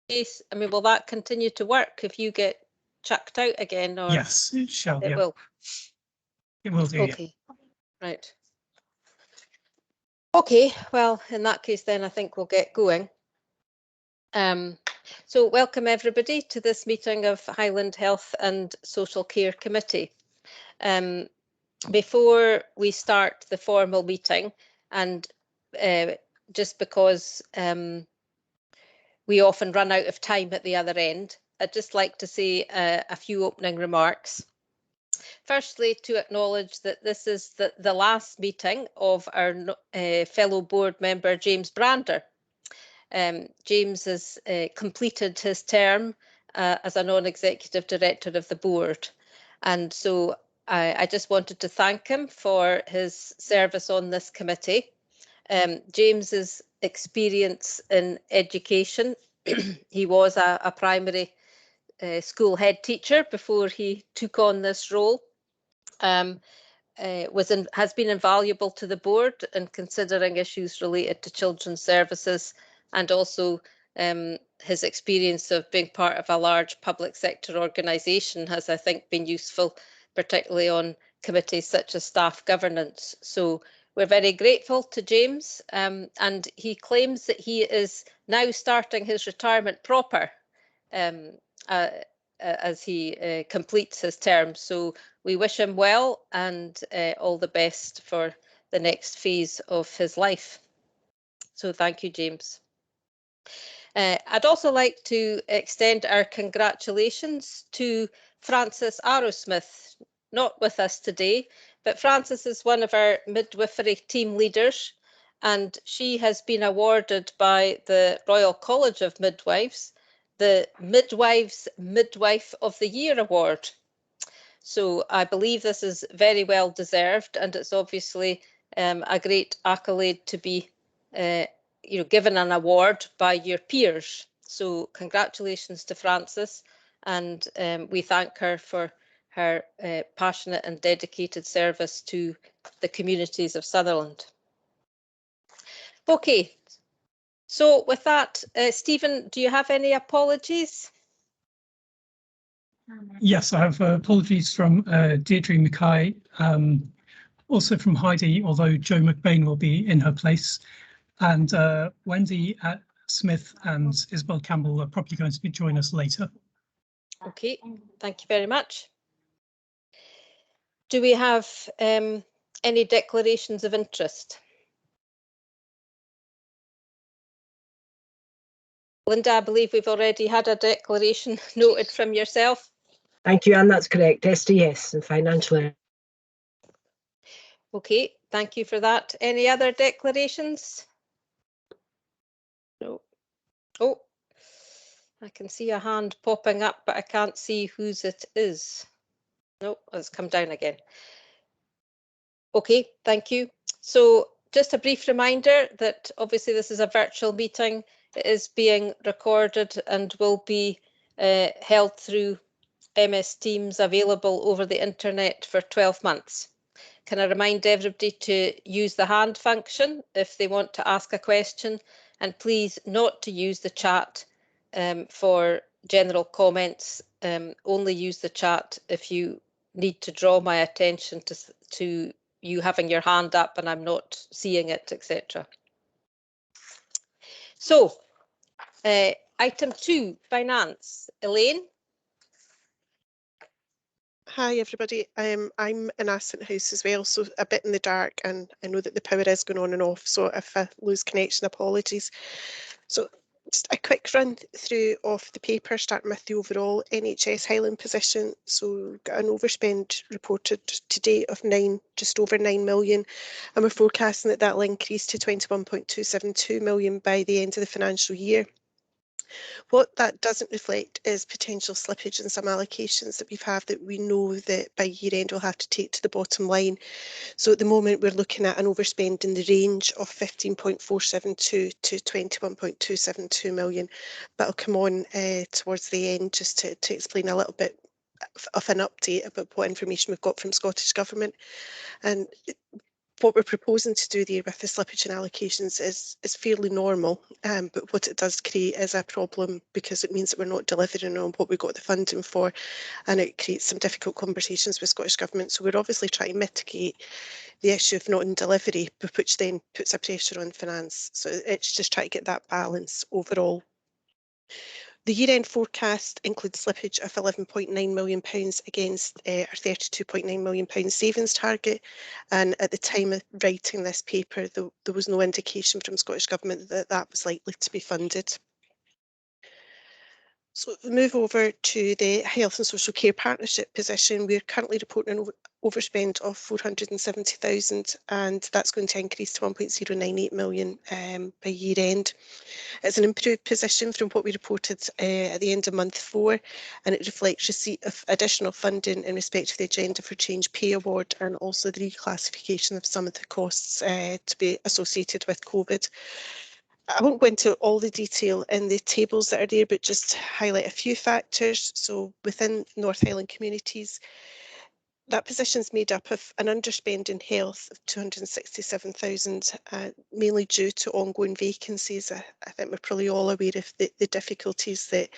case, I mean, will that continue to work if you get chucked out again? Or yes, it shall. it will. It will do. Okay, right. Okay, well, in that case, then I think we'll get going. So welcome everybody to this meeting of Highland Health and Social Care Committee. Before we start the formal meeting, and just because we often run out of time at the other end, I'd just like to say a few opening remarks. Firstly, to acknowledge that this is the last meeting of our fellow board member, James Brander. James has completed his term as a non-executive director of the board. And so I just wanted to thank him for his service on this committee. James's experience in education, he was a primary school head teacher before he took on this role. Has been invaluable to the board in considering issues related to children's services, and also his experience of being part of a large public sector organisation has, I think, been useful, particularly on committees such as staff governance. So we're very grateful to James, and he claims that he is now starting his retirement proper as he completes his term. So we wish him well and all the best for the next phase of his life. So thank you, James. I'd also like to extend our congratulations to Frances Arrowsmith, not with us today, but Frances is one of our midwifery team leaders, and she has been awarded by the Royal College of Midwives the Midwives Midwife of the Year award. So I believe this is very well deserved, and it's obviously a great accolade to be given an award by your peers. So congratulations to Frances, and we thank her for her passionate and dedicated service to the communities of Sutherland. Okay, so with that, Stephen, do you have any apologies? Yes, I have apologies from Deirdre Mackay, also from Heidi, although Jo McBain will be in her place, and Wendy Smith and Isabel Campbell are probably going to join us later. Okay, thank you very much. Do we have any declarations of interest? Linda, I believe we've already had a declaration noted from yourself. Thank you, Anne, that's correct. STS and financial. Okay, thank you for that. Any other declarations? No. Oh, I can see a hand popping up, but I can't see whose it is. No, it's come down again. Okay, thank you. So just a brief reminder that obviously this is a virtual meeting. It is being recorded and will be held through MS Teams, available over the internet for 12 months. Can I remind everybody to use the hand function if they want to ask a question, and please not to use the chat for general comments. Only use the chat if you need to draw my attention to you having your hand up and I'm not seeing it, etc. So, item 2, finance. Elaine? Hi everybody, I'm in Ascent House as well, so a bit in the dark, and I know that the power is going on and off, so if I lose connection, apologies. So just a quick run through of the paper, starting with the overall NHS Highland position. So got an overspend reported today of just over 9 million, and we're forecasting that will increase to 21.272 million by the end of the financial year. What that doesn't reflect is potential slippage in some allocations that that we know that by year end we'll have to take to the bottom line. So at the moment we're looking at an overspend in the range of 15.472 to 21.272 million. That'll come on towards the end just to explain a little bit of an update about what information we've got from Scottish Government. And what we're proposing to do there with the slippage and allocations is fairly normal, but what it does create is a problem because it means that we're not delivering on what we got the funding for, and it creates some difficult conversations with Scottish Government. So we're obviously trying to mitigate the issue of not in delivery, which then puts a pressure on finance. So it's just trying to get that balance overall. The year-end forecast includes slippage of £11.9 million against our £32.9 million savings target, and at the time of writing this paper there was no indication from Scottish Government that that was likely to be funded. So if we move over to the Health and Social Care Partnership position, we're currently reporting an overspend of 470,000, and that's going to increase to 1.098 million by year end. It's an improved position from what we reported at the end of month 4, and it reflects receipt of additional funding in respect of the Agenda for Change Pay Award, and also the reclassification of some of the costs to be associated with COVID. I won't go into all the detail in the tables that are there, but just highlight a few factors. So within North Highland communities, that position is made up of an underspend in health of 267,000, mainly due to ongoing vacancies. I think we're probably all aware of the difficulties that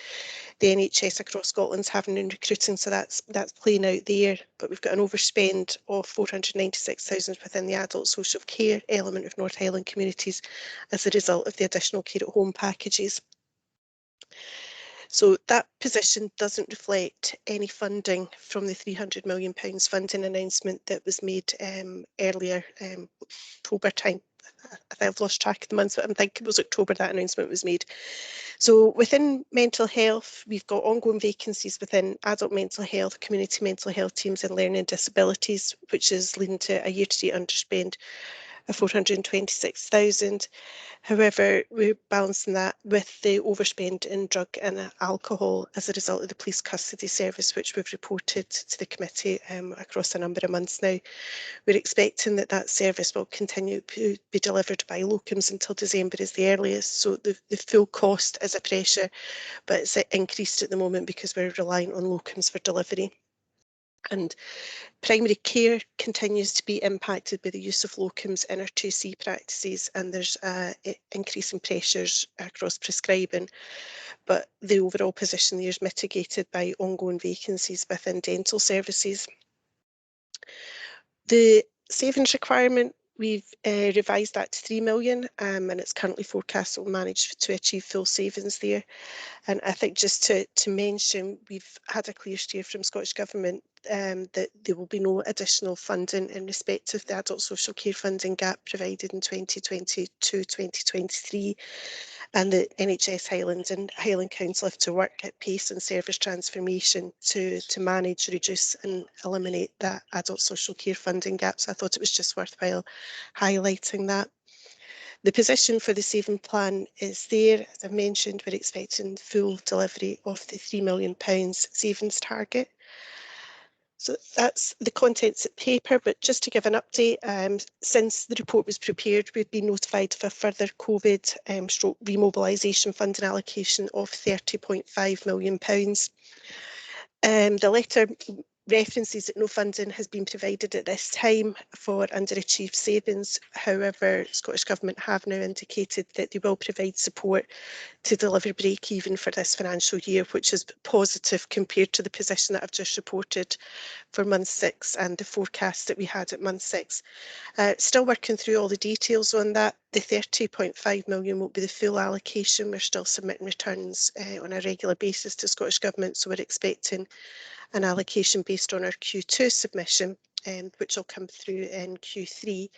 the NHS across Scotland's having in recruiting, so that's playing out there. But we've got an overspend of 496,000 within the adult social care element of North Highland communities as a result of the additional care at home packages. So that position doesn't reflect any funding from the £300 million funding announcement that was made earlier, October time. I think I've lost track of the months, but I'm thinking it was October that announcement was made. So within mental health, we've got ongoing vacancies within adult mental health, community mental health teams and learning disabilities, which is leading to a year-to-date underspend of 426,000. However, we're balancing that with the overspend in drug and alcohol as a result of the police custody service, which we've reported to the committee across a number of months now. We're expecting that that service will continue to be delivered by locums until December is the earliest. So the full cost is a pressure, but it's increased at the moment because we're relying on locums for delivery. And primary care continues to be impacted by the use of locums in our 2C practices, and there's increasing pressures across prescribing, but the overall position there is mitigated by ongoing vacancies within dental services. The savings requirement, we've revised that to 3 million, and it's currently forecast we'll manage to achieve full savings there. And I think just to mention, we've had a clear steer from Scottish Government that there will be no additional funding in respect of the adult social care funding gap provided in 2022-2023, and the NHS Highland and Highland Council have to work at pace on service transformation to manage, reduce and eliminate that adult social care funding gap. So I thought it was just worthwhile highlighting that. The position for the saving plan is there. As I've mentioned, we're expecting full delivery of the £3 million savings target. So that's the contents of paper, but just to give an update, since the report was prepared, we've been notified of a further COVID stroke remobilisation funding allocation of £30.5 million. The letter references that no funding has been provided at this time for underachieved savings. However, Scottish Government have now indicated that they will provide support to deliver break-even for this financial year, which is positive compared to the position that I've just reported for month 6 and the forecast that we had at month 6. Still working through all the details on that. The 30.5 million won't be the full allocation. We're still submitting returns on a regular basis to Scottish Government, so we're expecting an allocation based on our Q2 submission, which will come through in Q3.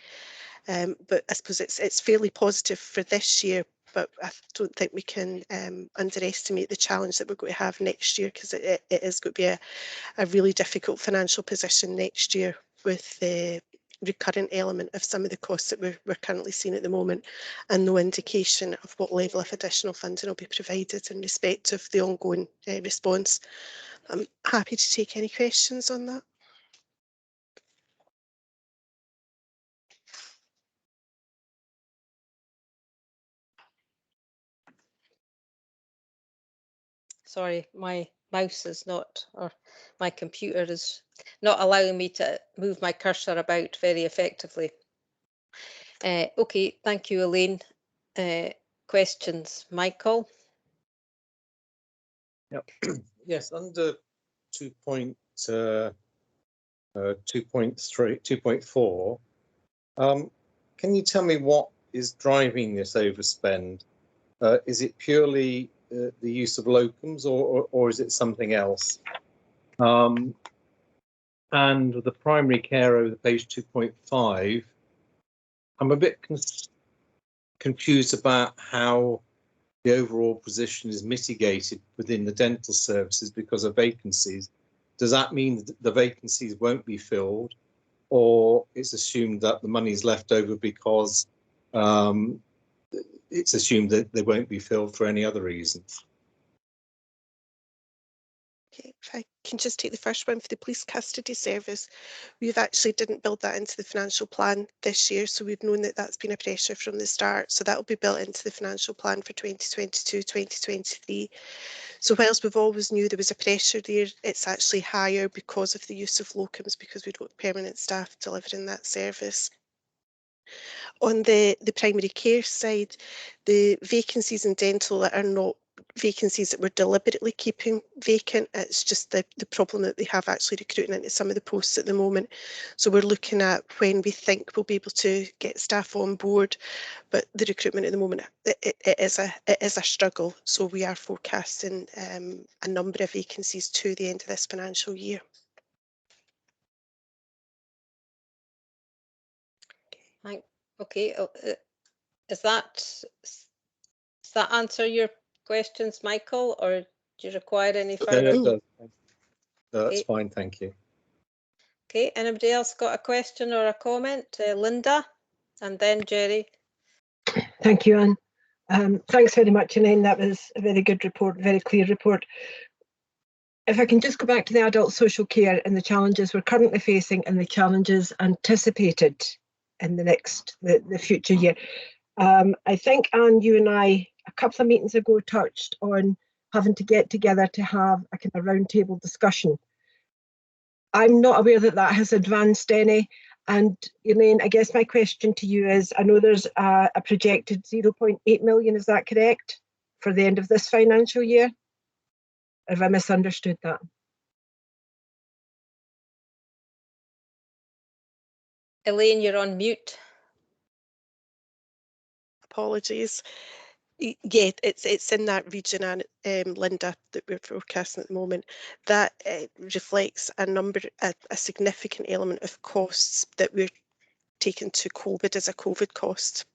But I suppose it's fairly positive for this year, but I don't think we can underestimate the challenge that we're going to have next year, because it is going to be a really difficult financial position next year with the recurrent element of some of the costs that we're currently seeing at the moment, and no indication of what level of additional funding will be provided in respect of the ongoing response. I'm happy to take any questions on that. Sorry, my mouse is not, or my computer is not allowing me to move my cursor about very effectively. Okay, thank you, Elaine. Questions, Michael? Yep. Yes, under 2.4, can you tell me what is driving this overspend? Is it purely the use of locums, or is it something else? And the primary care over page 2.5, I'm a bit confused about how the overall position is mitigated within the dental services because of vacancies. Does that mean that the vacancies won't be filled, or it's assumed that the money is left over because it's assumed that they won't be filled for any other reasons? Okay, if I can just take the first one for the police custody service, we've actually didn't build that into the financial plan this year, so we've known that that's been a pressure from the start, so that will be built into the financial plan for 2022-2023. So whilst we've always knew there was a pressure there, it's actually higher because of the use of locums, because we don't have permanent staff delivering that service. On the primary care side, the vacancies in dental are not vacancies that we're deliberately keeping vacant. It's just the problem that they have actually recruiting into some of the posts at the moment. So we're looking at when we think we'll be able to get staff on board, but the recruitment at the moment, it is a struggle. So we are forecasting a number of vacancies to the end of this financial year. Okay, does that answer your questions, Michael, or do you require any further? No, that's Okay. fine, thank you. Okay, anybody else got a question or a comment? Linda, and then Jerry. Thank you, Anne. Thanks very much, Elaine. That was a very good report, very clear report. If I can just go back to the adult social care and the challenges we're currently facing and the challenges anticipated in the future year. I think, Anne, you and I, a couple of meetings ago, touched on having to get together to have a kind of roundtable discussion. I'm not aware that that has advanced any. And Elaine, I guess my question to you is, I know there's a projected 0.8 million, is that correct, for the end of this financial year? Have I misunderstood that? Elaine, you're on mute. Apologies. Yeah, it's in that region, and Linda, that we're forecasting at the moment. That reflects a significant element of costs that we're taking to COVID as a COVID cost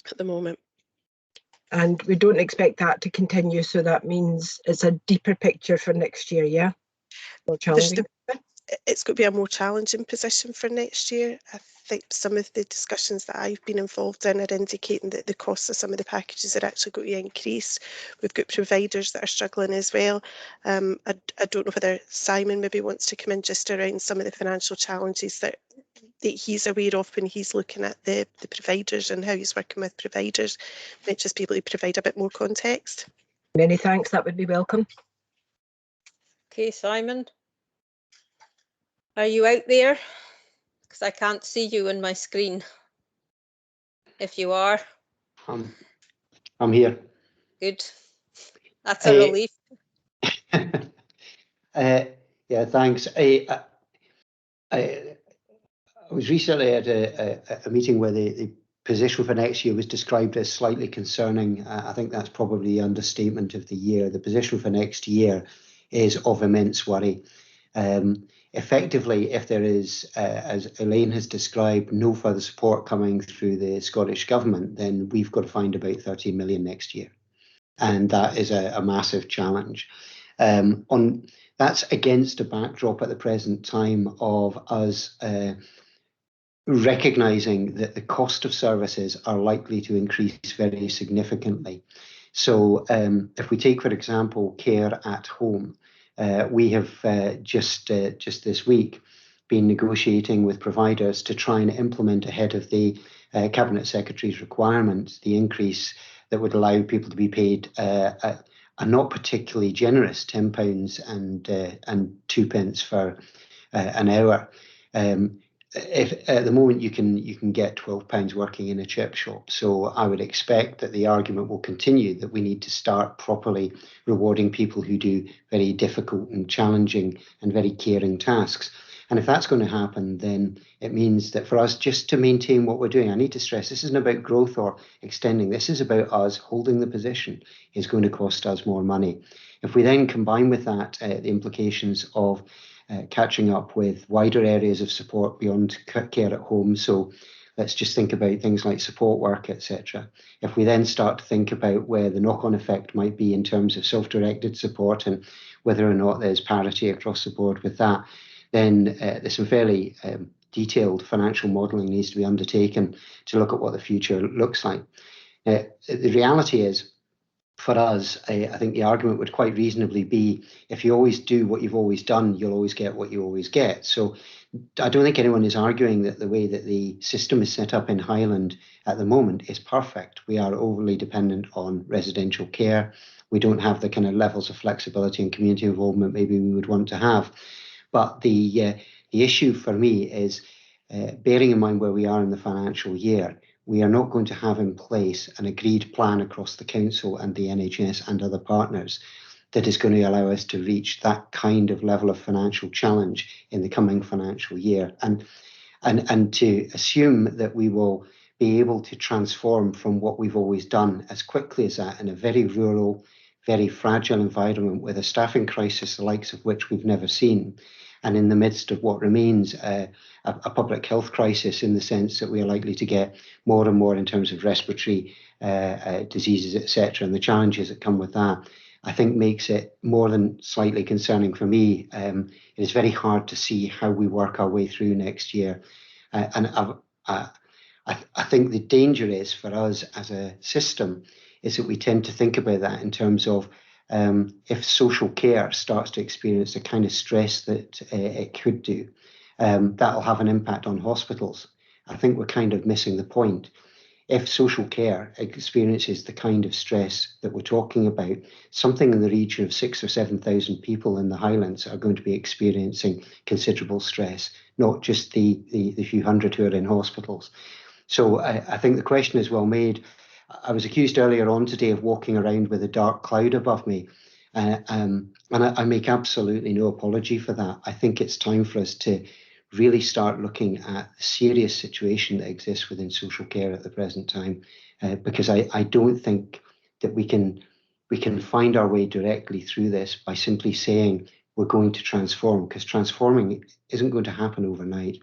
at the moment. And we don't expect that to continue, so that means it's a deeper picture for next year, yeah? More challenging. It's going to be a more challenging position for next year. I think some of the discussions that I've been involved in are indicating that the costs of some of the packages are actually going to increase. We've got providers that are struggling as well. I don't know whether Simon maybe wants to come in just around some of the financial challenges that he's aware of when he's looking at the providers and how he's working with providers. Might just be able to provide a bit more context. Many thanks, that would be welcome. Okay, Simon. Are you out there? Because I can't see you on my screen. If you are. I'm here. Good. That's a relief. Yeah, thanks. I was recently at a meeting where the position for next year was described as slightly concerning. I think that's probably the understatement of the year. The position for next year is of immense worry. Effectively, if there is, as Elaine has described, no further support coming through the Scottish Government, then we've got to find about 13 million next year. And that is a massive challenge. That's against a backdrop at the present time of us recognising that the cost of services are likely to increase very significantly. So if we take, for example, care at home, we have just this week been negotiating with providers to try and implement ahead of the Cabinet Secretary's requirement the increase that would allow people to be paid a not particularly generous £10 and 2 pence for an hour. if at the moment you can get £12 working in a chip shop. So I would expect that the argument will continue that we need to start properly rewarding people who do very difficult and challenging and very caring tasks. And if that's going to happen, then it means that for us just to maintain what we're doing, I need to stress this isn't about growth or extending. This is about us holding the position is going to cost us more money. If we then combine with that the implications of catching up with wider areas of support beyond care at home. So let's just think about things like support work, etc. If we then start to think about where the knock-on effect might be in terms of self-directed support and whether or not there's parity across the board with that, then there's some fairly detailed financial modelling needs to be undertaken to look at what the future looks like. The reality is, for us, I think the argument would quite reasonably be, if you always do what you've always done, you'll always get what you always get. So I don't think anyone is arguing that the way that the system is set up in Highland at the moment is perfect. We are overly dependent on residential care. We don't have the kind of levels of flexibility and community involvement maybe we would want to have. But the issue for me is bearing in mind where we are in the financial year, we are not going to have in place an agreed plan across the council and the NHS and other partners that is going to allow us to reach that kind of level of financial challenge in the coming financial year. And to assume that we will be able to transform from what we've always done as quickly as that in a very rural, very fragile environment with a staffing crisis, the likes of which we've never seen, and in the midst of what remains a public health crisis, in the sense that we are likely to get more and more in terms of respiratory diseases, etc., and the challenges that come with that, I think makes it more than slightly concerning for me. It is very hard to see how we work our way through next year. And I think the danger is for us as a system is that we tend to think about that in terms of if social care starts to experience the kind of stress that it could do, that'll have an impact on hospitals. I think we're kind of missing the point. If social care experiences the kind of stress that we're talking about, something in the region of 6,000 or 7,000 people in the Highlands are going to be experiencing considerable stress, not just the few hundred who are in hospitals. So I think the question is well made. I was accused earlier on today of walking around with a dark cloud above me, and I make absolutely no apology for that. I think it's time for us to really start looking at the serious situation that exists within social care at the present time, because I don't think that we can find our way directly through this by simply saying we're going to transform, because transforming isn't going to happen overnight.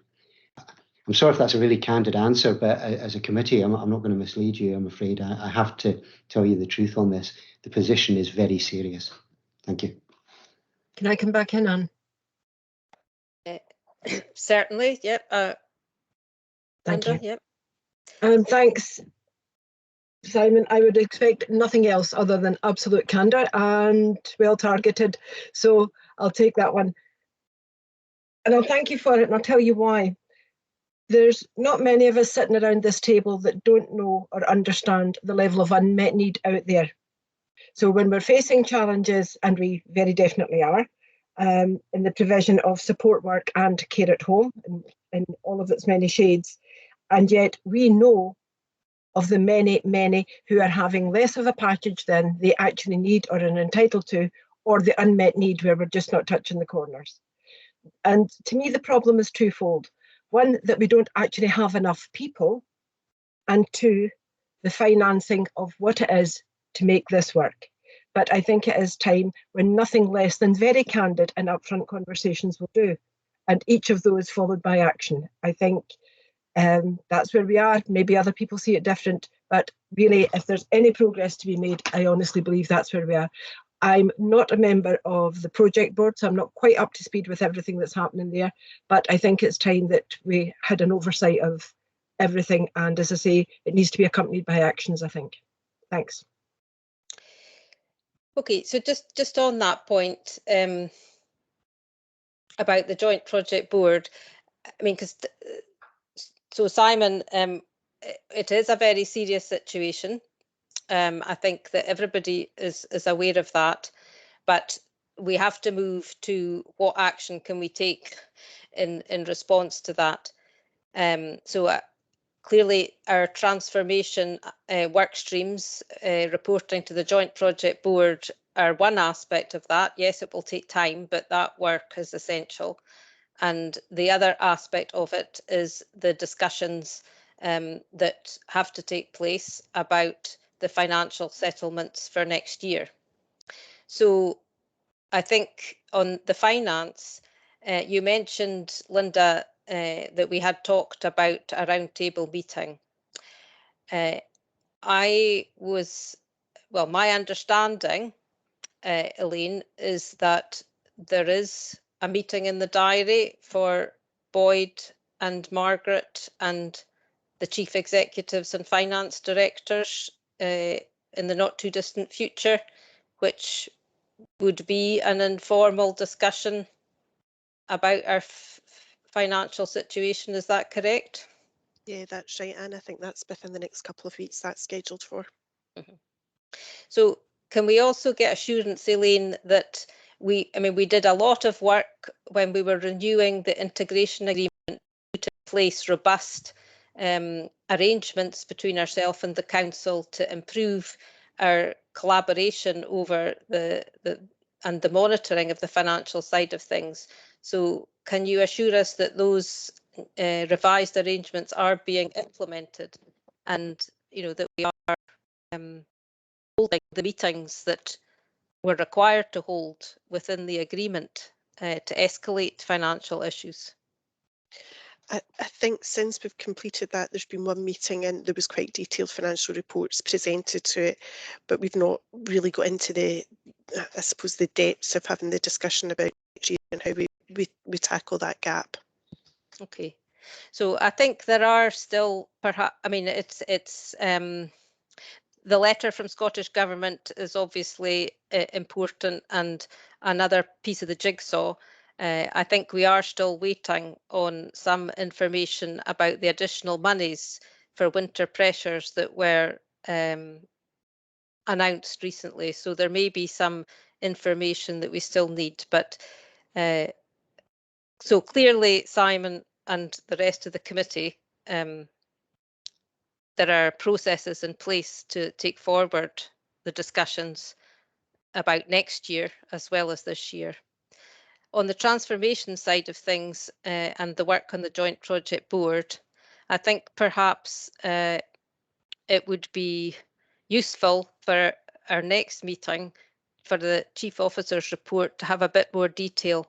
I'm sorry if that's a really candid answer, but as a committee, I'm not going to mislead you, I'm afraid. I have to tell you the truth on this. The position is very serious. Thank you. Can I come back in, Anne? Certainly, yep. Thank Linda, you. yep. Thanks, Simon. I would expect nothing else other than absolute candour and well targeted. So I'll take that one. And I'll thank you for it, and I'll tell you why. There's not many of us sitting around this table that don't know or understand the level of unmet need out there. So when we're facing challenges, and we very definitely are, in the provision of support work and care at home in all of its many shades, and yet we know of the many, many who are having less of a package than they actually need or are entitled to, or the unmet need where we're just not touching the corners. And to me, the problem is twofold. One, that we don't actually have enough people, and two, the financing of what it is to make this work. But I think it is time when nothing less than very candid and upfront conversations will do, and each of those followed by action. I think that's where we are. Maybe other people see it different, but really, if there's any progress to be made, I honestly believe that's where we are. I'm not a member of the project board, so I'm not quite up to speed with everything that's happening there, but I think it's time that we had an oversight of everything, and as I say, it needs to be accompanied by actions, I think. Thanks. Okay, so just on that point about the joint project board, I mean, because so Simon, it is a very serious situation. I think that everybody is aware of that, but we have to move to what action can we take in response to that. So clearly our transformation work streams reporting to the Joint Project Board are one aspect of that. Yes, it will take time, but that work is essential. And the other aspect of it is the discussions that have to take place about the financial settlements for next year. So I think on the finance, you mentioned, Linda, that we had talked about a roundtable meeting. My understanding, Elaine, is that there is a meeting in the diary for Boyd and Margaret and the chief executives and finance directors in the not too distant future, which would be an informal discussion about our financial situation. Is that correct? Yeah, that's right, and I think that's within the next couple of weeks that's scheduled for. So can we also get assurance, Elaine, that we did a lot of work when we were renewing the integration agreement to put in place robust arrangements between ourselves and the council to improve our collaboration over the monitoring of the financial side of things. So can you assure us that those revised arrangements are being implemented, and that we are holding the meetings that we're required to hold within the agreement to escalate financial issues? I think since we've completed that, there's been one meeting and there was quite detailed financial reports presented to it, but we've not really got into the depths of having the discussion about next year and how we tackle that gap. Okay, so I think there are still perhaps, it's the letter from Scottish Government is obviously important and another piece of the jigsaw. I think we are still waiting on some information about the additional monies for winter pressures that were announced recently. So there may be some information that we still need. But so clearly, Simon and the rest of the committee, there are processes in place to take forward the discussions about next year as well as this year. On the transformation side of things and the work on the Joint Project Board, I think perhaps it would be useful for our next meeting for the Chief Officer's report to have a bit more detail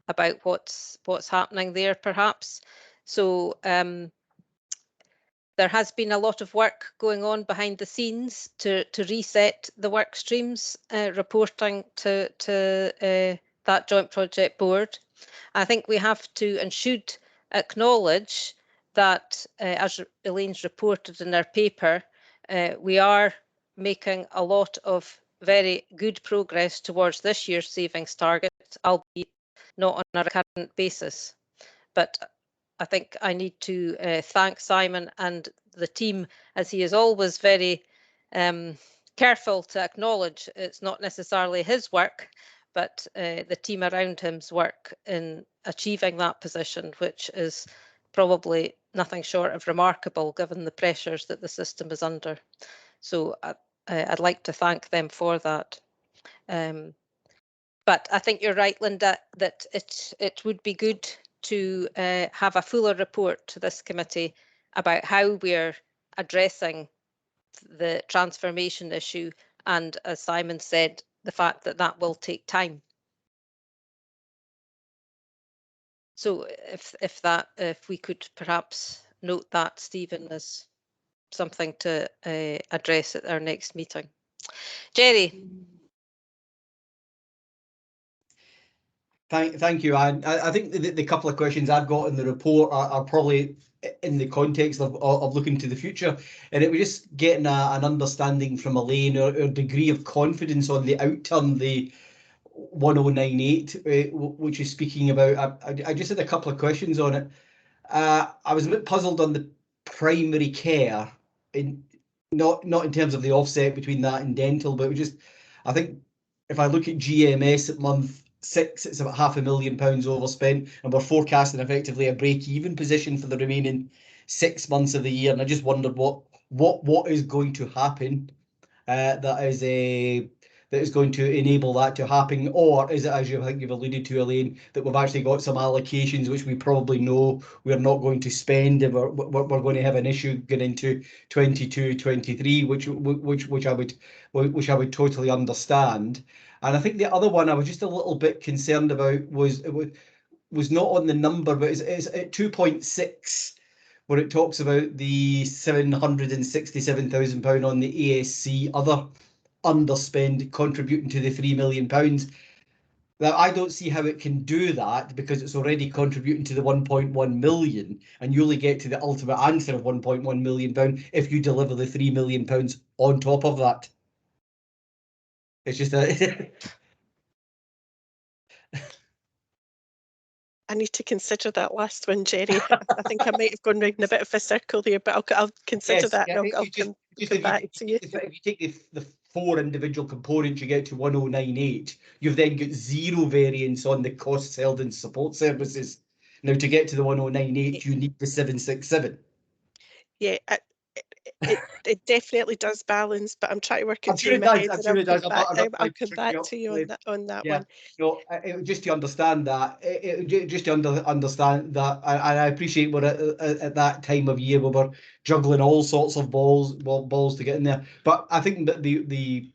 about what's happening there perhaps. So there has been a lot of work going on behind the scenes to reset the work streams reporting to that Joint Project Board. I think we have to and should acknowledge that, as Elaine's reported in her paper, we are making a lot of very good progress towards this year's savings target, albeit not on a recurrent basis. But I think I need to thank Simon and the team, as he is always very careful to acknowledge it's not necessarily his work, but the team around him's work in achieving that position, which is probably nothing short of remarkable given the pressures that the system is under. So I'd like to thank them for that. But I think you're right, Linda, that it would be good to have a fuller report to this committee about how we're addressing the transformation issue, and as Simon said, the fact that that will take time. So if we could perhaps note that, Stephen, as something to address at our next meeting. Jerry. Thank you, Anne. I think the couple of questions I've got in the report are probably in the context of looking to the future, and it was just getting an understanding from Elaine or degree of confidence on the outturn, the 1098, which is speaking about. I just had a couple of questions on it. I was a bit puzzled on the primary care, not in terms of the offset between that and dental, but it was just, I think if I look at GMS at month it's about £500,000 overspent, and we're forecasting effectively a break-even position for the remaining 6 months of the year. And I just wondered what is going to happen that is going to enable that to happen, or is it, as I think you've alluded to, Elaine, that we've actually got some allocations which we probably know we're not going to spend, and we're going to have an issue going into 22-23, which I would totally understand. And I think the other one I was just a little bit concerned about was not on the number, but it's at 2.6, where it talks about the £767,000 on the ASC other underspend contributing to the £3 million. Now, I don't see how it can do that, because it's already contributing to the 1.1 million, and you only get to the ultimate answer of £1.1 million if you deliver the £3 million on top of that. It's just a I need to consider that last one, Jerry. I think I might have gone round in a bit of a circle here, but I'll consider Yes, that, yeah, and I'll come back to you. If you take the 4 individual components, you get to 1098. You've then got 0 variance on the costs held in support services. Now, to get to the 1098, you need the 767. Yeah, it definitely does balance, but I'm trying to work it I'm sure through it my does. head, I'm and sure it does. I'll come back to you on that Yeah. one. No, just to understand that, just to understand that, and I appreciate we're at that time of year where we're juggling all sorts of balls to get in there. But I think that the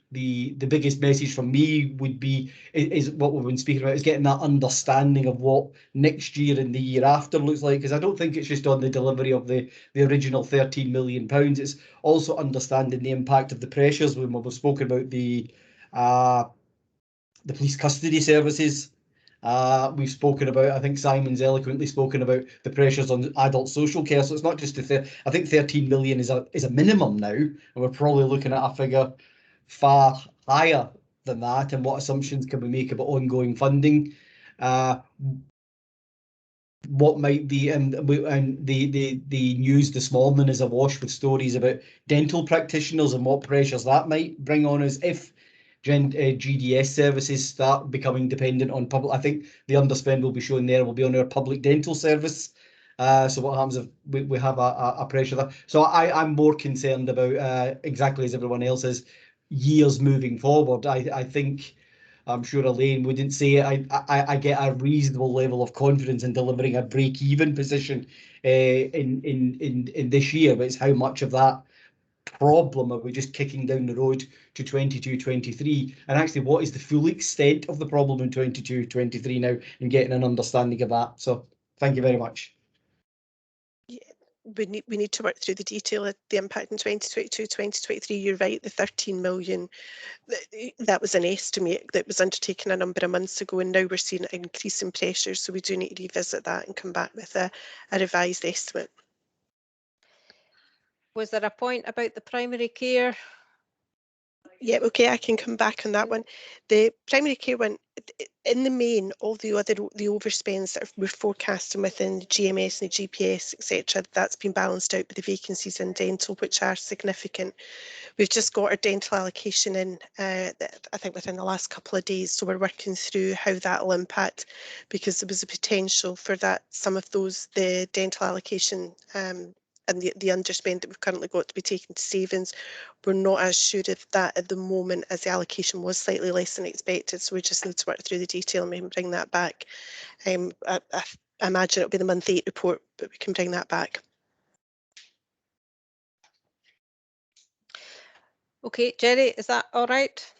biggest message from me would be is what we've been speaking about, is getting that understanding of what next year and the year after looks like, because I don't think it's just on the delivery of the original £13 million. It's also understanding the impact of the pressures when we've spoken about the police custody services. We've spoken about, I think Simon's eloquently spoken about the pressures on adult social care. So it's not just I think 13 million is a minimum now, and we're probably looking at a figure far higher than that. And what assumptions can we make about ongoing funding? What might be, and the news this morning is awash with stories about dental practitioners and what pressures that might bring on us if GDS services start becoming dependent on public. I think the underspend will be shown there will be on our public dental service. So what happens if we have a pressure there? So I'm more concerned about, exactly as everyone else is, years moving forward. I think, I'm sure Elaine wouldn't say it, I get a reasonable level of confidence in delivering a break-even position in this year, but it's how much of that problem are we just kicking down the road to 22-23, and actually what is the full extent of the problem in 22-23 now, and getting an understanding of that. So thank you very much. Yeah, we need to work through the detail of the impact in 2022-2023. You're right, the 13 million, that was an estimate that was undertaken a number of months ago, and now we're seeing an increase in pressure, so we do need to revisit that and come back with a revised estimate. Was there a point about the primary care? Yeah, okay, I can come back on that one. The primary care one, in the main, all the overspends that we're forecasting within the GMS and the GPS, etc., that's been balanced out by the vacancies in dental, which are significant. We've just got our dental allocation in, I think within the last couple of days, so we're working through how that will impact, because there was a potential for that, some of those, the dental allocation and the underspend that we've currently got to be taken to savings. We're not as sure of that at the moment, as the allocation was slightly less than expected, so we just need to work through the detail and maybe bring that back. I imagine it'll be the month 8 report, but we can bring that back. Okay, Jerry, is that all right?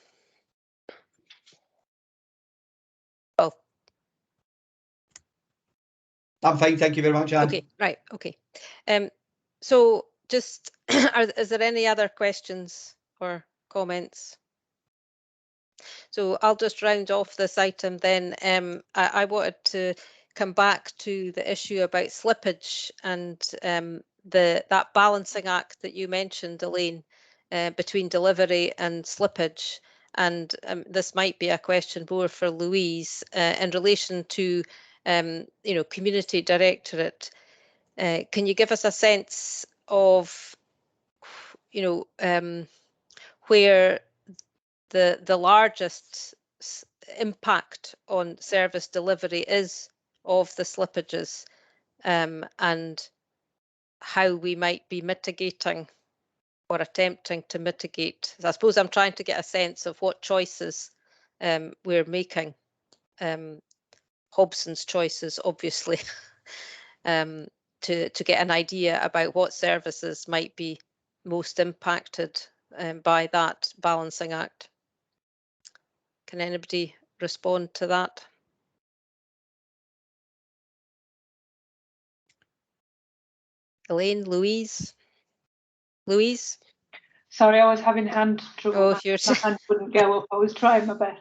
Oh, I'm fine, thank you very much, Anne. okay, right, okay. So just, is there any other questions or comments? So I'll just round off this item then. I wanted to come back to the issue about slippage and that balancing act that you mentioned, Elaine, between delivery and slippage. And this might be a question more for Louise in relation to, Community Directorate. Can you give us a sense of, where the largest impact on service delivery is of the slippages, and how we might be mitigating or attempting to mitigate. I suppose I'm trying to get a sense of what choices we're making. Hobson's choices, obviously, to get an idea about what services might be most impacted by that balancing act. Can anybody respond to that? Elaine, Louise? Louise? Sorry, I was having hand trouble. Oh, My hand wouldn't go up. I was trying my best.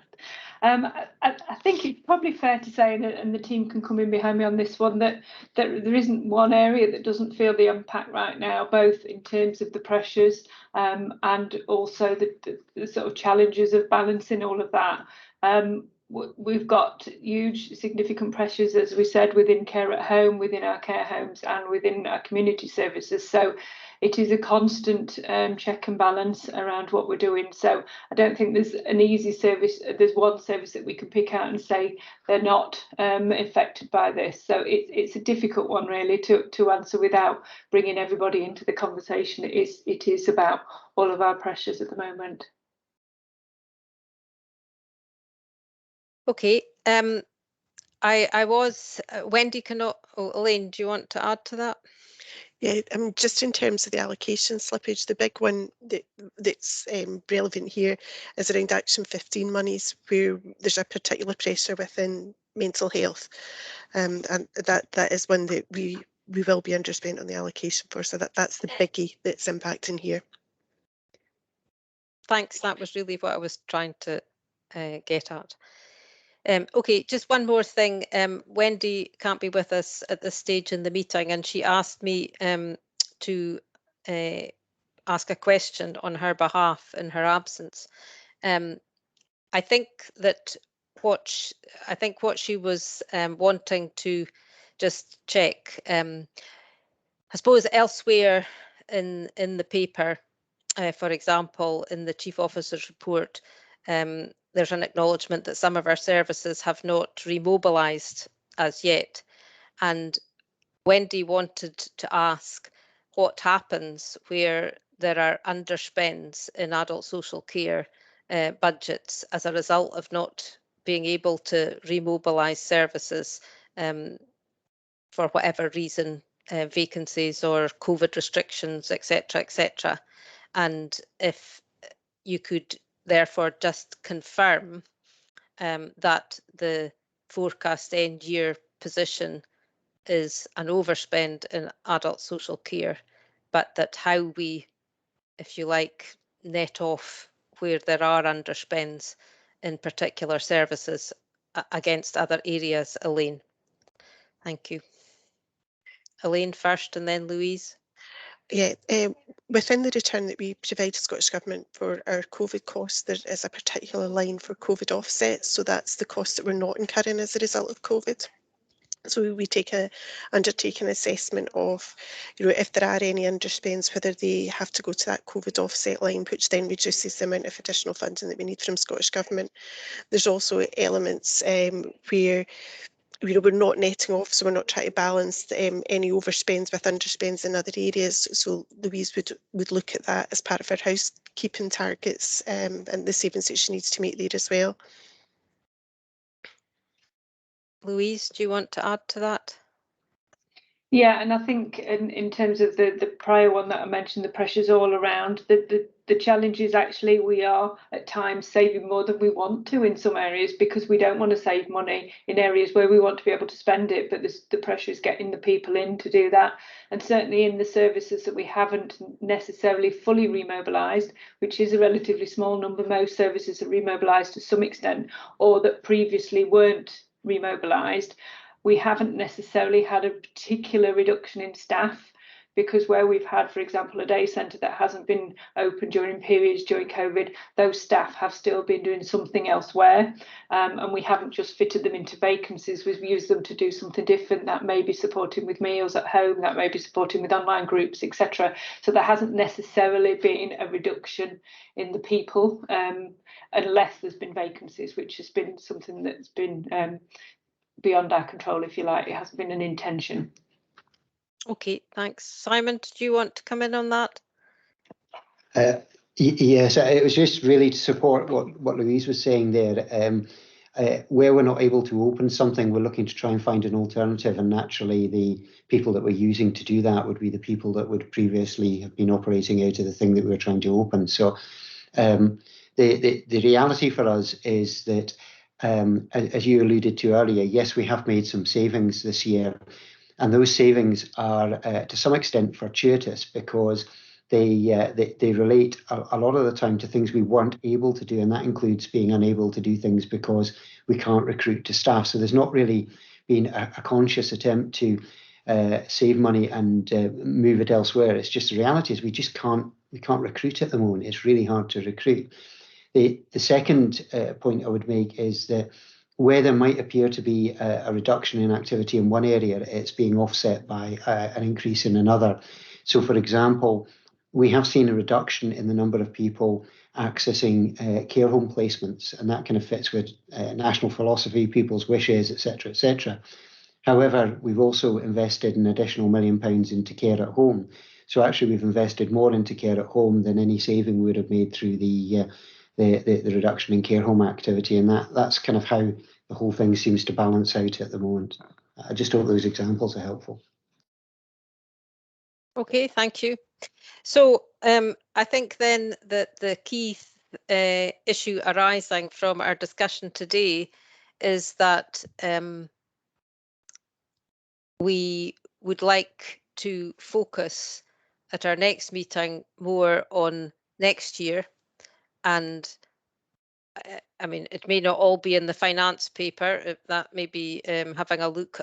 I think it's probably fair to say, and the team can come in behind me on this one, that there isn't one area that doesn't feel the impact right now, both in terms of the pressures and also the sort of challenges of balancing all of that. We've got huge, significant pressures, as we said, within care at home, within our care homes and within our community services. So it is a constant check and balance around what we're doing. So I don't think there's an easy service. There's one service that we can pick out and say they're not affected by this. So it's a difficult one really to answer without bringing everybody into the conversation. It is about all of our pressures at the moment. Okay. I was Wendy cannot. Oh, Elaine, do you want to add to that? Yeah, just in terms of the allocation slippage, the big one that's relevant here is around Action 15 monies, where there's a particular pressure within mental health, and that is one that we will be underspent on the allocation for. So that's the biggie that's impacting here. Thanks. That was really what I was trying to get at. Okay, just one more thing. Wendy can't be with us at this stage in the meeting, and she asked me to ask a question on her behalf in her absence. I think that what she was wanting to just check. I suppose elsewhere in the paper, for example, in the Chief Officer's report, there's an acknowledgement that some of our services have not remobilised as yet. And Wendy wanted to ask what happens where there are underspends in adult social care budgets as a result of not being able to remobilise services for whatever reason, vacancies or COVID restrictions, etc., and if you could therefore just confirm that the forecast end year position is an overspend in adult social care, but that how we, if you like, net off where there are underspends in particular services against other areas. Elaine. Thank you. Elaine first and then Louise. Yeah, within the return that we provide to Scottish Government for our COVID costs, there is a particular line for COVID offsets. So that's the cost that we're not incurring as a result of COVID. So we undertake an assessment of, if there are any underspends, whether they have to go to that COVID offset line, which then reduces the amount of additional funding that we need from Scottish Government. There's also elements where we're not netting off, so we're not trying to balance any overspends with underspends in other areas. So Louise would look at that as part of her housekeeping targets and the savings that she needs to make there as well. Louise, do you want to add to that? Yeah, and I think in terms of the prior one that I mentioned, the pressures all around, the challenge is actually we are at times saving more than we want to in some areas because we don't want to save money in areas where we want to be able to spend it, but the pressure is getting the people in to do that. And certainly in the services that we haven't necessarily fully remobilised, which is a relatively small number, most services are remobilised to some extent, or that previously weren't remobilised. We haven't necessarily had a particular reduction in staff because where we've had, for example, a day centre that hasn't been open during periods during COVID, those staff have still been doing something elsewhere, and we haven't just fitted them into vacancies. We've used them to do something different. That may be supporting with meals at home, that may be supporting with online groups, etc. So there hasn't necessarily been a reduction in the people, unless there's been vacancies, which has been something that's been beyond our control, if you like. It hasn't been an intention. Okay, thanks. Simon, did you want to come in on that? Yes, it was just really to support what Louise was saying there. Where we're not able to open something, we're looking to try and find an alternative, and naturally the people that we're using to do that would be the people that would previously have been operating out of the thing that we were trying to open. So the reality for us is that, as you alluded to earlier, yes, we have made some savings this year, and those savings are to some extent fortuitous, because they relate a lot of the time to things we weren't able to do, and that includes being unable to do things because we can't recruit to staff. So there's not really been a conscious attempt to save money and move it elsewhere. It's just the reality is we can't recruit at the moment. It's really hard to recruit. The second point I would make is that where there might appear to be a reduction in activity in one area, it's being offset by an increase in another. So, for example, we have seen a reduction in the number of people accessing care home placements, and that kind of fits with national philosophy, people's wishes, etc., etc. However, we've also invested an additional £1 million into care at home. So actually, we've invested more into care at home than any saving we would have made through the reduction in care home activity, and that's kind of how the whole thing seems to balance out at the moment. I just hope those examples are helpful. Okay, thank you. So I think then that the key issue arising from our discussion today is that we would like to focus at our next meeting more on next year, and I mean, it may not all be in the finance paper. That may be having a look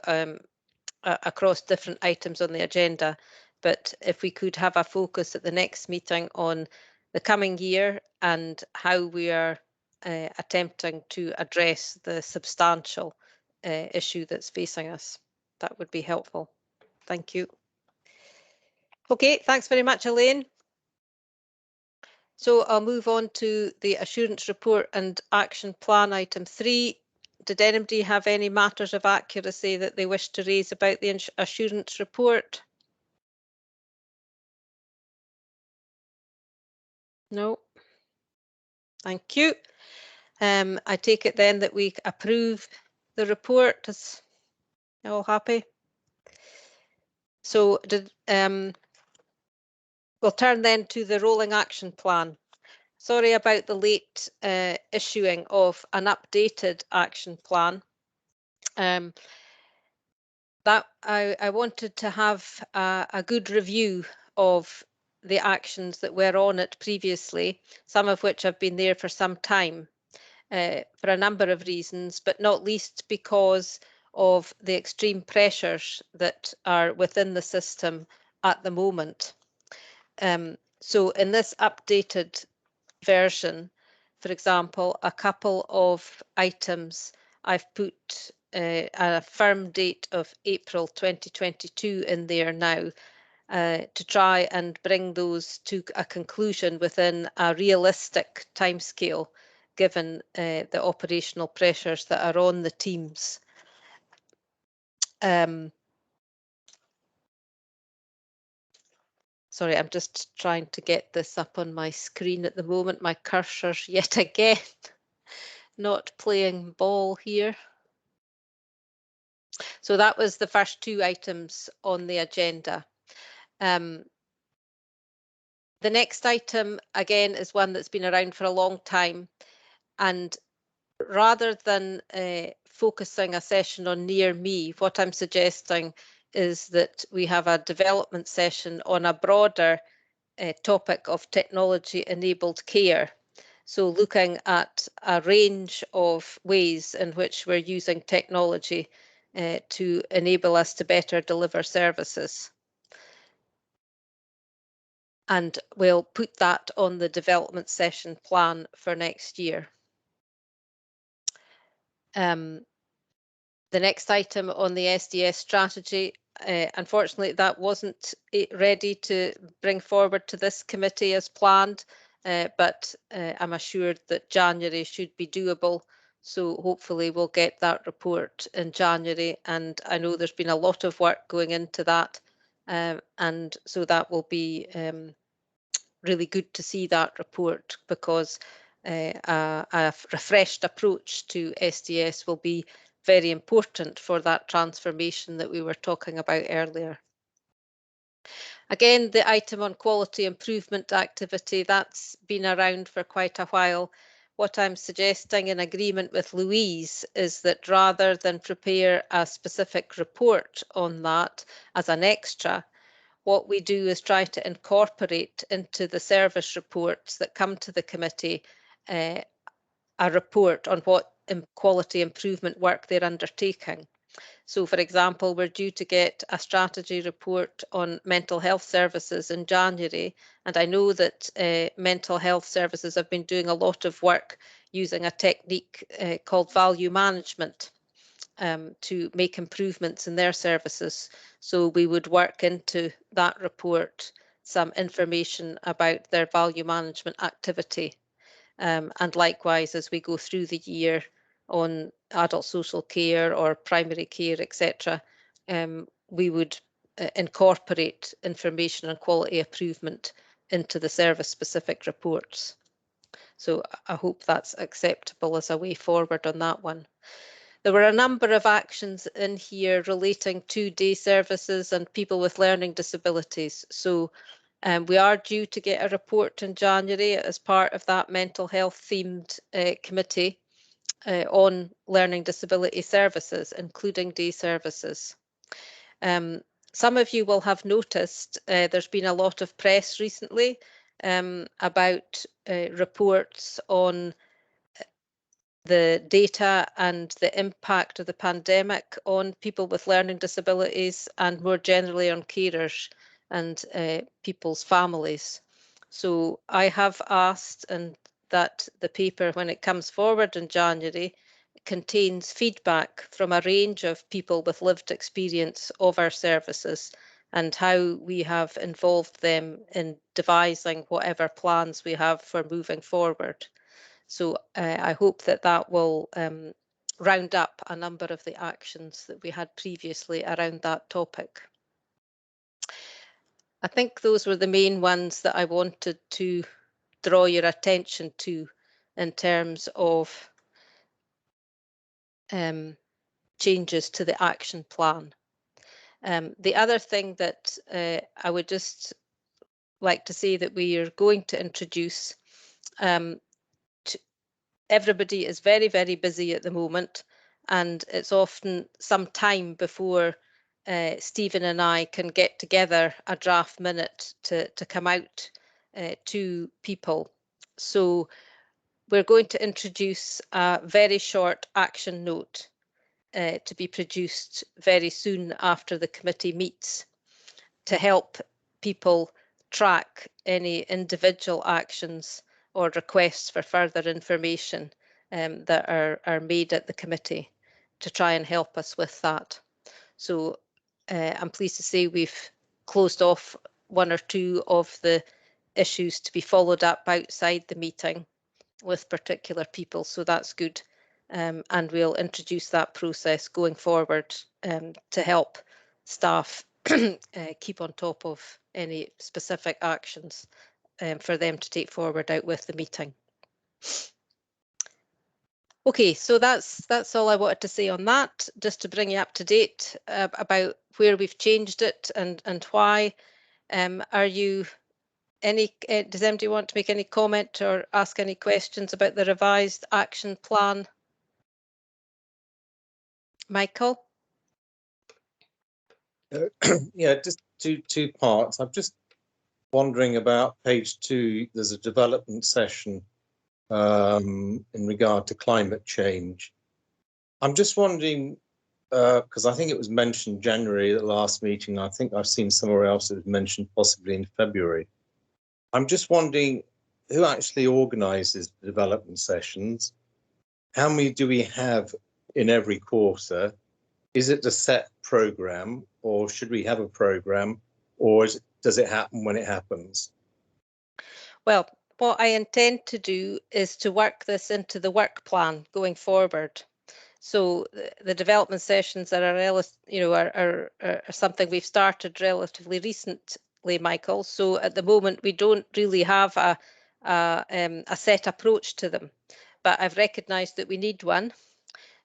across different items on the agenda. But if we could have a focus at the next meeting on the coming year and how we are attempting to address the substantial issue that's facing us, that would be helpful. Thank you. Okay, thanks very much, Elaine. So I'll move on to the assurance report and action plan item 3. Did anybody have any matters of accuracy that they wish to raise about the assurance report? No. Thank you. I take it then that we approve the report. Is all happy? So we'll turn then to the rolling action plan. Sorry about the late issuing of an updated action plan. That I wanted to have a good review of the actions that were on it previously, some of which have been there for some time, for a number of reasons, but not least because of the extreme pressures that are within the system at the moment. So in this updated version, for example, a couple of items I've put a firm date of April 2022 in there now to try and bring those to a conclusion within a realistic timescale, given the operational pressures that are on the teams. Sorry, I'm just trying to get this up on my screen at the moment. My cursor's yet again not playing ball here. So that was the first 2 items on the agenda. The next item, again, is one that's been around for a long time. And rather than focusing a session on near me, what I'm suggesting is that we have a development session on a broader topic of technology-enabled care. So looking at a range of ways in which we're using technology to enable us to better deliver services. and we'll put that on the development session plan for next year. The next item on the SDS strategy, unfortunately, that wasn't ready to bring forward to this committee as planned, but I'm assured that January should be doable. So hopefully we'll get that report in January, and I know there's been a lot of work going into that, and so that will be really good to see that report, because a refreshed approach to SDS will be very important for that transformation that we were talking about earlier. Again, the item on quality improvement activity, that's been around for quite a while. What I'm suggesting, in agreement with Louise, is that rather than prepare a specific report on that as an extra, what we do is try to incorporate into the service reports that come to the committee a report on what quality improvement work they're undertaking. So, for example, we're due to get a strategy report on mental health services in January, and I know that mental health services have been doing a lot of work using a technique called value management to make improvements in their services. So we would work into that report some information about their value management activity. And likewise, as we go through the year on adult social care or primary care, etc., we would incorporate information on quality improvement into the service-specific reports. So I hope that's acceptable as a way forward on that one. There were a number of actions in here relating to day services and people with learning disabilities. So we are due to get a report in January as part of that mental health themed committee on learning disability services, including day services. Some of you will have noticed there's been a lot of press recently about reports on the data and the impact of the pandemic on people with learning disabilities, and more generally on carers and people's families. So I have asked, and that the paper, when it comes forward in January, contains feedback from a range of people with lived experience of our services and how we have involved them in devising whatever plans we have for moving forward. So I hope that that will round up a number of the actions that we had previously around that topic. I think those were the main ones that I wanted to draw your attention to in terms of changes to the action plan. The other thing that I would just like to say that we are going to introduce, everybody is very, very busy at the moment, and it's often some time before Stephen and I can get together a draft minute to come out to people. So we're going to introduce a very short action note to be produced very soon after the committee meets to help people track any individual actions or requests for further information that are made at the committee, to try and help us with that. So I'm pleased to say we've closed off one or two of the issues to be followed up outside the meeting with particular people, so that's good. And we'll introduce that process going forward to help staff keep on top of any specific actions for them to take forward out with the meeting. Okay, so that's all I wanted to say on that, just to bring you up to date about where we've changed it and why. Are you does anybody want to make any comment or ask any questions about the revised action plan? Michael? Yeah, just two parts. I'm just wondering about page 2. There's a development session in regard to climate change. I'm just wondering, because I think it was mentioned January at the last meeting. I think I've seen somewhere else it was mentioned possibly in February. I'm just wondering who actually organises the development sessions? How many do we have in every quarter? Is it a set programme, or should we have a programme, or does it happen when it happens? Well, what I intend to do is to work this into the work plan going forward. So the development sessions are something we've started relatively recently, Michael. So at the moment we don't really have a set approach to them, but I've recognised that we need one.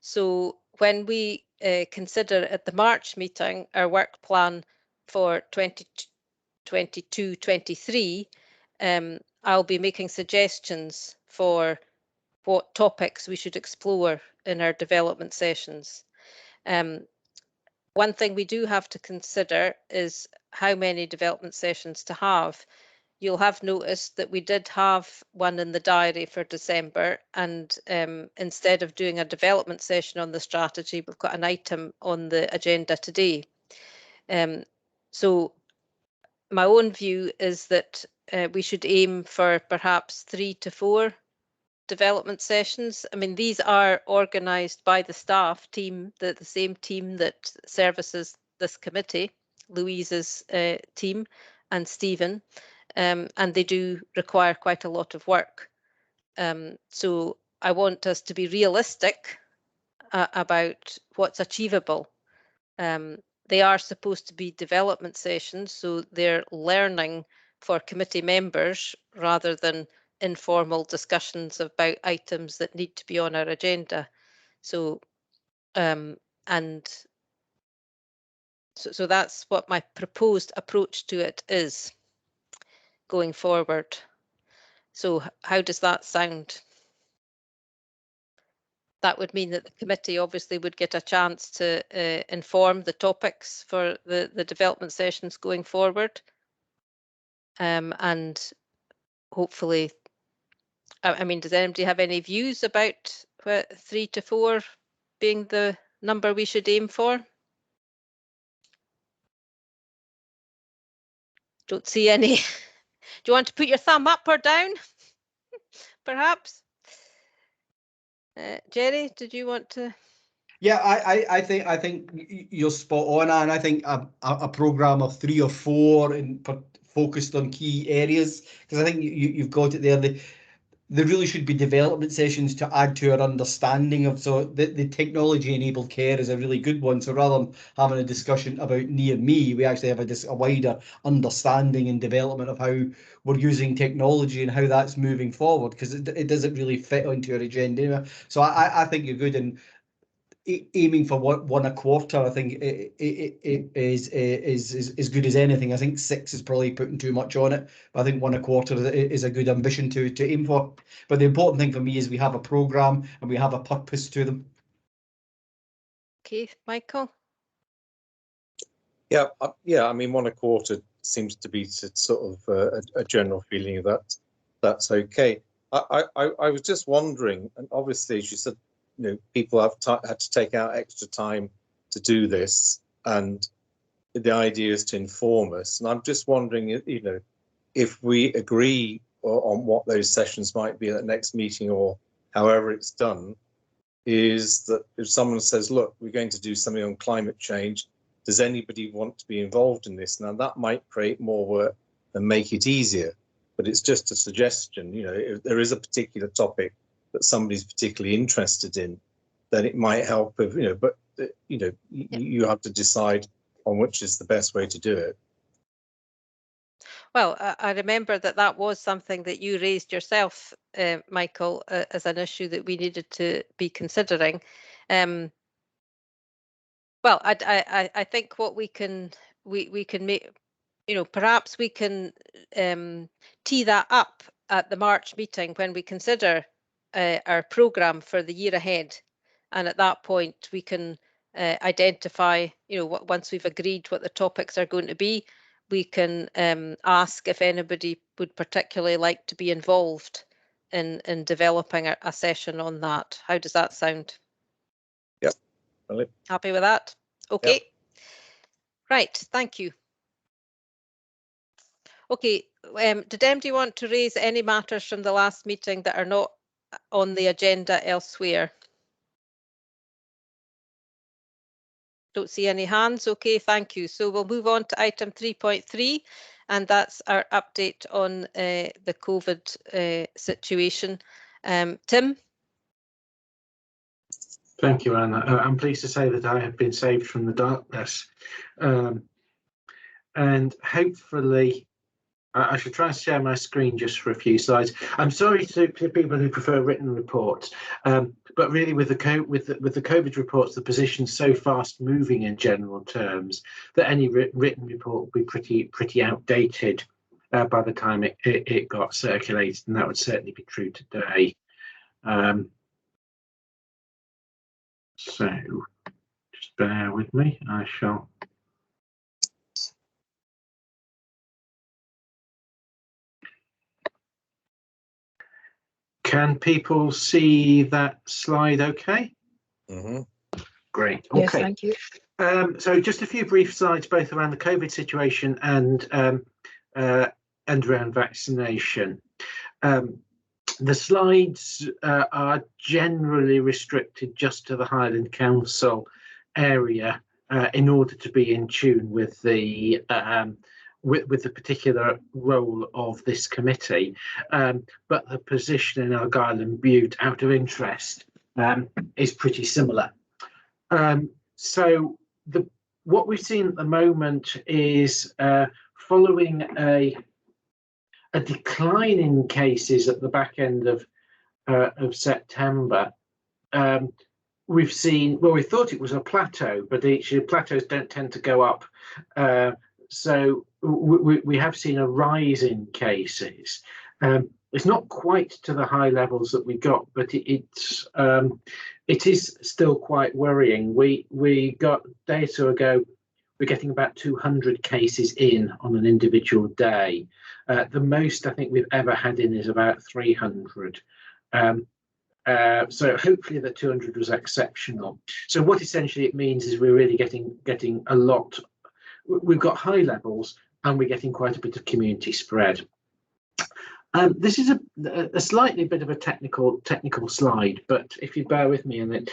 So when we consider at the March meeting our work plan for 2022-23, I'll be making suggestions for what topics we should explore in our development sessions. One thing we do have to consider is how many development sessions to have. You'll have noticed that we did have one in the diary for December, and instead of doing a development session on the strategy, we've got an item on the agenda today. So my own view is that we should aim for perhaps 3 to 4 development sessions. I mean, these are organised by the staff team, the same team that services this committee, Louise's team and Stephen, and they do require quite a lot of work. So I want us to be realistic about what's achievable. They are supposed to be development sessions, so they're learning for committee members rather than informal discussions about items that need to be on our agenda. So, so that's what my proposed approach to it is going forward. So how does that sound? That would mean that the committee obviously would get a chance to inform the topics for the development sessions going forward. And hopefully, I mean, does anybody have any views about 3 to 4 being the number we should aim for? Don't see any. Do you want to put your thumb up or down? Perhaps. Jerry, did you want to? Yeah, I think you're spot on, and I think a programme of 3 or 4 focused on key areas, because I think you've got it there. There really should be development sessions to add to our understanding of, so the technology enabled care is a really good one. So rather than having a discussion about near me, we actually have a wider understanding and development of how we're using technology and how that's moving forward, because it doesn't really fit onto our agenda. So I think you're good in aiming for one a quarter. I think it is good as anything. I think 6 is probably putting too much on it, but I think 1 a quarter is a good ambition to aim for. But the important thing for me is we have a programme and we have a purpose to them. Okay, Michael. Yeah, I mean, 1 a quarter seems to be sort of a general feeling that that's okay. I was just wondering, and obviously, as you said, you know, people have had to take out extra time to do this, and the idea is to inform us. And I'm just wondering, you know, if we agree on what those sessions might be at the next meeting or however it's done, is that if someone says, look, we're going to do something on climate change, does anybody want to be involved in this? Now, that might create more work and make it easier, but it's just a suggestion. You know, if there is a particular topic that somebody's particularly interested in, then it might help if, you know, but, you know, you have to decide on which is the best way to do it. Well, I remember that was something that you raised yourself, Michael, as an issue that we needed to be considering. Well, I think what we can make, you know, perhaps we can tee that up at the March meeting when we consider our programme for the year ahead, and at that point we can identify, you know, once we've agreed what the topics are going to be, we can ask if anybody would particularly like to be involved in developing a session on that. How does that sound? Yep. Really. Happy with that? Okay. Yep. Right, thank you. Okay, did anybody want to raise any matters from the last meeting that are not on the agenda elsewhere? Don't see any hands. Okay, thank you. So we'll move on to item 3.3, and that's our update on the COVID situation. Tim? Thank you, Anna. I'm pleased to say that I have been saved from the darkness. And hopefully, I should try and share my screen just for a few slides. I'm sorry to people who prefer written reports, but really with the COVID reports, the position's so fast moving in general terms that any written report will be pretty outdated by the time it got circulated, and that would certainly be true today. So just bear with me, I shall. Can people see that slide okay? Mm-hmm. Great, okay. Yes, thank you. So just a few brief slides, both around the COVID situation and around vaccination. The slides are generally restricted just to the Highland Council area in order to be in tune with the particular role of this committee, but the position in Argyll and Bute, out of interest, is pretty similar. So what we've seen at the moment is following a decline in cases at the back end of September. We've seen, well, we thought it was a plateau, but actually plateaus don't tend to go up. So we have seen a rise in cases. It's not quite to the high levels that we got, but it is still quite worrying. We got data ago, we're getting about 200 cases in on an individual day. The most I think we've ever had in is about 300. So hopefully the 200 was exceptional. So what essentially it means is we're really getting a lot. We've got high levels and we're getting quite a bit of community spread. This is a slightly bit of a technical slide, but if you bear with me on it,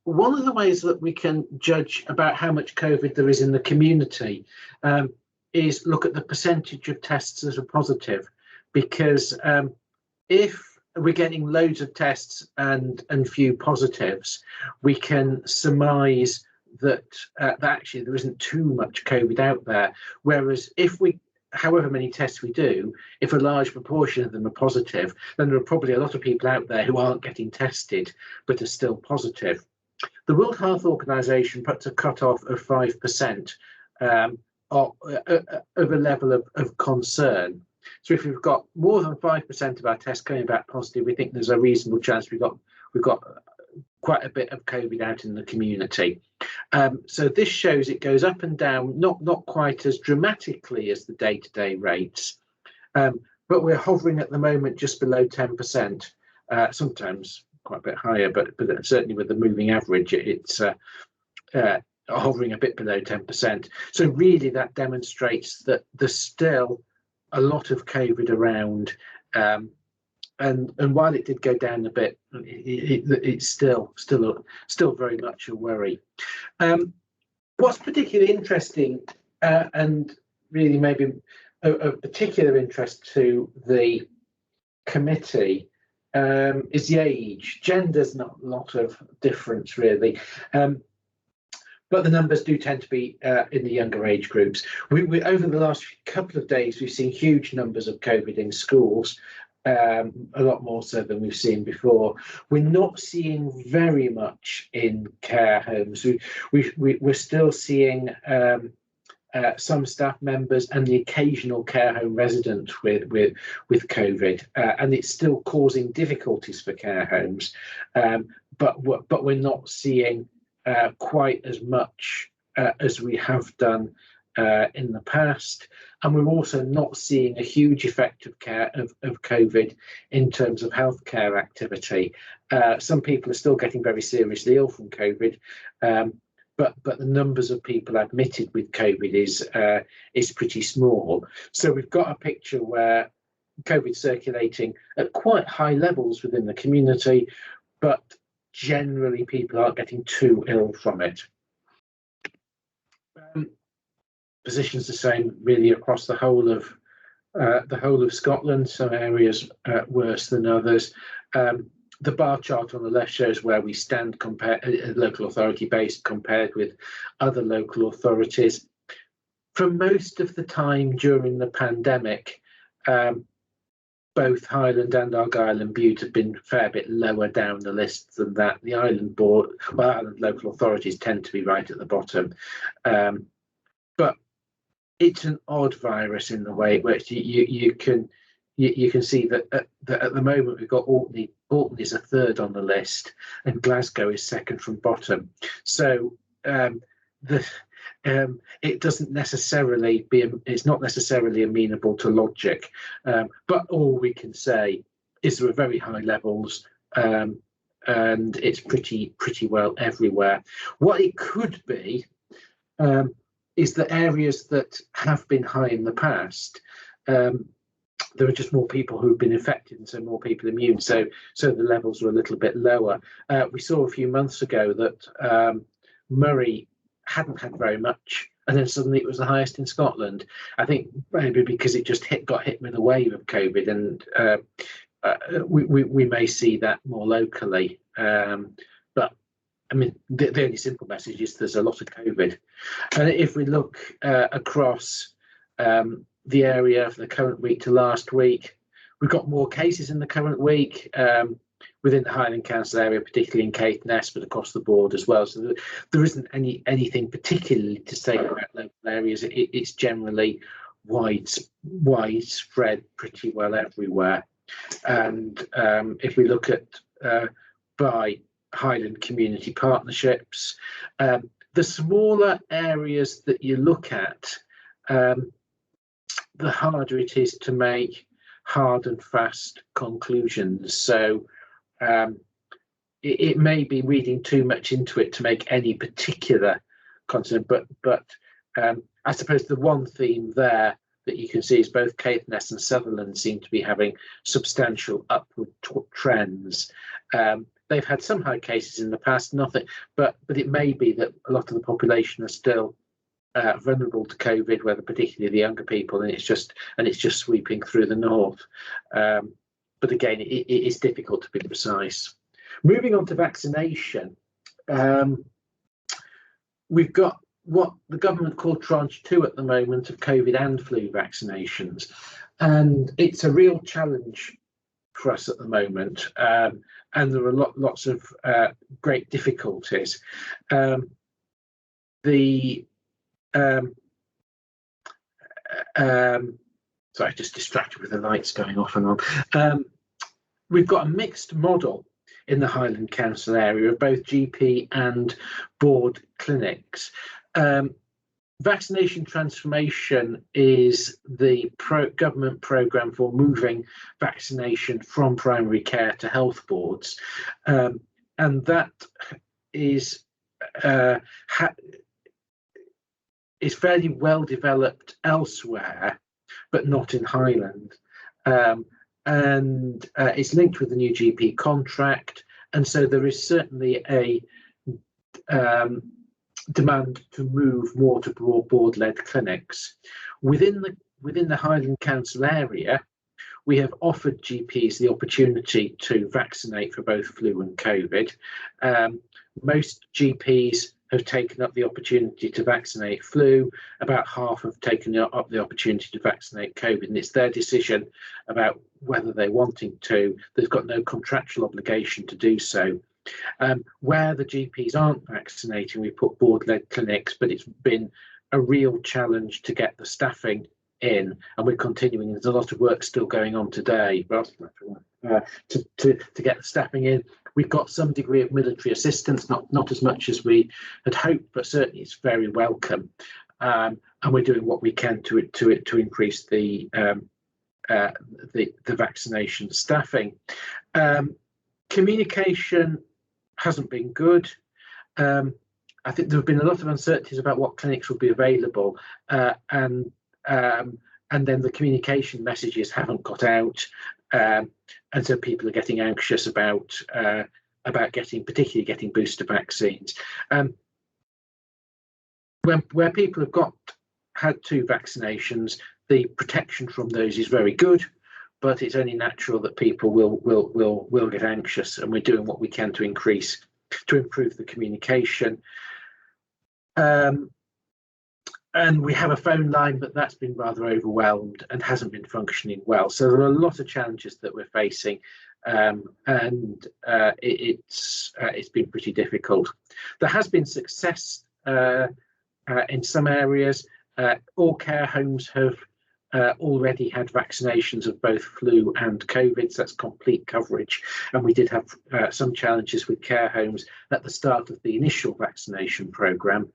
one of the ways that we can judge about how much COVID there is in the community is look at the percentage of tests that are positive, because if we're getting loads of tests and few positives, we can surmise that actually there isn't too much COVID out there. Whereas if however many tests we do, if a large proportion of them are positive, then there are probably a lot of people out there who aren't getting tested but are still positive. The World Health Organization puts a cutoff of 5% of a level of concern. So if we've got more than 5% of our tests coming back positive, we think there's a reasonable chance we've got quite a bit of COVID out in the community. So this shows it goes up and down, not quite as dramatically as the day-to-day rates, but we're hovering at the moment just below 10%, sometimes quite a bit higher, but certainly with the moving average, it's hovering a bit below 10%. So really that demonstrates that there's still a lot of COVID around, and while it did go down a bit, it's still very much a worry. What's particularly interesting and really maybe of particular interest to the committee is the age. Gender's not a lot of difference really. But the numbers do tend to be in the younger age groups. We over the last couple of days, we've seen huge numbers of COVID in schools, a lot more so than we've seen before. We're not seeing very much in care homes. We're still seeing some staff members and the occasional care home resident with COVID, and it's still causing difficulties for care homes. But we're not seeing quite as much as we have done in the past, and we're also not seeing a huge effect of COVID in terms of healthcare activity. Some people are still getting very seriously ill from COVID, but the numbers of people admitted with COVID is pretty small. So we've got a picture where COVID circulating at quite high levels within the community, but generally people aren't getting too ill from it. Positions the same really across the whole of Scotland. Some areas worse than others. The bar chart on the left shows where we stand compared local authority based compared with other local authorities. For most of the time during the pandemic, both Highland and Argyll and Bute have been a fair bit lower down the list than that. The Island local authorities tend to be right at the bottom, but it's an odd virus in the way which you can see that at the moment we've got Orkney is a third on the list and Glasgow is second from bottom. So it doesn't necessarily it's not necessarily amenable to logic, but all we can say is there are very high levels, and it's pretty well everywhere. What it could be is that areas that have been high in the past, there are just more people who've been infected and so more people immune, so the levels were a little bit lower. We saw a few months ago that Murray hadn't had very much, and then suddenly it was the highest in Scotland. I think maybe because it just got hit with a wave of COVID, and we may see that more locally. But I mean, the only simple message is there's a lot of COVID. And if we look across the area from the current week to last week, we've got more cases in the current week within the Highland Council area, particularly in Caithness, but across the board as well. So there isn't anything particularly to say about local areas. It's generally widespread pretty well everywhere. And if we look at by Highland community partnerships, the smaller areas that you look at, the harder it is to make hard and fast conclusions. So it may be reading too much into it to make any particular concern, but I suppose the one theme there that you can see is both Caithness and Sutherland seem to be having substantial upward trends. They've had some high cases in the past, nothing, but it may be that a lot of the population are still vulnerable to COVID, whether particularly the younger people, and it's just sweeping through the north. But again, it is difficult to be precise. Moving on to vaccination, we've got what the government called tranche 2 at the moment of COVID and flu vaccinations, and it's a real challenge for us at the moment, and there are lots of great difficulties. Sorry, just distracted with the lights going off and on. We've got a mixed model in the Highland Council area of both GP and board clinics. Vaccination Transformation is the government programme for moving vaccination from primary care to health boards, and that is fairly well developed elsewhere, but not in Highland. And it's linked with the new GP contract, and so there is certainly a demand to move more to board-led clinics. Within the Highland Council area, we have offered GPs the opportunity to vaccinate for both flu and COVID. Most GPs have taken up the opportunity to vaccinate flu. About half have taken up the opportunity to vaccinate COVID, and it's their decision about whether they're wanting to. They've got no contractual obligation to do so. Where the GPs aren't vaccinating, we put board-led clinics, but it's been a real challenge to get the staffing in, and we're continuing. There's a lot of work still going on today to get the staffing in. We've got some degree of military assistance, not as much as we had hoped, but certainly it's very welcome. And we're doing what we can to increase the vaccination staffing. Communication hasn't been good. I think there have been a lot of uncertainties about what clinics will be available, and then the communication messages haven't got out, and so people are getting anxious about particularly getting booster vaccines. Where people have had 2 vaccinations, the protection from those is very good, but it's only natural that people will get anxious, and we're doing what we can to improve the communication. And we have a phone line, but that's been rather overwhelmed and hasn't been functioning well. So there are a lot of challenges that we're facing, and it's been pretty difficult. There has been success in some areas. All care homes have already had vaccinations of both flu and COVID, so that's complete coverage. And we did have some challenges with care homes at the start of the initial vaccination programme,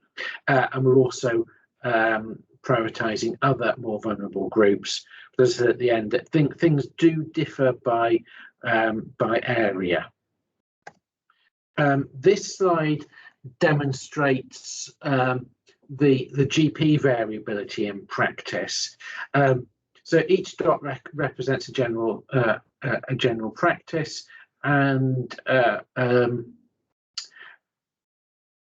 and we're also prioritising other more vulnerable groups. But as I said at the end, I think things do differ by area. This slide demonstrates the GP variability in practice. So each dot represents a general practice, and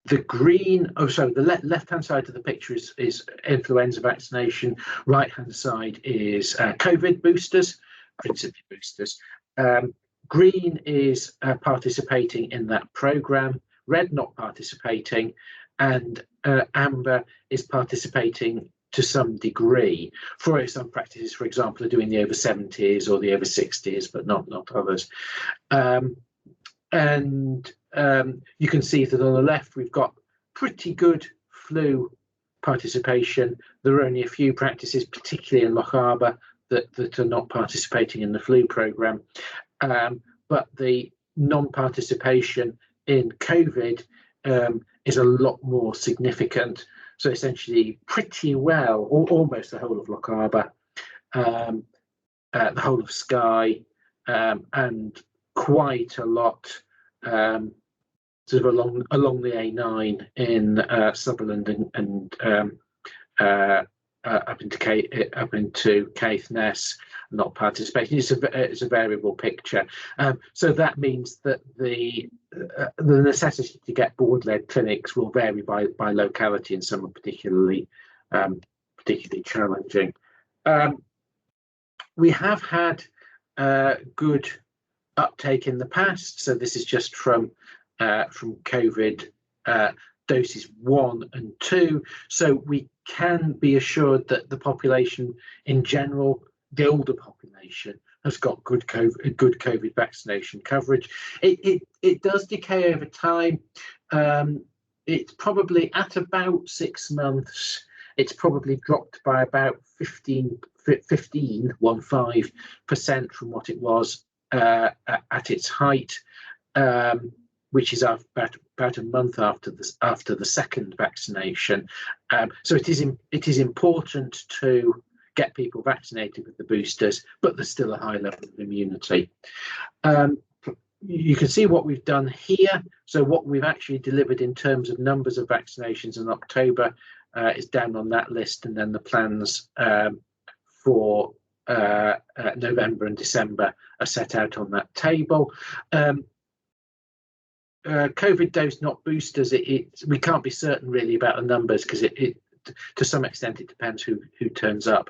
the green, the left-hand side of the picture is influenza vaccination. Right-hand side is COVID boosters, principally boosters. Green is participating in that programme. Red not participating, and amber is participating to some degree. For some practices, for example, are doing the over 70s or the over 60s, but not others. You can see that on the left we've got pretty good flu participation. There are only a few practices, particularly in Loch Arbour, that are not participating in the flu programme. But the non-participation in COVID is a lot more significant. So essentially pretty well, almost the whole of Loch Arbour, the whole of Skye, and quite a lot sort of along the A9 in Sutherland and up into Caithness, not participating. It's a variable picture. So that means that the necessity to get board-led clinics will vary by locality, and some are particularly challenging. We have had good uptake in the past. So this is just from COVID doses 1 and 2. So we can be assured that the population in general, the older population, has got good COVID vaccination coverage. It does decay over time. It's probably at about 6 months. It's probably dropped by about 15% from what it was at its height, which is about a month after the second vaccination. So it is important to get people vaccinated with the boosters, but there's still a high level of immunity. You can see what we've done here. So what we've actually delivered in terms of numbers of vaccinations in October is down on that list, and then the plans for November and December are set out on that table. COVID dose, not boosters. We can't be certain really about the numbers, because it to some extent it depends who turns up.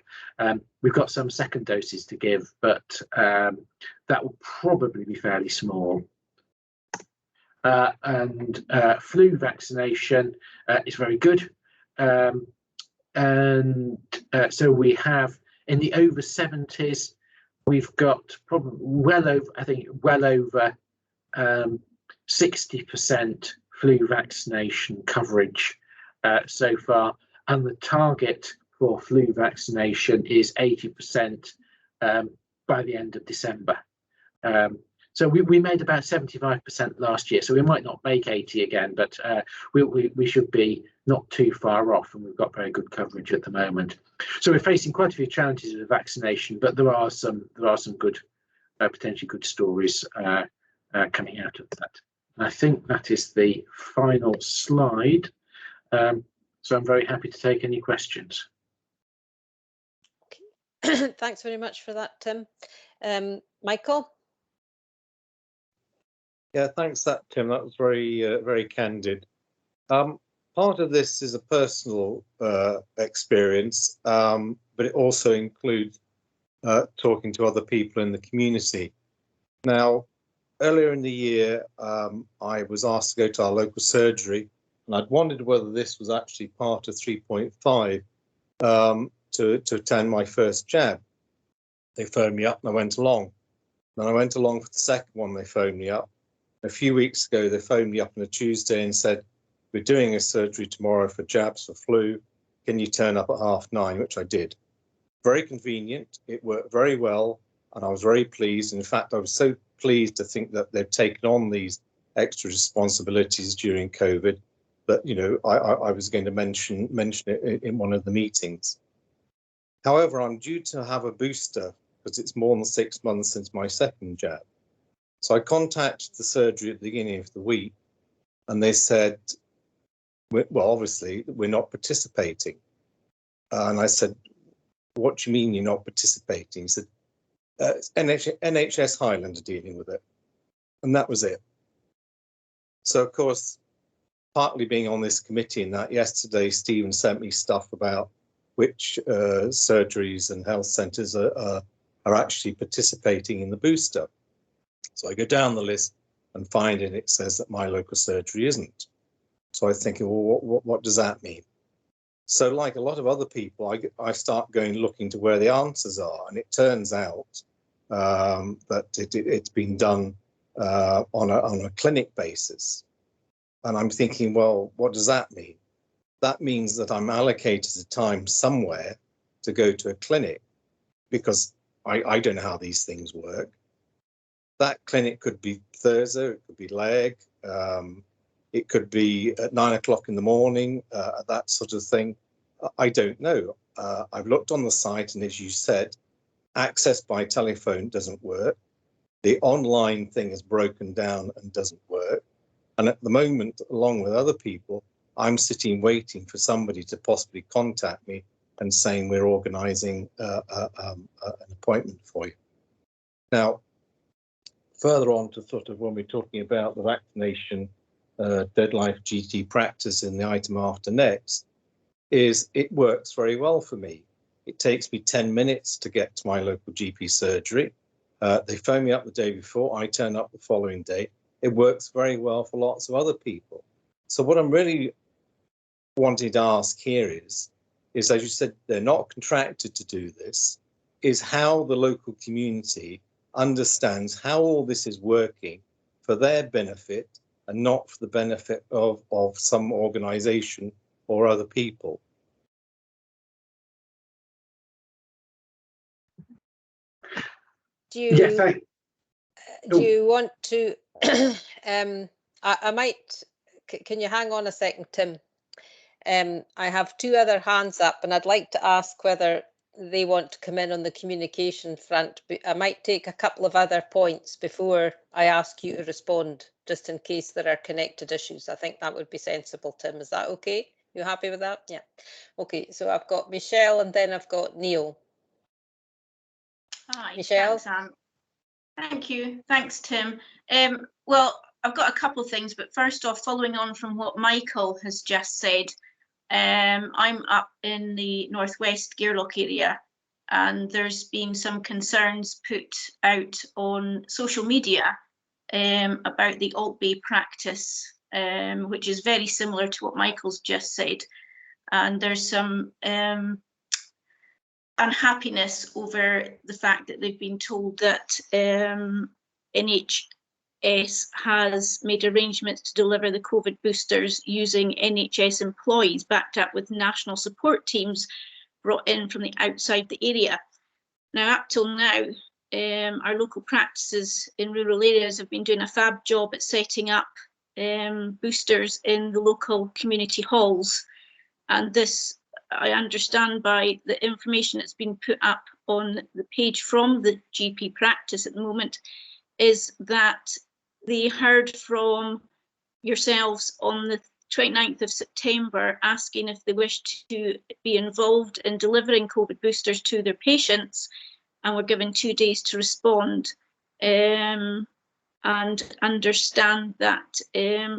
We've got some second doses to give, but that will probably be fairly small. And flu vaccination is very good, and so we have in the over 70s, we've got probably well over 60% flu vaccination coverage so far, and the target for flu vaccination is 80% by the end of December. So we made about 75% last year, so we might not make 80 again, but we should be not too far off, and we've got very good coverage at the moment. So we're facing quite a few challenges with vaccination, but there are some good, potentially good stories coming out of that. I think that is the final slide. So I'm very happy to take any questions. Okay. Thanks very much for that, Tim. Michael? Yeah, thanks, Tim. That was very candid. Part of this is a personal experience, but it also includes talking to other people in the community. Now, earlier in the year, I was asked to go to our local surgery, and I'd wondered whether this was actually part of 3.5 to attend my first jab. They phoned me up and I went along. Then I went along for the second one, they phoned me up. A few weeks ago, they phoned me up on a Tuesday and said, we're doing a surgery tomorrow for jabs for flu. Can you turn up at 9:30, which I did. Very convenient. It worked very well. And I was very pleased. In fact, I was so pleased to think that they've taken on these extra responsibilities during COVID that, you know, I was going to mention it in one of the meetings. However, I'm due to have a booster because it's more than 6 months since my second jab. So I contacted the surgery at the beginning of the week and they said, well, obviously, we're not participating. And I said, what do you mean you're not participating? He said, NHS Highland are dealing with it. And that was it. So, of course, partly being on this committee and that, yesterday, Stephen sent me stuff about which surgeries and health centres are actually participating in the booster. So I go down the list and find it says that my local surgery isn't. So I think, well, what does that mean? So like a lot of other people, I start going looking to where the answers are. And it turns out that it's been done on a clinic basis. And I'm thinking, well, what does that mean? That means that I'm allocated a time somewhere to go to a clinic because I don't know how these things work. That clinic could be Thursday, it could be leg, it could be at 9 o'clock in the morning, that sort of thing. I don't know. I've looked on the site, and as you said, access by telephone doesn't work. The online thing is broken down and doesn't work. And at the moment, along with other people, I'm sitting waiting for somebody to possibly contact me and saying we're organising an appointment for you. Now, further on to sort of when we're talking about the vaccination deadline for GT practice in the item after next, is it works very well for me. It takes me 10 minutes to get to my local GP surgery. They phone me up the day before, I turn up the following day. It works very well for lots of other people. So what I'm really wanting to ask here is, as you said, they're not contracted to do this, is how the local community understands how all this is working for their benefit and not for the benefit of some organisation or other people. Do you, Yes, do you want to, I might, can you hang on a second, Tim? I have two other hands up and I'd like to ask whether they want to come in on the communication front. But I might take a couple of other points before I ask you to respond, just in case there are connected issues. I think that would be sensible, Tim. Is that okay? You happy with that? Yeah. Okay, so I've got Michelle and then I've got Neil. Hi, Michelle? thanks, Anne. Thank you. Thanks, Tim. Well, I've got a couple of things, but first off, following on from what Michael has just said, I'm up in the northwest Gairloch area, and there's been some concerns put out on social media about the Alt Bay practice, which is very similar to what Michael's just said. And there's some unhappiness over the fact that they've been told that NHS has made arrangements to deliver the COVID boosters using NHS employees backed up with national support teams brought in from the outside the area. Now, up till now, our local practices in rural areas have been doing a fab job at setting up boosters in the local community halls. And this, I understand by the information that's been put up on the page from the GP practice at the moment, is that they heard from yourselves on the 29th of September asking if they wished to be involved in delivering COVID boosters to their patients, and were given 2 days to respond. And understand that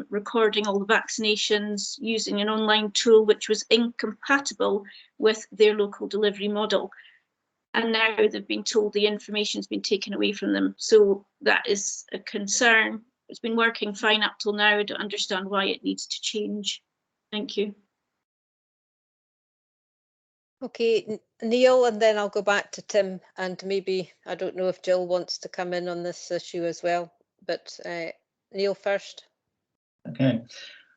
recording all the vaccinations using an online tool which was incompatible with their local delivery model. And now they've been told the information's been taken away from them. So that is a concern. It's been working fine up till now. I don't understand why it needs to change. Thank you. Okay, Neil, and then I'll go back to Tim, and maybe, I don't know if Jill wants to come in on this issue as well, but Neil first. Okay,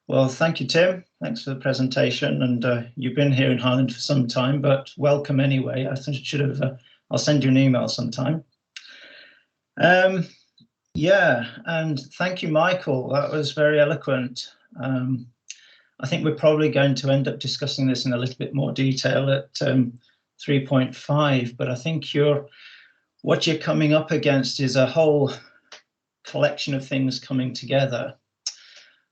well, thank you, Tim. Thanks for the presentation, and you've been here in Highland for some time, but welcome anyway. I think I should have, I'll send you an email sometime. Yeah, and thank you, Michael. That was very eloquent. I think we're probably going to end up discussing this in a little bit more detail at 3.5, but I think what you're coming up against is a whole collection of things coming together.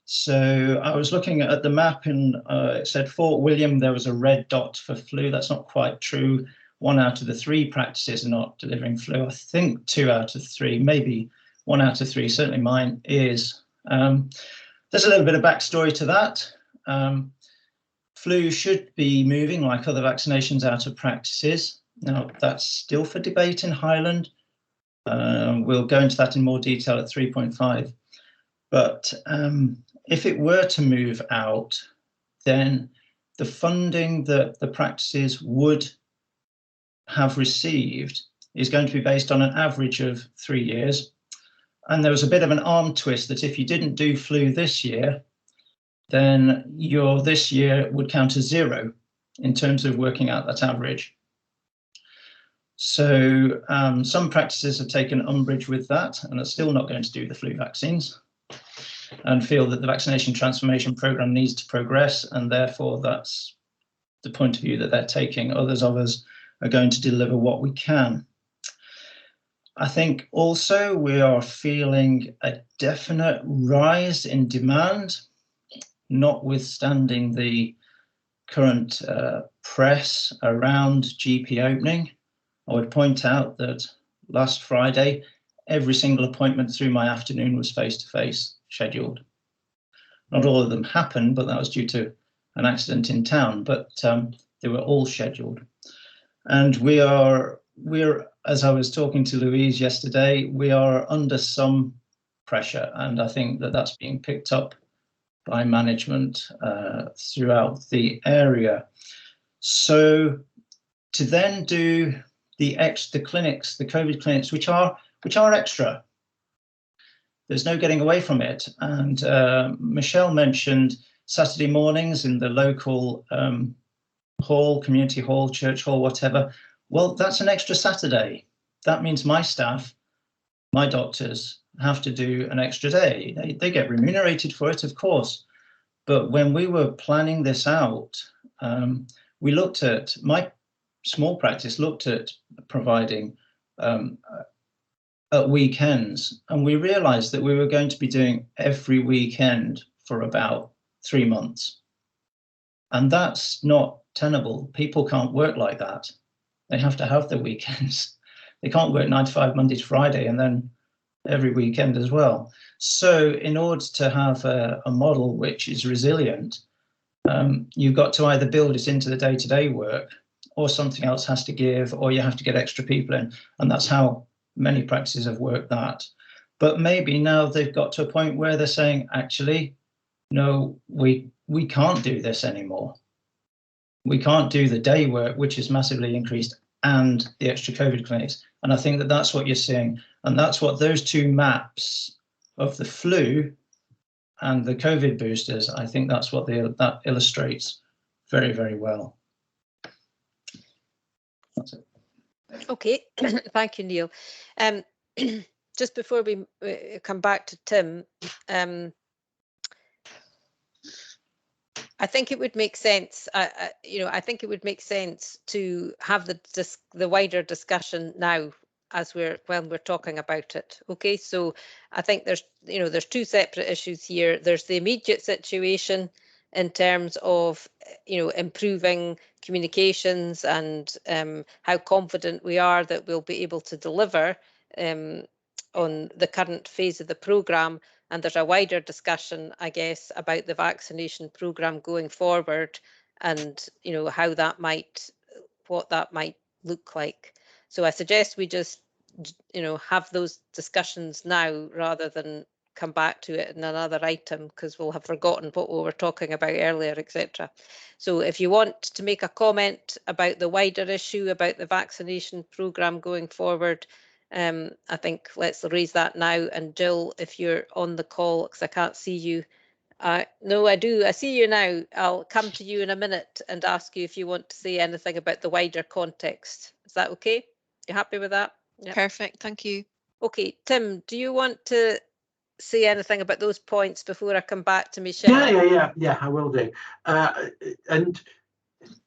So I was looking at the map, and it said Fort William, there was a red dot for flu. That's not quite true. 1 out of the 3 practices are not delivering flu. I think 2 out of 3, maybe 1 out of 3, certainly mine is. There's a little bit of backstory to that. Flu should be moving, like other vaccinations, out of practices. Now, that's still for debate in Highland. We'll go into that in more detail at 3.5. But if it were to move out, then the funding that the practices would have received is going to be based on an average of 3 years. And there was a bit of an arm twist that if you didn't do flu this year, then your this year would count as 0 in terms of working out that average. So some practices have taken umbrage with that and are still not going to do the flu vaccines and feel that the vaccination transformation programme needs to progress, and therefore that's the point of view that they're taking. Others of us are going to deliver what we can. I think also we are feeling a definite rise in demand, notwithstanding the current press around GP opening. I would point out that last Friday, every single appointment through my afternoon was face-to-face scheduled. Not all of them happened, but that was due to an accident in town, but they were all scheduled. And we're, as I was talking to Louise yesterday, we are under some pressure, and I think that that's being picked up by management throughout the area. So to then do the clinics, the COVID clinics, which are extra, there's no getting away from it. And Michelle mentioned Saturday mornings in the local hall, community hall, church hall, whatever. Well, that's an extra Saturday. That means my staff, my doctors, have to do an extra day. They get remunerated for it, of course. But when we were planning this out, we looked at, my small practice looked at providing at weekends, and we realized that we were going to be doing every weekend for about 3 months. And that's not tenable. People can't work like that. They have to have their weekends. They can't work 9 to 5, Monday to Friday, and then every weekend as well. So in order to have a model which is resilient, you've got to either build it into the day-to-day work, or something else has to give, or you have to get extra people in. And that's how many practices have worked that. But maybe now they've got to a point where they're saying, actually, no, we can't do this anymore. We can't do the day work, which is massively increased, and the extra COVID clinics. And I think that that's what you're seeing. And that's what those 2 maps of the flu and the COVID boosters, I think that's what that illustrates very, very well. That's it. Okay, thank you, Neil. Just before we come back to Tim, I think it would make sense. I think it would make sense to have the wider discussion now, when we're talking about it. Okay, so I think there's two separate issues here. There's the immediate situation in terms of improving communications and how confident we are that we'll be able to deliver on the current phase of the programme. And there's a wider discussion, I guess, about the vaccination programme going forward and what that might look like. So I suggest we just have those discussions now rather than come back to it in another item, because we'll have forgotten what we were talking about earlier, etc. So if you want to make a comment about the wider issue about the vaccination programme going forward, I think let's raise that now. And Jill, if you're on the call, because I can't see you. No, I do. I see you now. I'll come to you in a minute and ask you if you want to say anything about the wider context. Is that okay? You happy with that? Yep. Perfect. Thank you. Okay, Tim, do you want to say anything about those points before I come back to Michelle? Yeah, I will do. And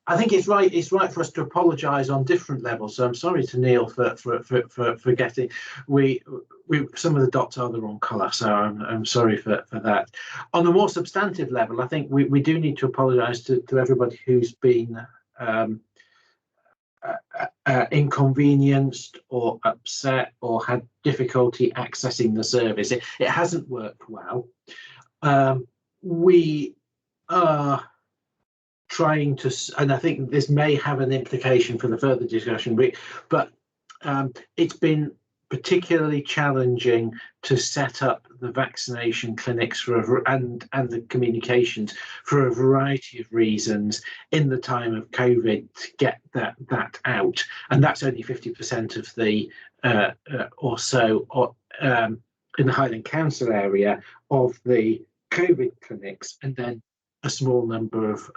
I think it's right for us to apologise on different levels. So I'm sorry to Neil for getting some of the dots are the wrong colour, so I'm sorry for that. On a more substantive level, I think we do need to apologise to everybody who's been inconvenienced or upset or had difficulty accessing the service. It hasn't worked well. We are trying to, and I think this may have an implication for the further discussion, but it's been particularly challenging to set up the vaccination clinics and the communications for a variety of reasons in the time of COVID to get that out, and that's only 50% of the or so in the Highland Council area of the COVID clinics, and then a small number of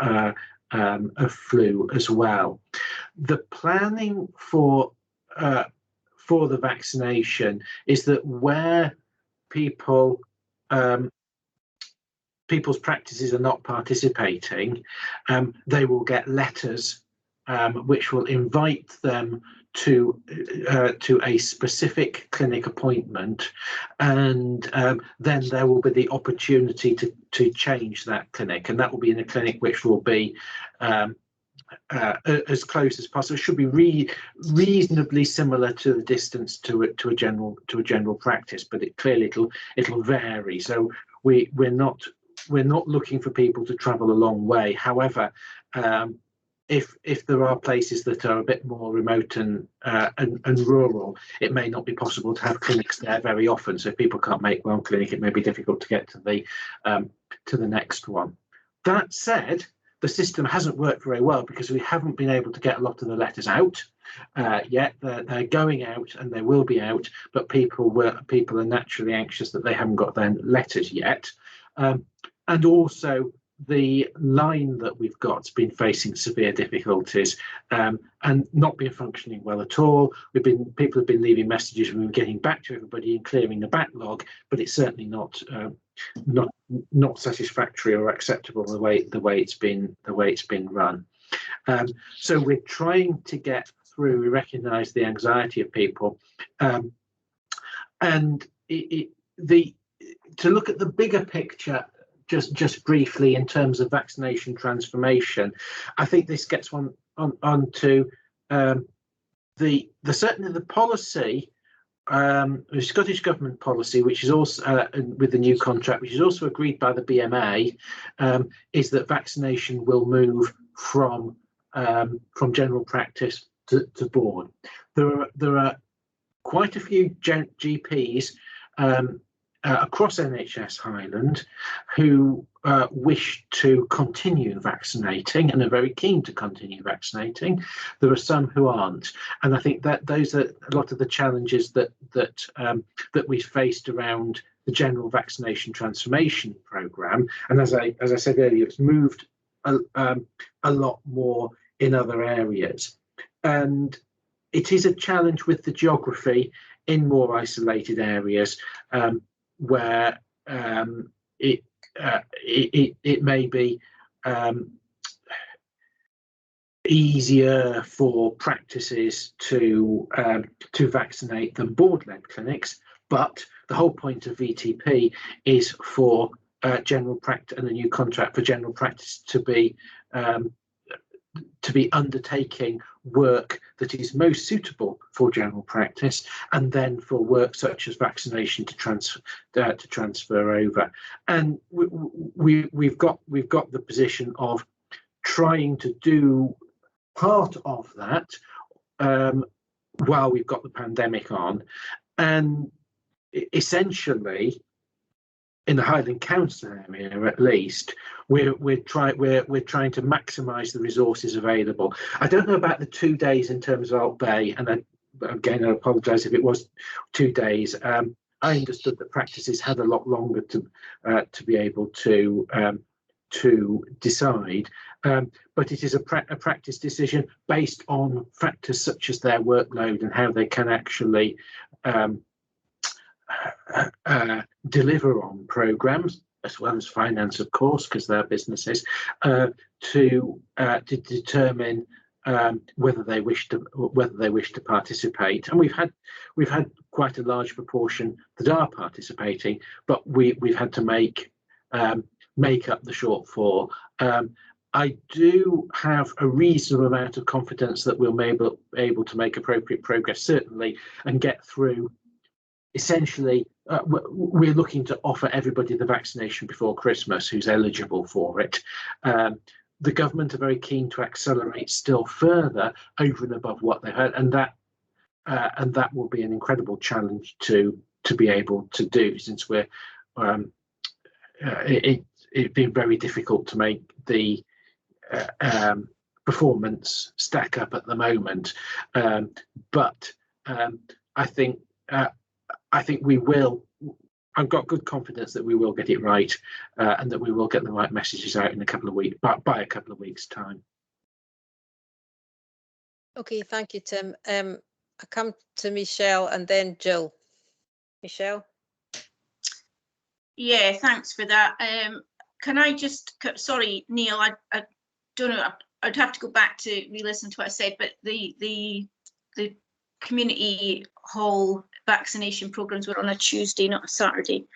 flu as well. The planning for the vaccination is that where people's practices are not participating, they will get letters which will invite them to a specific clinic appointment, and then there will be the opportunity to change that clinic, and that will be in a clinic which will be as close as possible. It should be reasonably similar to the distance to a general practice, but it'll vary. So we're not looking for people to travel a long way. However, if there are places that are a bit more remote and rural, it may not be possible to have clinics there very often. So if people can't make one clinic, it may be difficult to get to the next one. That said, the system hasn't worked very well because we haven't been able to get a lot of the letters out yet. They're going out and they will be out, but people are naturally anxious that they haven't got their letters yet. And also the line that we've got has been facing severe difficulties and not been functioning well at all. People have been leaving messages and we're getting back to everybody and clearing the backlog, but it's certainly not satisfactory or acceptable the way it's been run. So we're trying to get through. We recognise the anxiety of people, and to look at the bigger picture. Just briefly, in terms of vaccination transformation, I think this gets on to certainly the policy, the Scottish Government policy, which is also with the new contract, which is also agreed by the BMA, is that vaccination will move from general practice to board. There are quite a few GPs across NHS Highland who wish to continue vaccinating and are very keen to continue vaccinating. There are some who aren't, and I think that those are a lot of the challenges that we faced around the general vaccination transformation programme. And as I said earlier, it's moved a lot more in other areas, and it is a challenge with the geography in more isolated areas. Where it may be easier for practices to vaccinate than board-led clinics, but the whole point of VTP is for general practice and the new contract for general practice to be undertaking work that is most suitable for general practice, and then for work such as vaccination to transfer over. And we've got the position of trying to do part of that while we've got the pandemic on, and essentially in the Highland Council area, at least, we're trying to maximise the resources available. I don't know about the 2 days in terms of Alt Bay, and again, I apologise if it was 2 days. I understood that practices had a lot longer to be able to decide, but it is a practice decision based on factors such as their workload and how they can actually deliver on programmes, as well as finance, of course, because they're businesses, to determine whether they wish to participate. And we've had quite a large proportion that are participating, but we've had to make up the shortfall. I do have a reasonable amount of confidence that we'll be able to make appropriate progress, certainly, and get through. Essentially, we're looking to offer everybody the vaccination before Christmas who's eligible for it. The government are very keen to accelerate still further over and above what they've had, and that will be an incredible challenge to be able to do, since we're it's been very difficult to make the performance stack up at the moment. But I think we will. I've got good confidence that we will get it right, and that we will get the right messages out in a couple of weeks, by a couple of weeks' time. Okay, thank you, Tim. I come to Michelle and then Jill. Michelle? Yeah, thanks for that. Can I just, sorry, Neil, I don't know, I'd have to go back to re-listen to what I said, but the community hall vaccination programs were on a Tuesday, not a Saturday.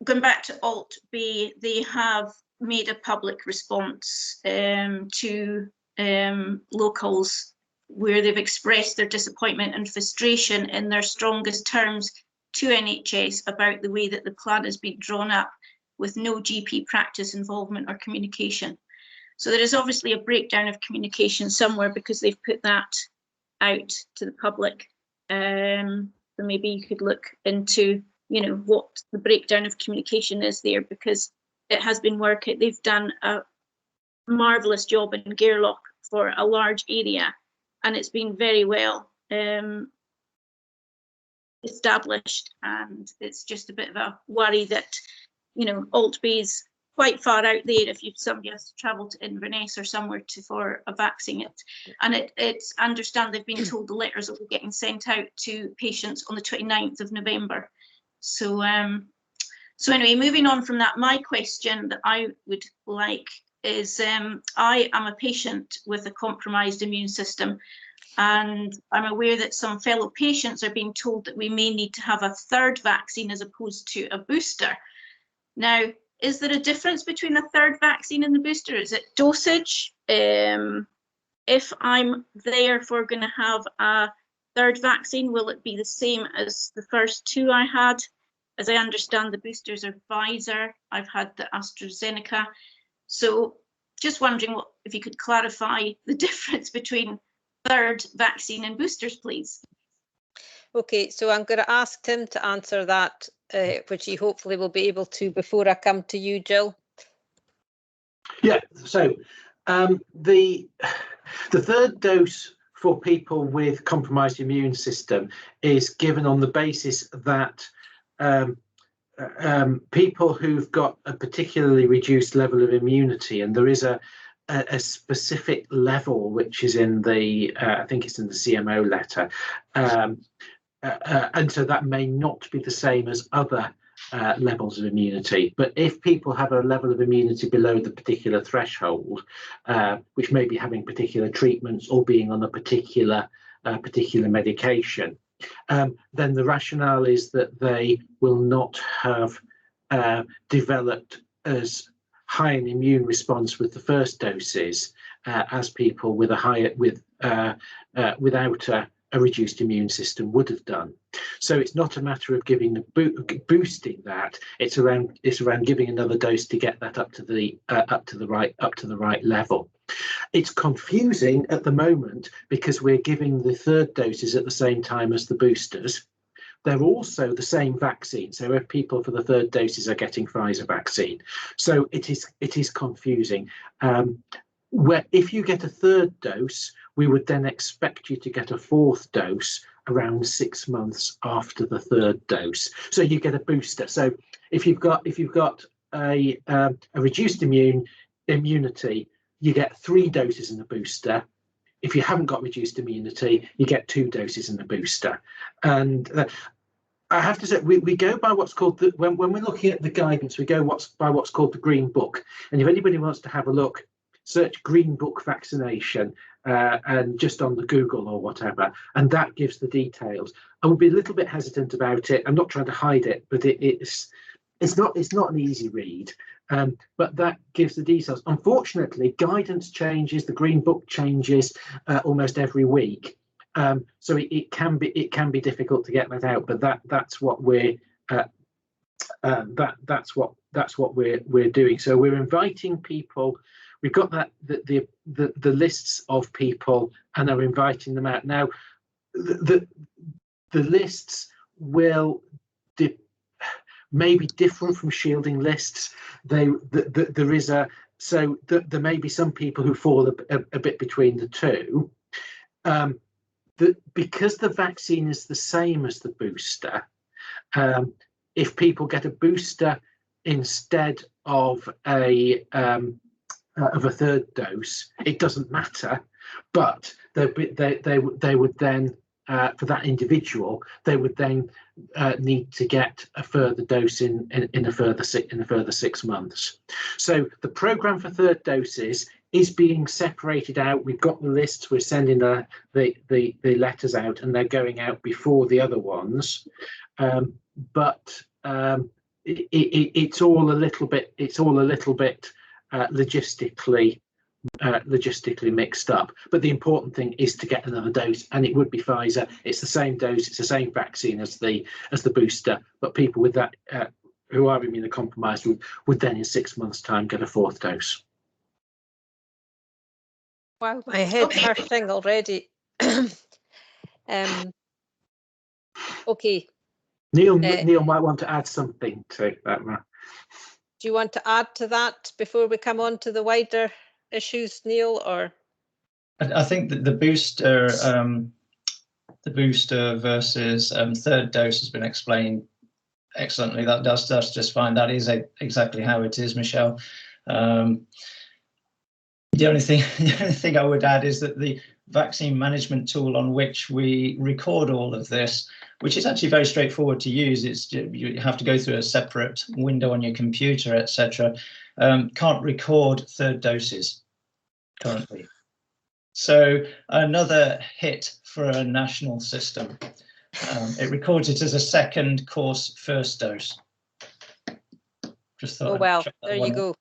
Going back to Alt B, they have made a public response to locals, where they've expressed their disappointment and frustration in their strongest terms to NHS about the way that the plan has been drawn up, with no GP practice involvement or communication. So there is obviously a breakdown of communication somewhere, because they've put that out to the public. So maybe you could look into, what the breakdown of communication is there, because it has been working. They've done a marvellous job in Gairloch for a large area, and it's been very well established. And it's just a bit of a worry that, Alt B's quite far out there if somebody has to travel to Inverness or somewhere for a vaccine. And it's understand they've been told the letters will be getting sent out to patients on the 29th of November. So anyway, moving on from that, my question that I would like is, I am a patient with a compromised immune system, and I'm aware that some fellow patients are being told that we may need to have a third vaccine as opposed to a booster. Now, is there a difference between a third vaccine and the booster? Is it dosage? If I'm therefore going to have a third vaccine, will it be the same as the first two I had? As I understand, the boosters are Pfizer. I've had the AstraZeneca. So just wondering if you could clarify the difference between third vaccine and boosters, please. Okay, so I'm going to ask Tim to answer that, which he hopefully will be able to before I come to you, Jill. Yeah, so the third dose for people with compromised immune system is given on the basis that people who've got a particularly reduced level of immunity, and there is a specific level which is in the I think it's in the CMO letter, and so that may not be the same as other levels of immunity. But if people have a level of immunity below the particular threshold, which may be having particular treatments or being on a particular medication, then the rationale is that they will not have developed as high an immune response with the first doses as people with a higher without a reduced immune system would have done. So it's not a matter of giving boosting that. It's around giving another dose to get that up to the right level. It's confusing at the moment because we're giving the third doses at the same time as the boosters. They're also the same vaccine. So if people for the third doses are getting Pfizer vaccine, so it is confusing. Where if you get a third dose, we would then expect you to get a fourth dose around 6 months after the third dose. So you get a booster. So if you've got a reduced immunity, you get 3 doses in a booster. If you haven't got reduced immunity, you get 2 doses in a booster. And I have to say, we go by what's called when we're looking at the guidance, we go by what's called the Green Book. And if anybody wants to have a look, search Green Book vaccination and just on the Google or whatever, and that gives the details. I would be a little bit hesitant about it. I'm not trying to hide it, but it's not an easy read. But that gives the details. Unfortunately, guidance changes, the Green Book changes almost every week. So it can be difficult to get that out, but that's what we're doing. So we're inviting people. We've got the lists of people and are inviting them out. Now the lists will may be different from shielding lists. There may be some people who fall a bit between the two. Because the vaccine is the same as the booster, if people get a booster instead of a third dose, it doesn't matter. But they would then, for that individual, they would then need to get a further dose in a further 6 months. So the programme for third doses is being separated out. We've got the lists. We're sending the letters out, and they're going out before the other ones. But it's all a little bit logistically mixed up. But the important thing is to get another dose, and it would be Pfizer. It's the same dose. It's the same vaccine as the booster. But people with that who are immunocompromised would then in 6 months' time get a fourth dose. Wow, my head's hurting already. Okay. Neil might want to add something to that. Do you want to add to that before we come on to the wider issues, Neil? Or I think that the booster versus third dose has been explained excellently. That's just fine. That is exactly how it is, Michelle. The only thing I would add is that the vaccine management tool on which we record all of this, which is actually very straightforward to use, you have to go through a separate window on your computer, etc. Can't record third doses currently. So another hit for a national system. It records it as a second course first dose. Just thought. Oh well, there you go.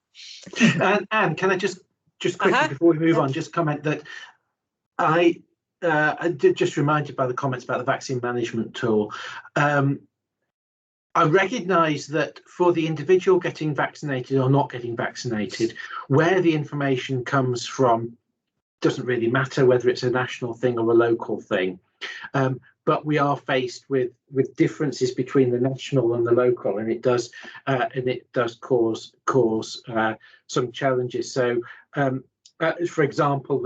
And can I just quickly before we move on, just comment that I did just reminded by the comments about the vaccine management tool. I recognise that for the individual getting vaccinated or not getting vaccinated, where the information comes from doesn't really matter, whether it's a national thing or a local thing. But we are faced with differences between the national and the local, and it does cause some challenges. So, for example,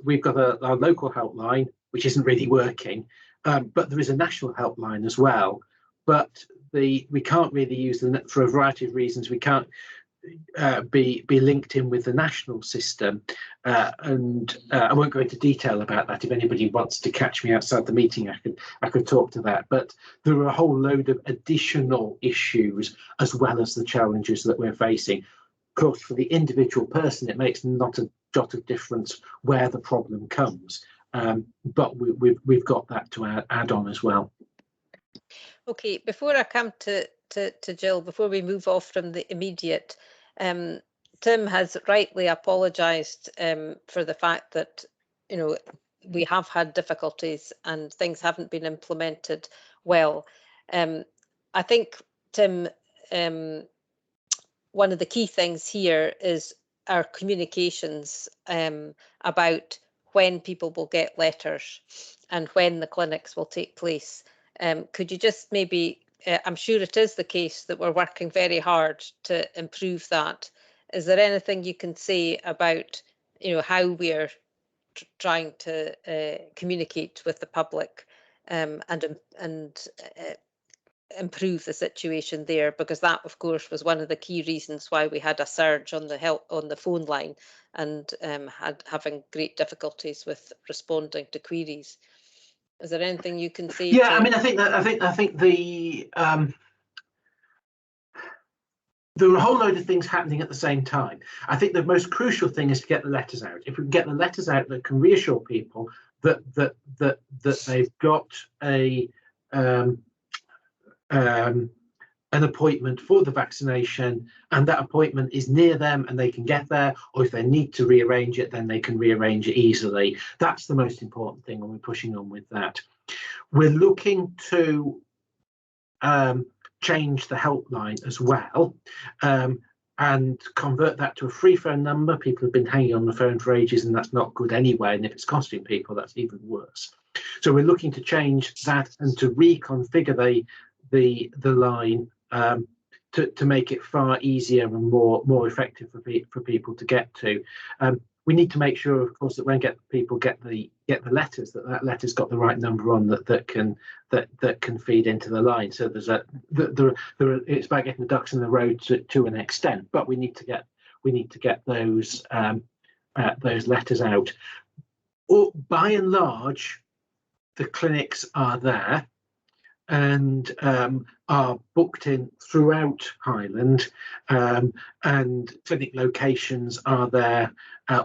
we've got our local helpline, which isn't really working, but there is a national helpline as well. But we can't really use them for a variety of reasons. We can't. be linked in with the national system, and I won't go into detail about that. If anybody wants to catch me outside the meeting, I could talk to that. But there are a whole load of additional issues as well as the challenges that we're facing. Of course, for the individual person, it makes not a jot of difference where the problem comes, but we've got that to add on as well. Okay, before I come to Jill, before we move off from the immediate, Tim has rightly apologised for the fact that, you know, we have had difficulties and things haven't been implemented well. I think, Tim, one of the key things here is our communications about when people will get letters and when the clinics will take place. Could you just maybe, I'm sure it is the case that we're working very hard to improve that. Is there anything you can say about, you know, how we're trying to communicate with the public and improve the situation there? Because that, of course, was one of the key reasons why we had a surge on the phone line and having great difficulties with responding to queries. Is there anything you can say? Yeah, I mean, I think the there are a whole load of things happening at the same time. I think the most crucial thing is to get the letters out. If we can get the letters out that can reassure people that they've got an appointment for the vaccination and that appointment is near them and they can get there, or if they need to rearrange it, then they can rearrange it easily. That's the most important thing when we're pushing on with that. We're looking to change the helpline as well, and convert that to a free phone number. People have been hanging on the phone for ages and that's not good anyway, and if it's costing people, that's even worse. So we're looking to change that and to reconfigure the line to make it far easier and more effective for people to get to. We need to make sure, of course, that when people get the letters, that letter's got the right number on that can feed into the line. So there's it's about getting the ducks in the road to an extent, but we need to get those letters out. By and large, the clinics are there and are booked in throughout Highland, and clinic locations are there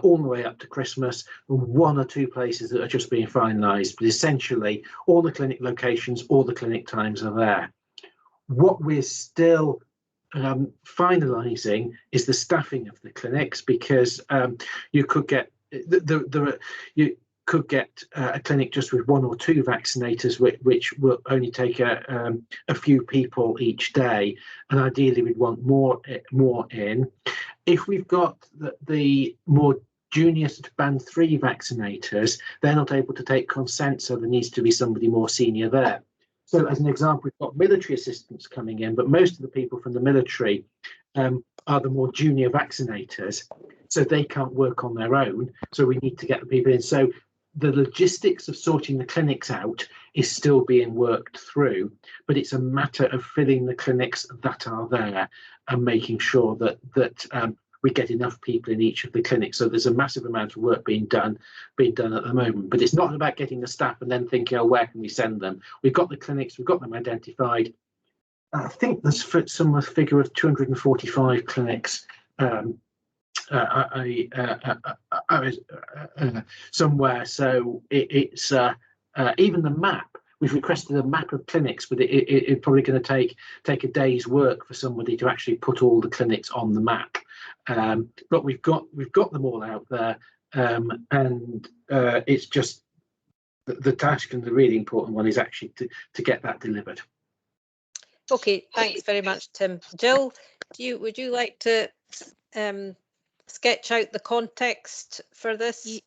all the way up to Christmas. One or two places that are just being finalised, but essentially all the clinic locations, all the clinic times are there. What we're still finalising is the staffing of the clinics, because you could get a clinic just with one or two vaccinators, which will only take a few people each day, and ideally we'd want more in. If we've got the more junior band 3 vaccinators, they're not able to take consent, so there needs to be somebody more senior there. So as an example, we've got military assistants coming in, but most of the people from the military are the more junior vaccinators, so they can't work on their own, so we need to get the people in. So the logistics of sorting the clinics out is still being worked through, but it's a matter of filling the clinics that are there and making sure that we get enough people in each of the clinics. So there's a massive amount of work being done at the moment, but it's not about getting the staff and then thinking, oh, where can we send them? We've got the clinics, we've got them identified. I think there's some figure of 245 clinics somewhere. So it's even the map. We've requested a map of clinics, but it's probably going to take a day's work for somebody to actually put all the clinics on the map. But we've got them all out there, and it's just the task, and the really important one is actually to get that delivered. Okay, thanks very much, Tim. Jill, would you like to sketch out the context for this?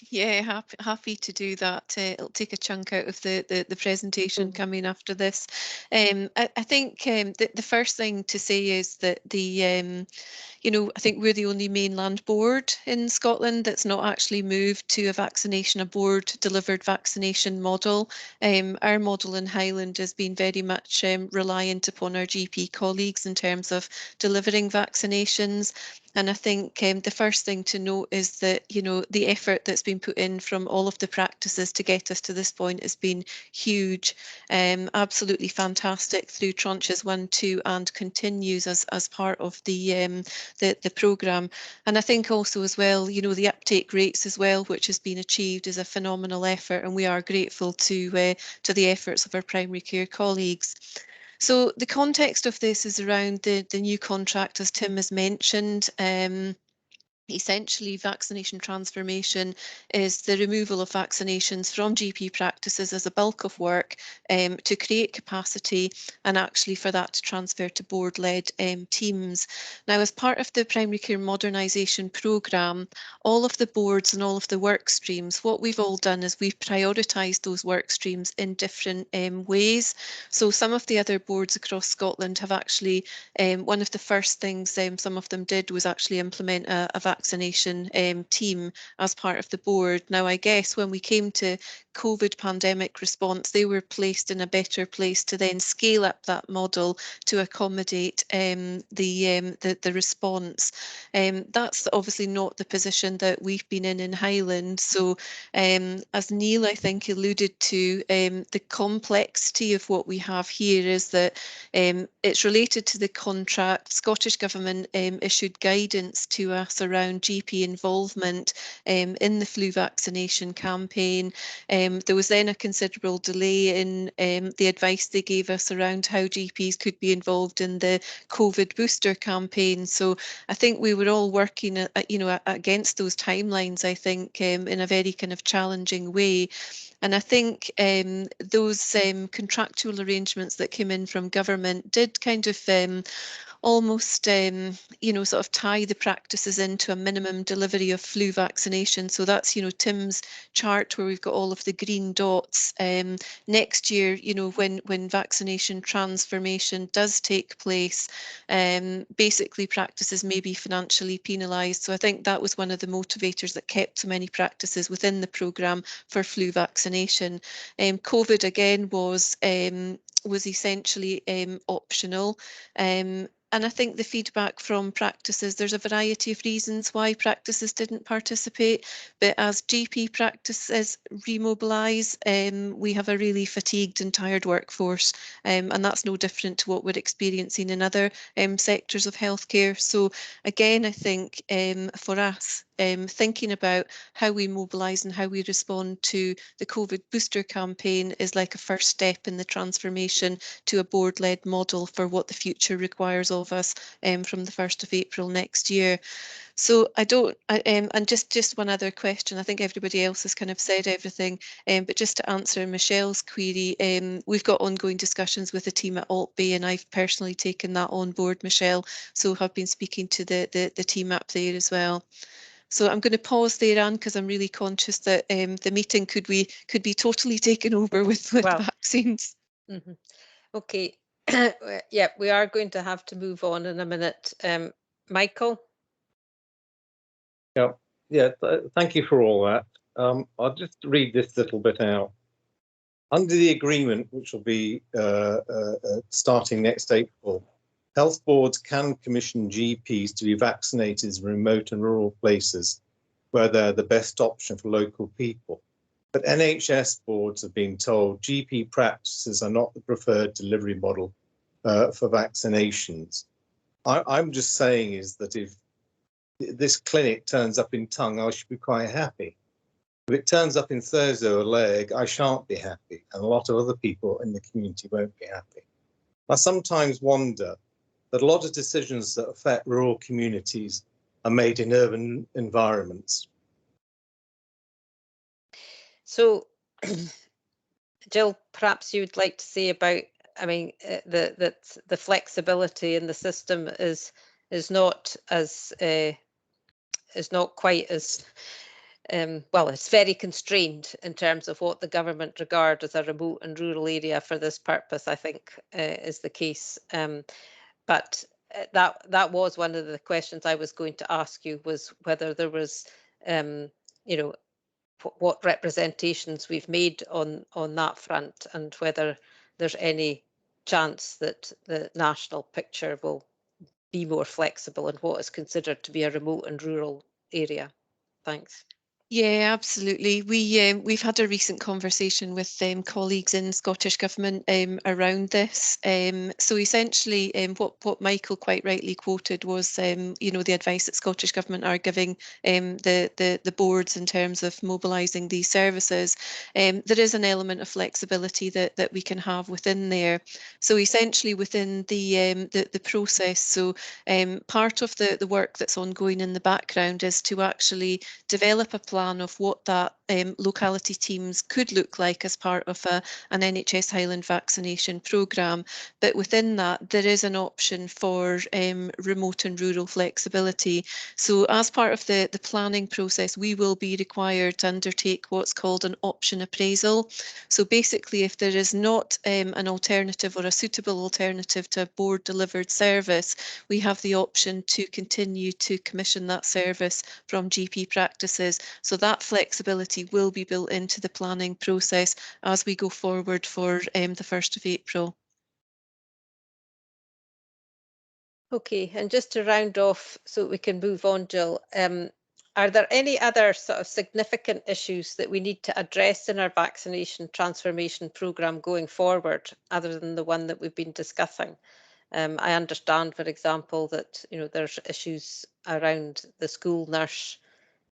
Yeah, happy to do that. It'll take a chunk out of the presentation coming after this. I think the first thing to say is that I think we're the only mainland board in Scotland that's not actually moved to a board delivered vaccination model. Our model in Highland has been very much reliant upon our GP colleagues in terms of delivering vaccinations. And I think the first thing to note is that, the effort that's been put in from all of the practices to get us to this point has been huge, absolutely fantastic through tranches 1, 2 and continues as part of the programme. And I think also as well, the uptake rates as well, which has been achieved, is a phenomenal effort, and we are grateful to the efforts of our primary care colleagues. So the context of this is around the new contract, as Tim has mentioned. Essentially, vaccination transformation is the removal of vaccinations from GP practices as a bulk of work to create capacity, and actually for that to transfer to board-led teams. Now, as part of the primary care modernisation programme, all of the boards and all of the work streams, what we've all done is we've prioritised those work streams in different ways. So some of the other boards across Scotland have actually, one of the first things some of them did was actually implement a vaccination team as part of the board. Now, I guess when we came to COVID pandemic response, they were placed in a better place to then scale up that model to accommodate the response. That's obviously not the position that we've been in Highland. So as Neil, I think, alluded to, the complexity of what we have here is that it's related to the contract. Scottish Government issued guidance to us around GP involvement in the flu vaccination campaign. There was then a considerable delay in the advice they gave us around how GPs could be involved in the COVID booster campaign. So I think we were all working, against those timelines, I think, in a very kind of challenging way. And I think those contractual arrangements that came in from government did kind of almost, sort of tie the practices into a minimum delivery of flu vaccination. So that's, Tim's chart where we've got all of the green dots. Next year, when vaccination transformation does take place, basically practices may be financially penalised. So I think that was one of the motivators that kept so many practices within the programme for flu vaccination. COVID again was essentially optional. And I think the feedback from practices, there's a variety of reasons why practices didn't participate, but as GP practices remobilise, we have a really fatigued and tired workforce, and that's no different to what we're experiencing in other sectors of healthcare. So again, I think for us, thinking about how we mobilise and how we respond to the COVID booster campaign is like a first step in the transformation to a board-led model for what the future requires of us from the 1st of April next year. So and just one other question, I think everybody else has kind of said everything, but just to answer Michelle's query, we've got ongoing discussions with the team at Altbay, and I've personally taken that on board, Michelle, so have been speaking to the team up there as well. So I'm going to pause there, Anne, because I'm really conscious that the meeting could be totally taken over with vaccines. Mm-hmm. Okay, yeah, we are going to have to move on in a minute. Michael? Thank you for all that. I'll just read this little bit out. Under the agreement, which will be starting next April, health boards can commission GPs to be vaccinated in remote and rural places where they're the best option for local people. But NHS boards have been told GP practices are not the preferred delivery model for vaccinations. I'm just saying is that if this clinic turns up in Tongue, I should be quite happy. If it turns up in Thurso or Leg, I shan't be happy, and a lot of other people in the community won't be happy. I sometimes wonder that a lot of decisions that affect rural communities are made in urban environments. So, Jill, perhaps you would like to say about, I mean, that the flexibility in the system is not quite as well, it's very constrained in terms of what the government regard as a remote and rural area for this purpose, I think is the case. But that was one of the questions I was going to ask you, was whether there was, you know, what representations we've made on that front, and whether there's any chance that the national picture will be more flexible in what is considered to be a remote and rural area. Thanks. Yeah, absolutely. We've had a recent conversation with colleagues in Scottish Government around this. So essentially, what Michael quite rightly quoted was, you know, the advice that Scottish Government are giving the boards in terms of mobilising these services. There is an element of flexibility that we can have within there. So essentially, within the process, so part of the work that's ongoing in the background is to actually develop a plan of what that locality teams could look like as part of an NHS Highland vaccination programme. But within that, there is an option for remote and rural flexibility. So as part of the planning process, we will be required to undertake what's called an option appraisal. So basically, if there is not an alternative or a suitable alternative to a board delivered service, we have the option to continue to commission that service from GP practices. So that flexibility will be built into the planning process as we go forward for the 1st of April. Okay, and just to round off so we can move on, Jill, are there any other sort of significant issues that we need to address in our vaccination transformation programme going forward, other than the one that we've been discussing? I understand, for example, that, you know, there's issues around the school nurse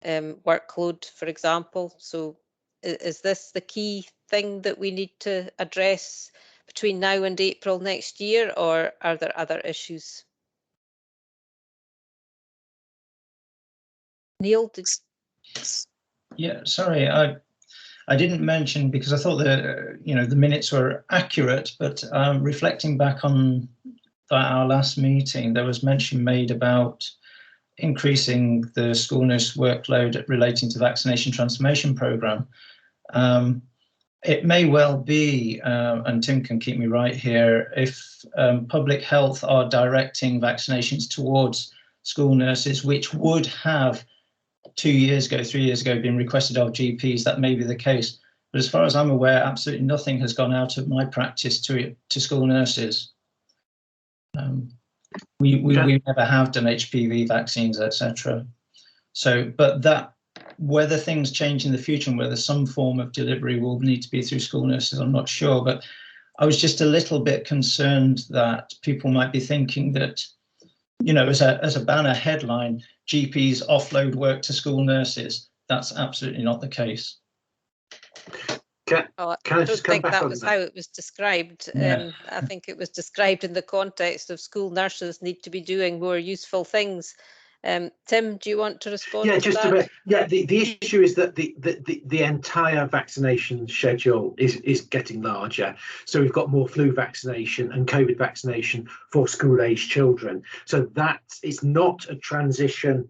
workload, for example. So is this the key thing that we need to address between now and April next year, or are there other issues? Neil, Yeah, sorry, I didn't mention, because I thought that you know, the minutes were accurate, but reflecting back on our last meeting, there was mention made about increasing the school nurse workload relating to vaccination transformation programme. It may well be, and Tim can keep me right here, if public health are directing vaccinations towards school nurses, which would have 2 years ago, 3 years ago, been requested of GPs, that may be the case. But as far as I'm aware, absolutely nothing has gone out of my practice to school nurses. We never have done HPV vaccines, etc. So, but that, whether things change in the future and whether some form of delivery will need to be through school nurses, I'm not sure. But I was just a little bit concerned that people might be thinking that, you know, as a banner headline, GPs offload work to school nurses. That's absolutely not the case. I don't think that was how it was described. Yeah. I think it was described in the context of school nurses need to be doing more useful things. Tim, do you want to respond? Yeah, to just that? a bit. Yeah, the issue is that the entire vaccination schedule is getting larger. So we've got more flu vaccination and COVID vaccination for school-aged children. So that is not a transition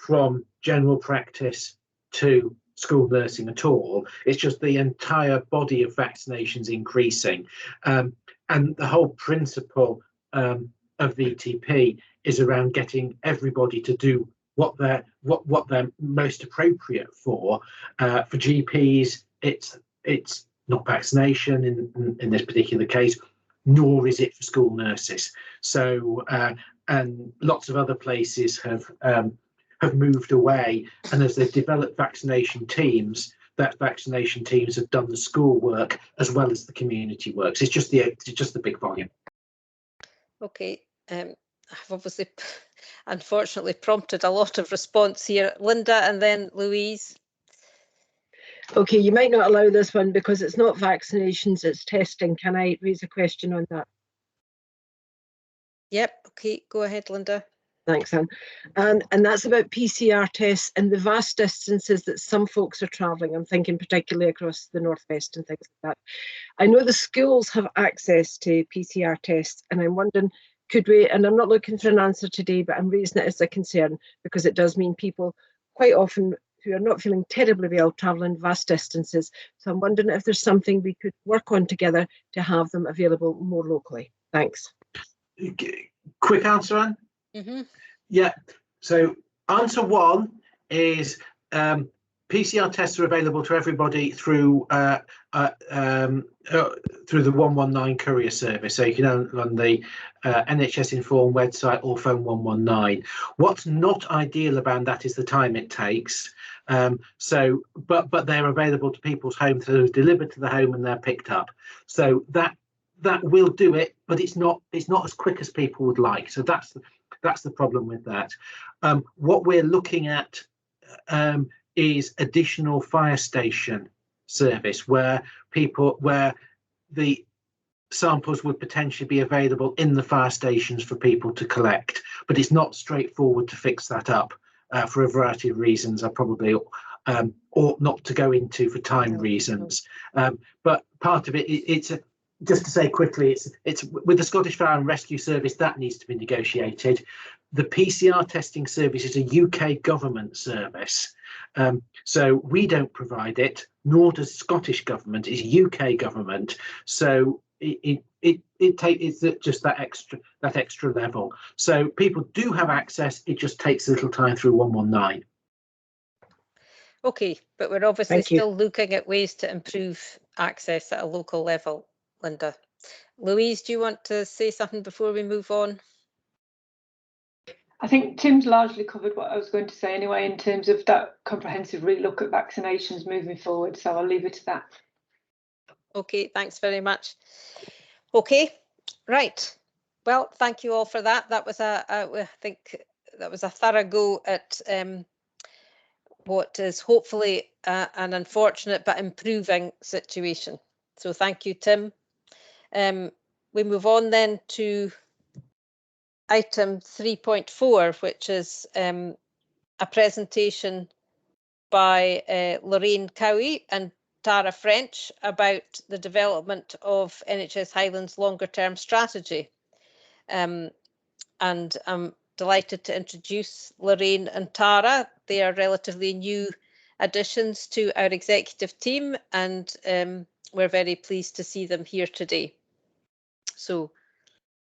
from general practice to school nursing at all. It's just the entire body of vaccinations increasing, and the whole principle of VTP is around getting everybody to do what they're most appropriate for. For GPs, it's not vaccination in this particular case, nor is it for school nurses. So and lots of other places have moved away, and as they've developed vaccination teams, that vaccination teams have done the school work as well as the community works. It's just the big volume. Okay, I've obviously, unfortunately, prompted a lot of response here. Linda, and then Louise. Okay, you might not allow this one because it's not vaccinations, it's testing. Can I raise a question on that? Yep, okay, go ahead, Linda. Thanks, Anne. And that's about PCR tests and the vast distances that some folks are travelling. I'm thinking particularly across the northwest and things like that. I know the schools have access to PCR tests, and I'm wondering, could we, and I'm not looking for an answer today, but I'm raising it as a concern because it does mean people quite often who are not feeling terribly well travelling vast distances. So I'm wondering if there's something we could work on together to have them available more locally. Thanks. Quick answer, Anne? Yeah, so answer one is PCR tests are available to everybody through through the 119 courier service. So you can on the NHS Inform website or phone 119. What's not ideal about that is the time it takes. But they're available to people's homes, so they're delivered to the home and they're picked up. So that will do it, but it's not as quick as people would like. So that's the problem with that. What we're looking at is additional fire station service where the samples would potentially be available in the fire stations for people to collect, but it's not straightforward to fix that up for a variety of reasons I probably ought not to go into for time reasons. But part of it's just to say quickly, it's with the Scottish Fire and Rescue Service that needs to be negotiated. The PCR testing service is a UK government service, so we don't provide it, nor does Scottish government. It's UK government, so it's just that extra level. So people do have access. It just takes a little time through 119. Okay, but we're obviously still looking at ways to improve access at a local level, Linda. Louise, do you want to say something before we move on? I think Tim's largely covered what I was going to say anyway, in terms of that comprehensive relook at vaccinations moving forward. So I'll leave it to that. Okay, thanks very much. Okay, right. Well, thank you all for that. That was I think that was a thorough go at what is hopefully an unfortunate but improving situation. So thank you, Tim. We move on then to item 3.4, which is a presentation by Lorraine Cowie and Tara French about the development of NHS Highlands longer term strategy. And I'm delighted to introduce Lorraine and Tara. They are relatively new additions to our executive team, and we're very pleased to see them here today. So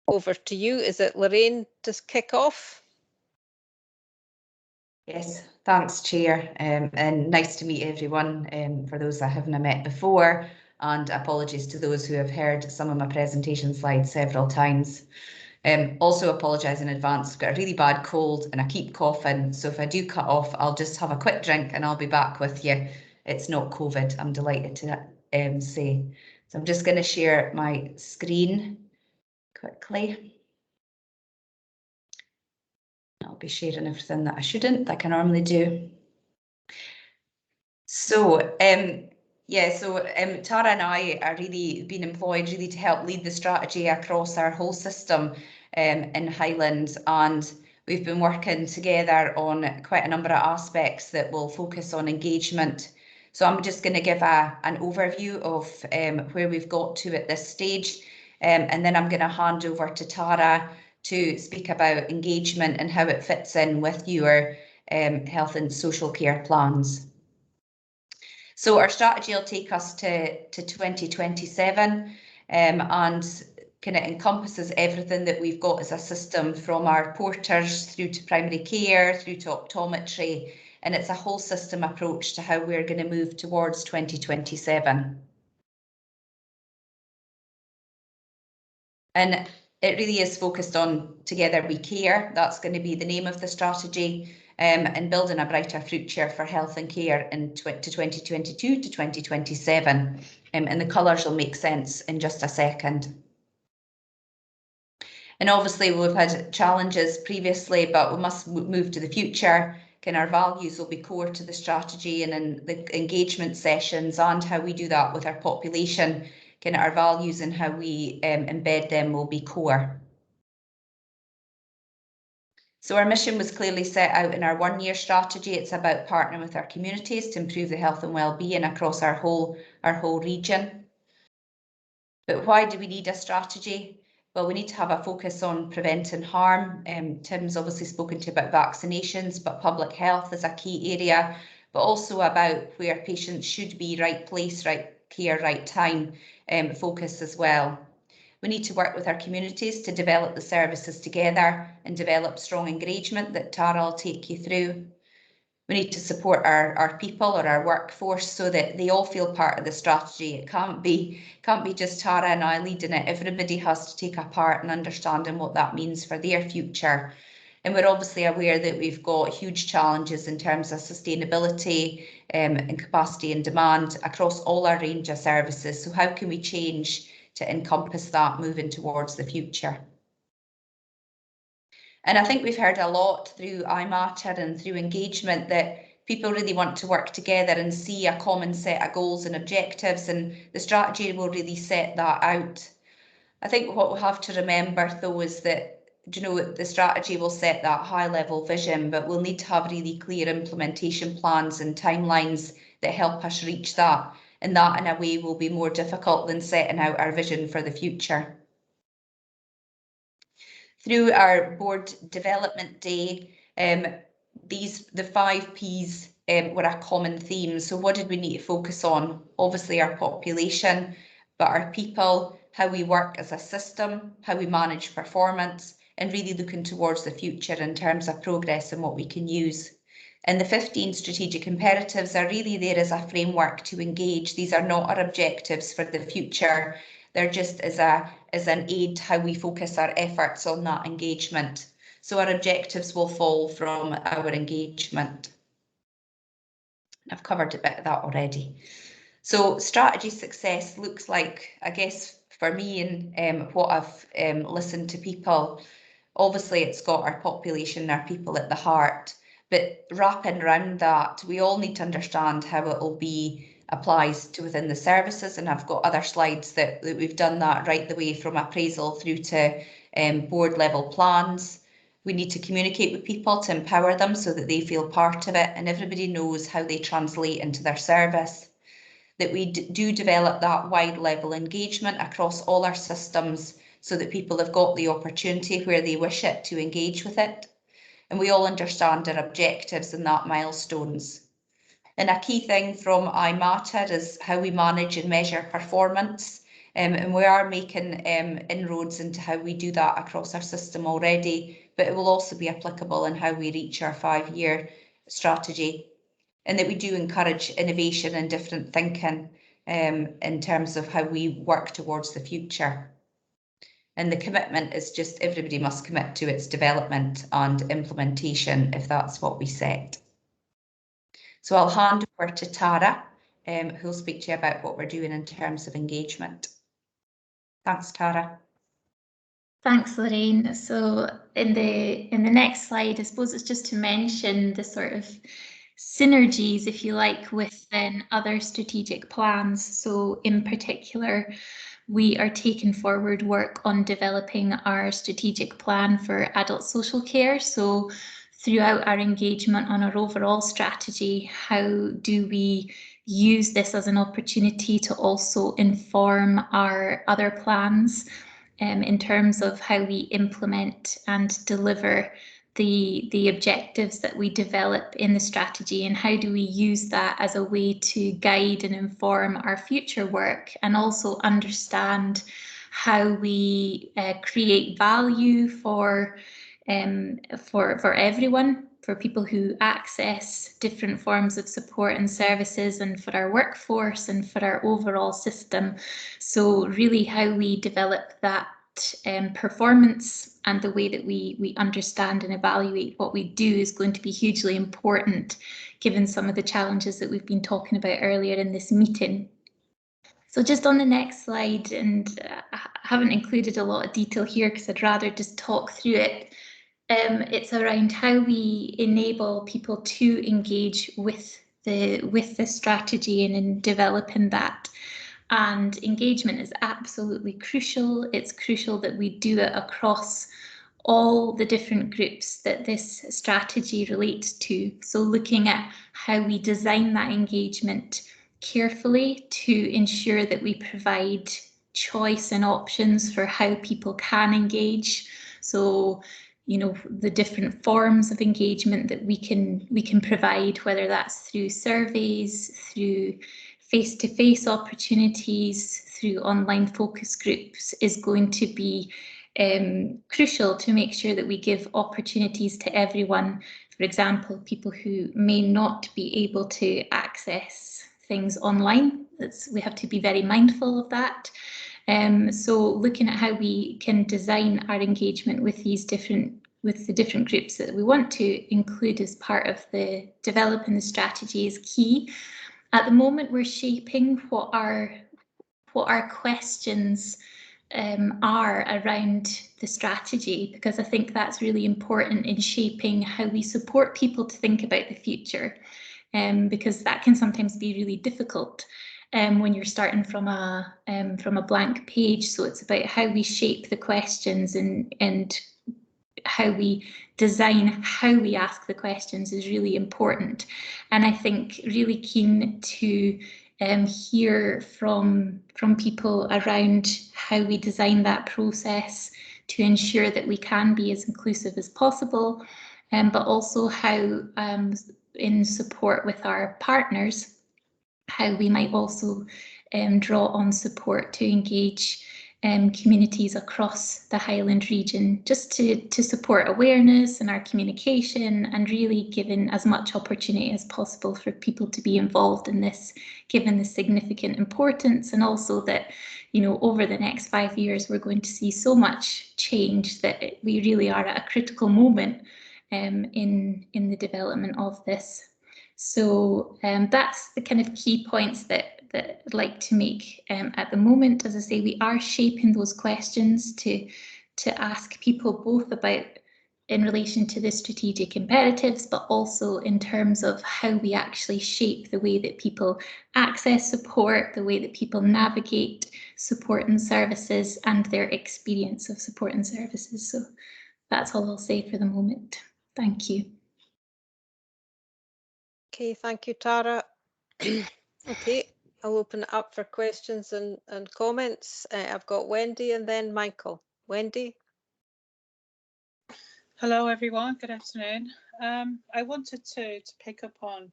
over to you. Is it Lorraine to kick off? Yes, thanks, Chair, and nice to meet everyone, for those I haven't met before, and apologies to those who have heard some of my presentation slides several times. Also apologise in advance, I've got a really bad cold and I keep coughing, so if I do cut off, I'll just have a quick drink and I'll be back with you. It's not COVID, I'm delighted to say. So I'm just going to share my screen quickly. I'll be sharing everything that I shouldn't, like I normally do. So, Tara and I are really been employed really to help lead the strategy across our whole system in Highlands, and we've been working together on quite a number of aspects that will focus on engagement. So I'm just going to give an overview of where we've got to at this stage, and then I'm going to hand over to Tara to speak about engagement and how it fits in with your health and social care plans. So our strategy will take us to 2027 and kind of encompasses everything that we've got as a system, from our porters through to primary care, through to optometry, and it's a whole system approach to how we're going to move towards 2027. And it really is focused on Together We Care. That's going to be the name of the strategy, and building a brighter future for health and care to 2022 to 2027. And the colours will make sense in just a second. And obviously we've had challenges previously, but we must move to the future. Our values will be core to the strategy, and in the engagement sessions and how we do that with our population, our values and how we embed them will be core. So our mission was clearly set out in our one-year strategy. It's about partnering with our communities to improve the health and well-being across our whole region. But why do we need a strategy? Well, we need to have a focus on preventing harm. Tim's obviously spoken to you about vaccinations, but public health is a key area, but also about where patients should be, right place, right care, right time focus as well. We need to work with our communities to develop the services together and develop strong engagement that Tara will take you through. We need to support our people or our workforce so that they all feel part of the strategy. It can't be just Tara and I leading it. Everybody has to take a part in understanding what that means for their future. And we're obviously aware that we've got huge challenges in terms of sustainability and capacity and demand across all our range of services. So how can we change to encompass that moving towards the future? And I think we've heard a lot through iMatter and through engagement that people really want to work together and see a common set of goals and objectives, and the strategy will really set that out. I think what we'll have to remember though is that, you know, the strategy will set that high level vision, but we'll need to have really clear implementation plans and timelines that help us reach that. And that in a way will be more difficult than setting out our vision for the future. Through our board development day, the 5 Ps were a common theme. So what did we need to focus on? Obviously our population, but our people, how we work as a system, how we manage performance, and really looking towards the future in terms of progress and what we can use. And the 15 strategic imperatives are really there as a framework to engage. These are not our objectives for the future. They're just as an aid to how we focus our efforts on that engagement. So our objectives will fall from our engagement. I've covered a bit of that already. So strategy success looks like, I guess, for me and what I've listened to people, obviously it's got our population, our people at the heart, but wrapping around that, we all need to understand how it will be applies to within the services, and I've got other slides that we've done that right the way from appraisal through to board level plans. We need to communicate with people to empower them so that they feel part of it and everybody knows how they translate into their service. That we do develop that wide level engagement across all our systems so that people have got the opportunity where they wish it to engage with it. And we all understand our objectives and that milestones. And a key thing from iMatter is how we manage and measure performance. And we are making inroads into how we do that across our system already, but it will also be applicable in how we reach our 5-year strategy. And that we do encourage innovation and different thinking in terms of how we work towards the future. And the commitment is just everybody must commit to its development and implementation if that's what we set. So I'll hand over to Tara, who'll speak to you about what we're doing in terms of engagement. Thanks, Tara. Thanks, Lorraine. So in the next slide, I suppose it's just to mention the sort of synergies, if you like, within other strategic plans. So in particular, we are taking forward work on developing our strategic plan for adult social care. So throughout our engagement on our overall strategy, how do we use this as an opportunity to also inform our other plans in terms of how we implement and deliver the objectives that we develop in the strategy, and how do we use that as a way to guide and inform our future work, and also understand how we create value for everyone, for people who access different forms of support and services, and for our workforce and for our overall system. So really how we develop that performance and the way that we understand and evaluate what we do is going to be hugely important, given some of the challenges that we've been talking about earlier in this meeting. So just on the next slide, and I haven't included a lot of detail here because I'd rather just talk through it. It's around how we enable people to engage with the strategy and in developing that. And engagement is absolutely crucial. It's crucial that we do it across all the different groups that this strategy relates to. So looking at how we design that engagement carefully to ensure that we provide choice and options for how people can engage. So, you know, the different forms of engagement that we can provide, whether that's through surveys, through face-to-face opportunities, through online focus groups, is going to be crucial to make sure that we give opportunities to everyone. For example, people who may not be able to access things online. We have to be very mindful of that. So looking at how we can design our engagement with the different groups that we want to include as part of the developing the strategy is key. At the moment, we're shaping what our questions are around the strategy, because I think that's really important in shaping how we support people to think about the future, because that can sometimes be really difficult when you're starting from a blank page. So it's about how we shape the questions and how we design how we ask the questions is really important. And I think really keen to hear from people around how we design that process to ensure that we can be as inclusive as possible, but also how in support with our partners, how we might also draw on support to engage communities across the Highland region, just to support awareness and our communication, and really giving as much opportunity as possible for people to be involved in this, given the significant importance, and also that, you know, over the next 5 years we're going to see so much change that we really are at a critical moment in the development of this. So that's the kind of key points that I'd like to make at the moment. As I say, we are shaping those questions to ask people both about in relation to the strategic imperatives, but also in terms of how we actually shape the way that people access support, the way that people navigate support and services, and their experience of support and services. So that's all I'll say for the moment. Thank you. Okay, thank you, Tara. Okay, I'll open it up for questions and comments. I've got Wendy and then Michael. Wendy. Hello, everyone. Good afternoon. I wanted to pick up on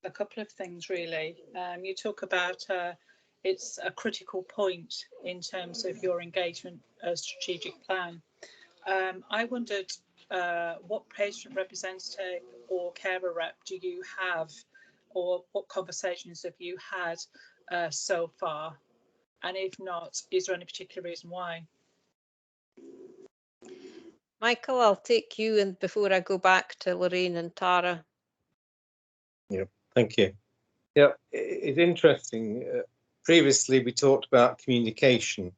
a couple of things, really. You talk about it's a critical point in terms of your engagement strategic plan. I wondered what patient representative or carer rep do you have, or what conversations have you had so far? And if not, is there any particular reason why? Michael, I'll take you and before I go back to Lorraine and Tara. Yeah, thank you. Yeah, it's interesting. Previously, we talked about communication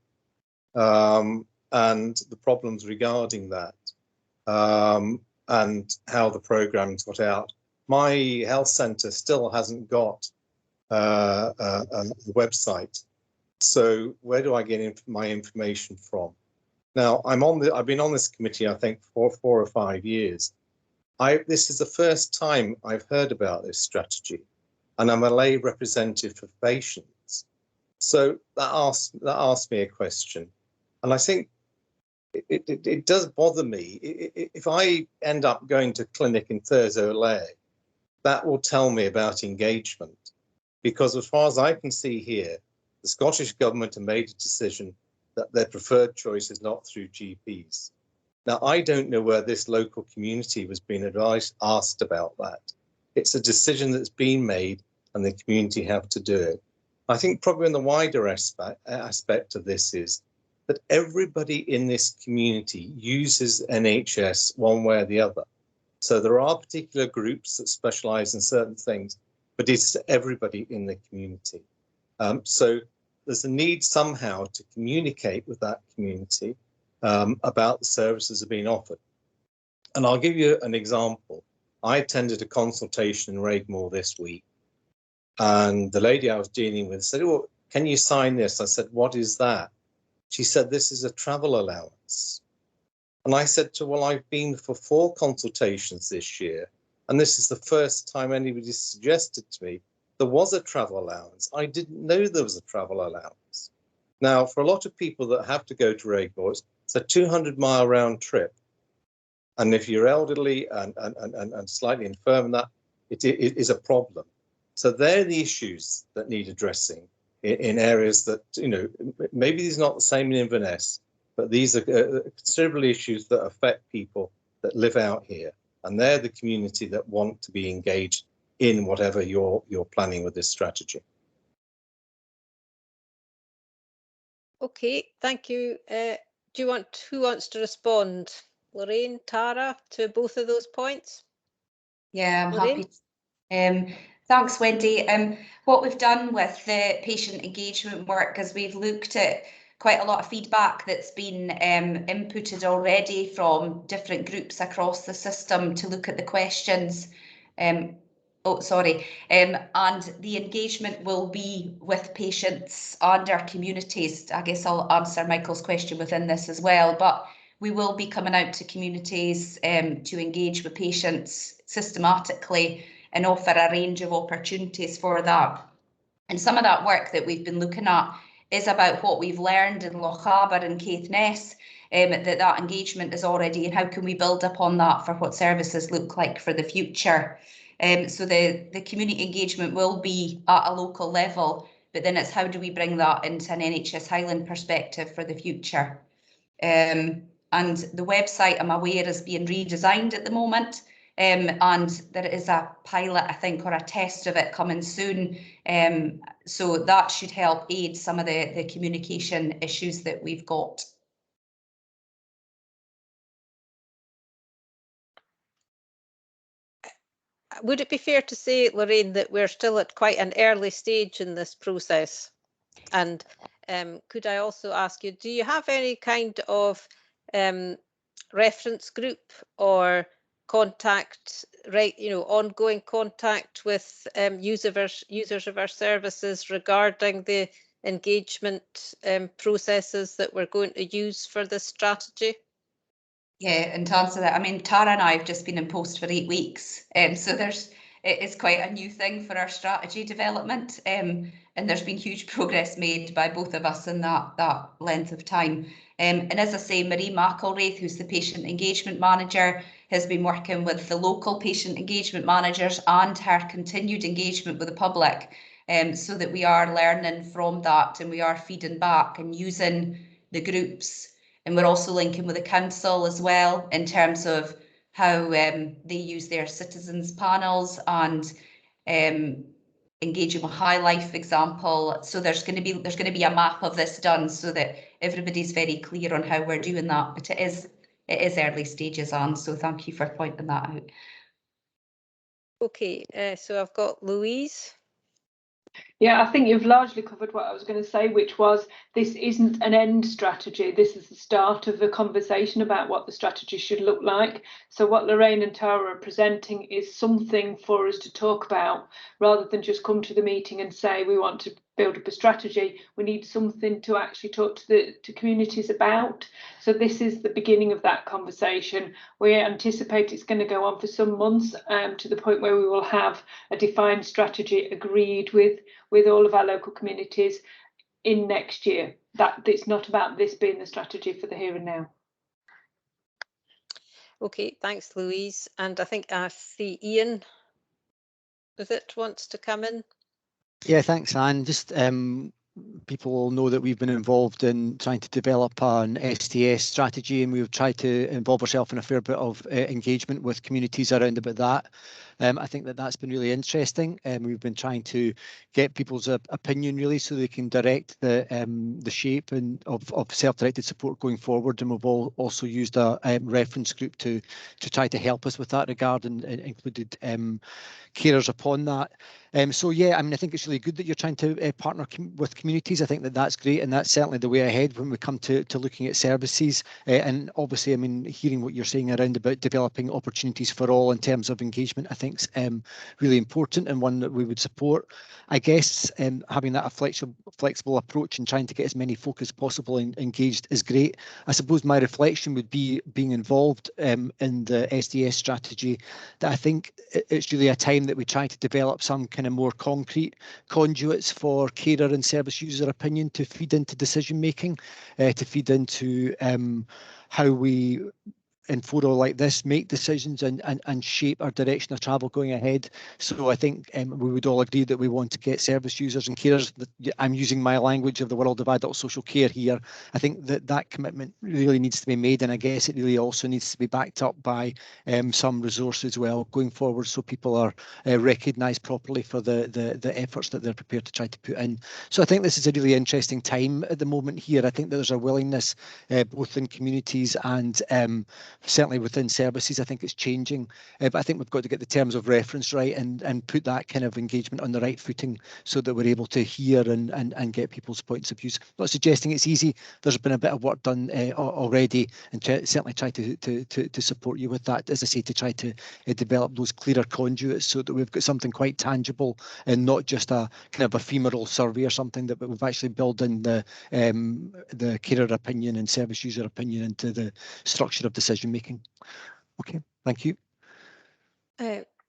and the problems regarding that, and how the programs got out. My health centre still hasn't got a website, so where do I get my information from? Now, I've been on this committee, I think, for 4 or 5 years. This is the first time I've heard about this strategy, and I'm a lay representative for patients. So that asks me a question, and I think it does bother me. If I end up going to clinic in Thurso-Lay, that will tell me about engagement, because as far as I can see here, the Scottish Government have made a decision that their preferred choice is not through GPs. Now, I don't know where this local community was being asked about that. It's a decision that's been made and the community have to do it. I think probably in the wider aspect of this is that everybody in this community uses NHS one way or the other. So there are particular groups that specialise in certain things, but it's everybody in the community. So there's a need somehow to communicate with that community about the services that are being offered. And I'll give you an example. I attended a consultation in Raigmore this week, and the lady I was dealing with said, "Oh, can you sign this?" I said, "What is that?" She said, "This is a travel allowance." And I said to her, "Well, I've been for 4 consultations this year, and this is the first time anybody suggested to me there was a travel allowance. I didn't know there was a travel allowance." Now, for a lot of people that have to go to Raigmore, it's a 200-mile round trip. And if you're elderly and slightly infirm, that it is a problem. So they're the issues that need addressing in areas that, you know, maybe these are not the same in Inverness, but these are considerable issues that affect people that live out here. And they're the community that want to be engaged in whatever you're planning with this strategy. Okay, thank you. Who wants to respond? Lorraine, Tara, to both of those points? Yeah, I'm Lorraine? happy. Thanks, Wendy. What we've done with the patient engagement work is we've looked at quite a lot of feedback that's been inputted already from different groups across the system to look at the questions. And the engagement will be with patients and our communities. I guess I'll answer Michael's question within this as well, but we will be coming out to communities to engage with patients systematically and offer a range of opportunities for that. And some of that work that we've been looking at is about what we've learned in Lochaber and Caithness, that engagement is already, and how can we build upon that for what services look like for the future. So the community engagement will be at a local level, but then it's how do we bring that into an NHS Highland perspective for the future. And the website, I'm aware, is being redesigned at the moment. And there is a pilot, I think, or a test of it coming soon. So that should help aid some of the communication issues that we've got. Would it be fair to say, Lorraine, that we're still at quite an early stage in this process? And could I also ask you, do you have any kind of reference group or contact, ongoing contact with users of our services regarding the engagement processes that we're going to use for this strategy? Yeah, and to answer that, I mean, Tara and I have just been in post for 8 weeks, so it is quite a new thing for our strategy development, and there's been huge progress made by both of us in that length of time. And as I say, Marie McElwraith, who's the patient engagement manager, has been working with the local patient engagement managers and her continued engagement with the public, so that we are learning from that and we are feeding back and using the groups. And we're also linking with the council as well in terms of how they use their citizens panels and engaging with High Life, for example. So there's going to be a map of this done so that everybody's very clear on how we're doing that. But it is early stages, Anne. So thank you for pointing that out. Okay, so I've got Louise. Yeah, I think you've largely covered what I was going to say, which was this isn't an end strategy. This is the start of the conversation about what the strategy should look like. So what Lorraine and Tara are presenting is something for us to talk about, rather than just come to the meeting and say we want to build up a strategy. We need something to actually talk to communities about. So this is the beginning of that conversation. We anticipate it's going to go on for some months, to the point where we will have a defined strategy agreed with all of our local communities in next year. That it's not about this being the strategy for the here and now. Okay, thanks, Louise. And I think I see Ian, wants to come in. Yeah, thanks, Anne. Just people will know that we've been involved in trying to develop an STS strategy, and we've tried to involve ourselves in a fair bit of engagement with communities around about that. I think that's been really interesting, and we've been trying to get people's opinion really, so they can direct the shape and of self-directed support going forward. And we've also used a reference group to try to help us with that regard, and included carers upon that. So yeah, I mean, I think it's really good that you're trying to partner with communities. I think that's great, and that's certainly the way ahead when we come to looking at services. And obviously, I mean, hearing what you're saying around about developing opportunities for all in terms of engagement, I think is really important, and one that we would support. I guess having that flexible approach and trying to get as many folk as possible engaged is great. I suppose my reflection would be being involved in the SDS strategy, that I think it's really a time that we try to develop some kind of more concrete conduits for carer and service user opinion to feed into decision making, to feed into how we in fora like this make decisions and shape our direction of travel going ahead. So I think we would all agree that we want to get service users and carers, I'm using my language of the world of adult social care here. I think that commitment really needs to be made, and I guess it really also needs to be backed up by some resource as well going forward, so people are recognised properly for the efforts that they're prepared to try to put in. So I think this is a really interesting time at the moment here. I think that there's a willingness both in communities and certainly within services. I think it's changing, but I think we've got to get the terms of reference right and put that kind of engagement on the right footing so that we're able to hear and get people's points of views. Not suggesting it's easy. There's been a bit of work done already, and certainly try to support you with that, as I say, to try to develop those clearer conduits so that we've got something quite tangible and not just a kind of ephemeral survey or something, that we've actually built in the carer opinion and service user opinion into the structure of decision making. Okay, thank you.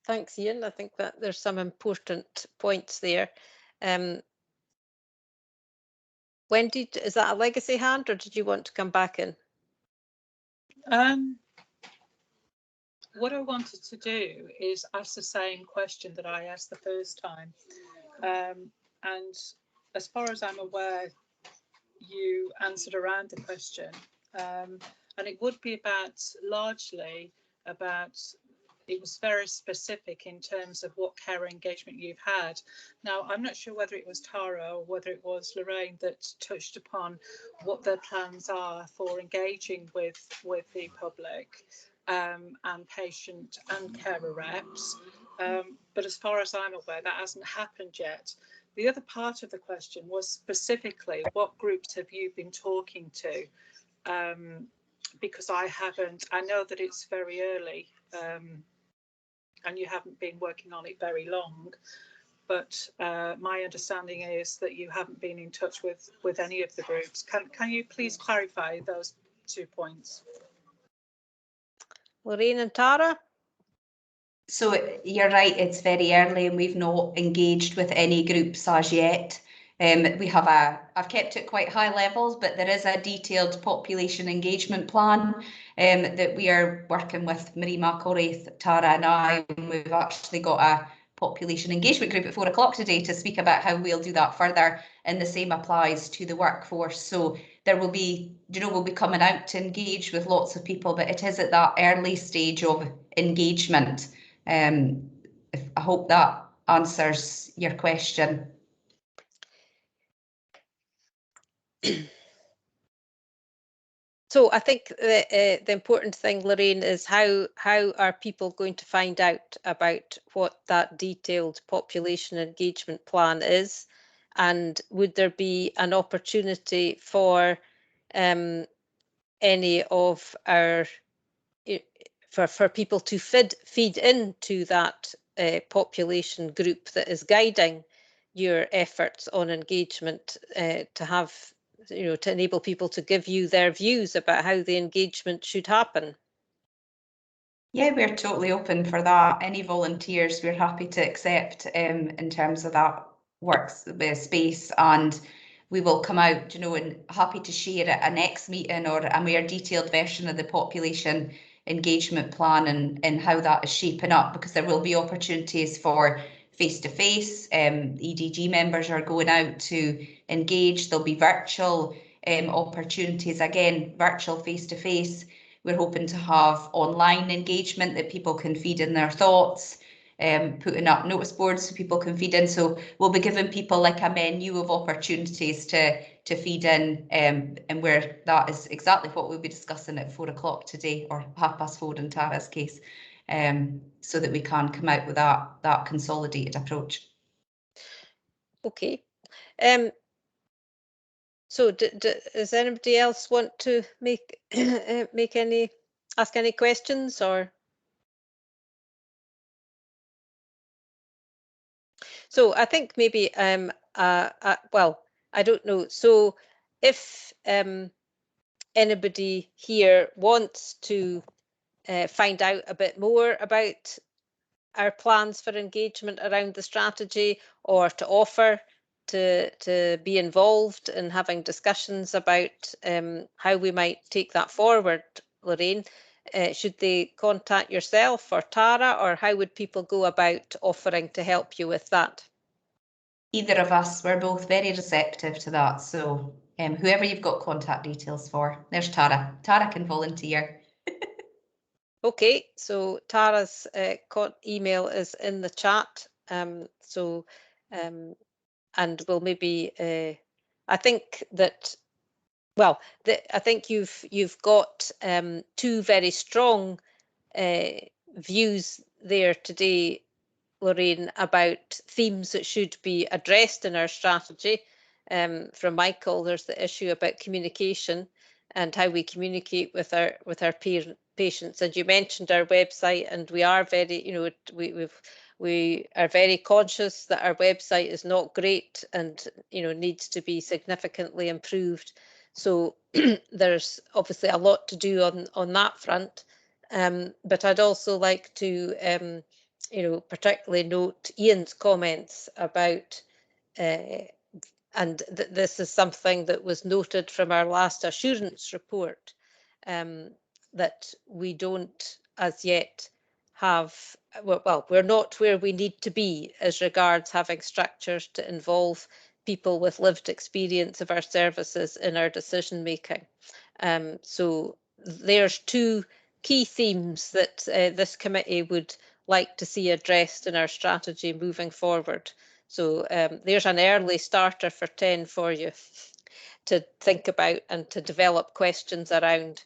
Thanks, Ian. I think that there's some important points there. Wendy, is that a legacy hand, or did you want to come back in? What I wanted to do is ask the same question that I asked the first time. And as far as I'm aware, you answered around the question. And it would be largely about, it was very specific in terms of what carer engagement you've had. Now, I'm not sure whether it was Tara or whether it was Lorraine that touched upon what their plans are for engaging with the public and patient and carer reps. But as far as I'm aware, that hasn't happened yet. The other part of the question was specifically, what groups have you been talking to? Because I know that it's very early, and you haven't been working on it very long, but my understanding is that you haven't been in touch with any of the groups. Can you please clarify those 2 points? Lorraine and Tara? So you're right, it's very early and we've not engaged with any groups as yet. I've kept it quite high levels, but there is a detailed population engagement plan that we are working with Marie McElraith, Tara and I, and we've actually got a population engagement group at 4 o'clock today to speak about how we'll do that further, and the same applies to the workforce. So there will be, we'll be coming out to engage with lots of people, but it is at that early stage of engagement. I hope that answers your question. So I think the important thing, Lorraine, is how are people going to find out about what that detailed population engagement plan is, and would there be an opportunity for any of our for people to feed into that population group that is guiding your efforts on engagement, to have, to enable people to give you their views about how the engagement should happen? Yeah, we're totally open for that. Any volunteers we're happy to accept in terms of that space, and we will come out, and happy to share at a next meeting or a more detailed version of the population engagement plan and how that is shaping up, because there will be opportunities for face-to-face. EDG members are going out to engage. There'll be virtual opportunities, again, virtual face-to-face. We're hoping to have online engagement that people can feed in their thoughts, putting up notice boards so people can feed in. So we'll be giving people like a menu of opportunities to feed in, and where that is exactly what we'll be discussing at 4 o'clock today, or 4:30 in Tara's case, so that we can come out with that consolidated approach. Okay. So does anybody else want to ask any questions, or? So I think maybe well, I don't know. So if anybody here wants to find out a bit more about our plans for engagement around the strategy, or to offer to be involved in having discussions about how we might take that forward, Lorraine, should they contact yourself or Tara, or how would people go about offering to help you with that? Either of us, we're both very receptive to that. So whoever you've got contact details for, there's Tara. Tara can volunteer. Okay, so Tara's email is in the chat. And we'll maybe, I think that, well, I think you've got two very strong views there today, Lorraine, about themes that should be addressed in our strategy. From Michael, there's the issue about communication and how we communicate with our patients. And you mentioned our website, and we are very, you know, we are very conscious that our website is not great and, you know, needs to be significantly improved. So there's obviously a lot to do on that front. But I'd also like to, you know, particularly note Ian's comments about, and this is something that was noted from our last assurance report, that we don't as yet have, well, we're not where we need to be as regards having structures to involve people with lived experience of our services in our decision making. So there's two key themes that this committee would like to see addressed in our strategy moving forward. So there's an early starter for 10 for you to think about and to develop questions around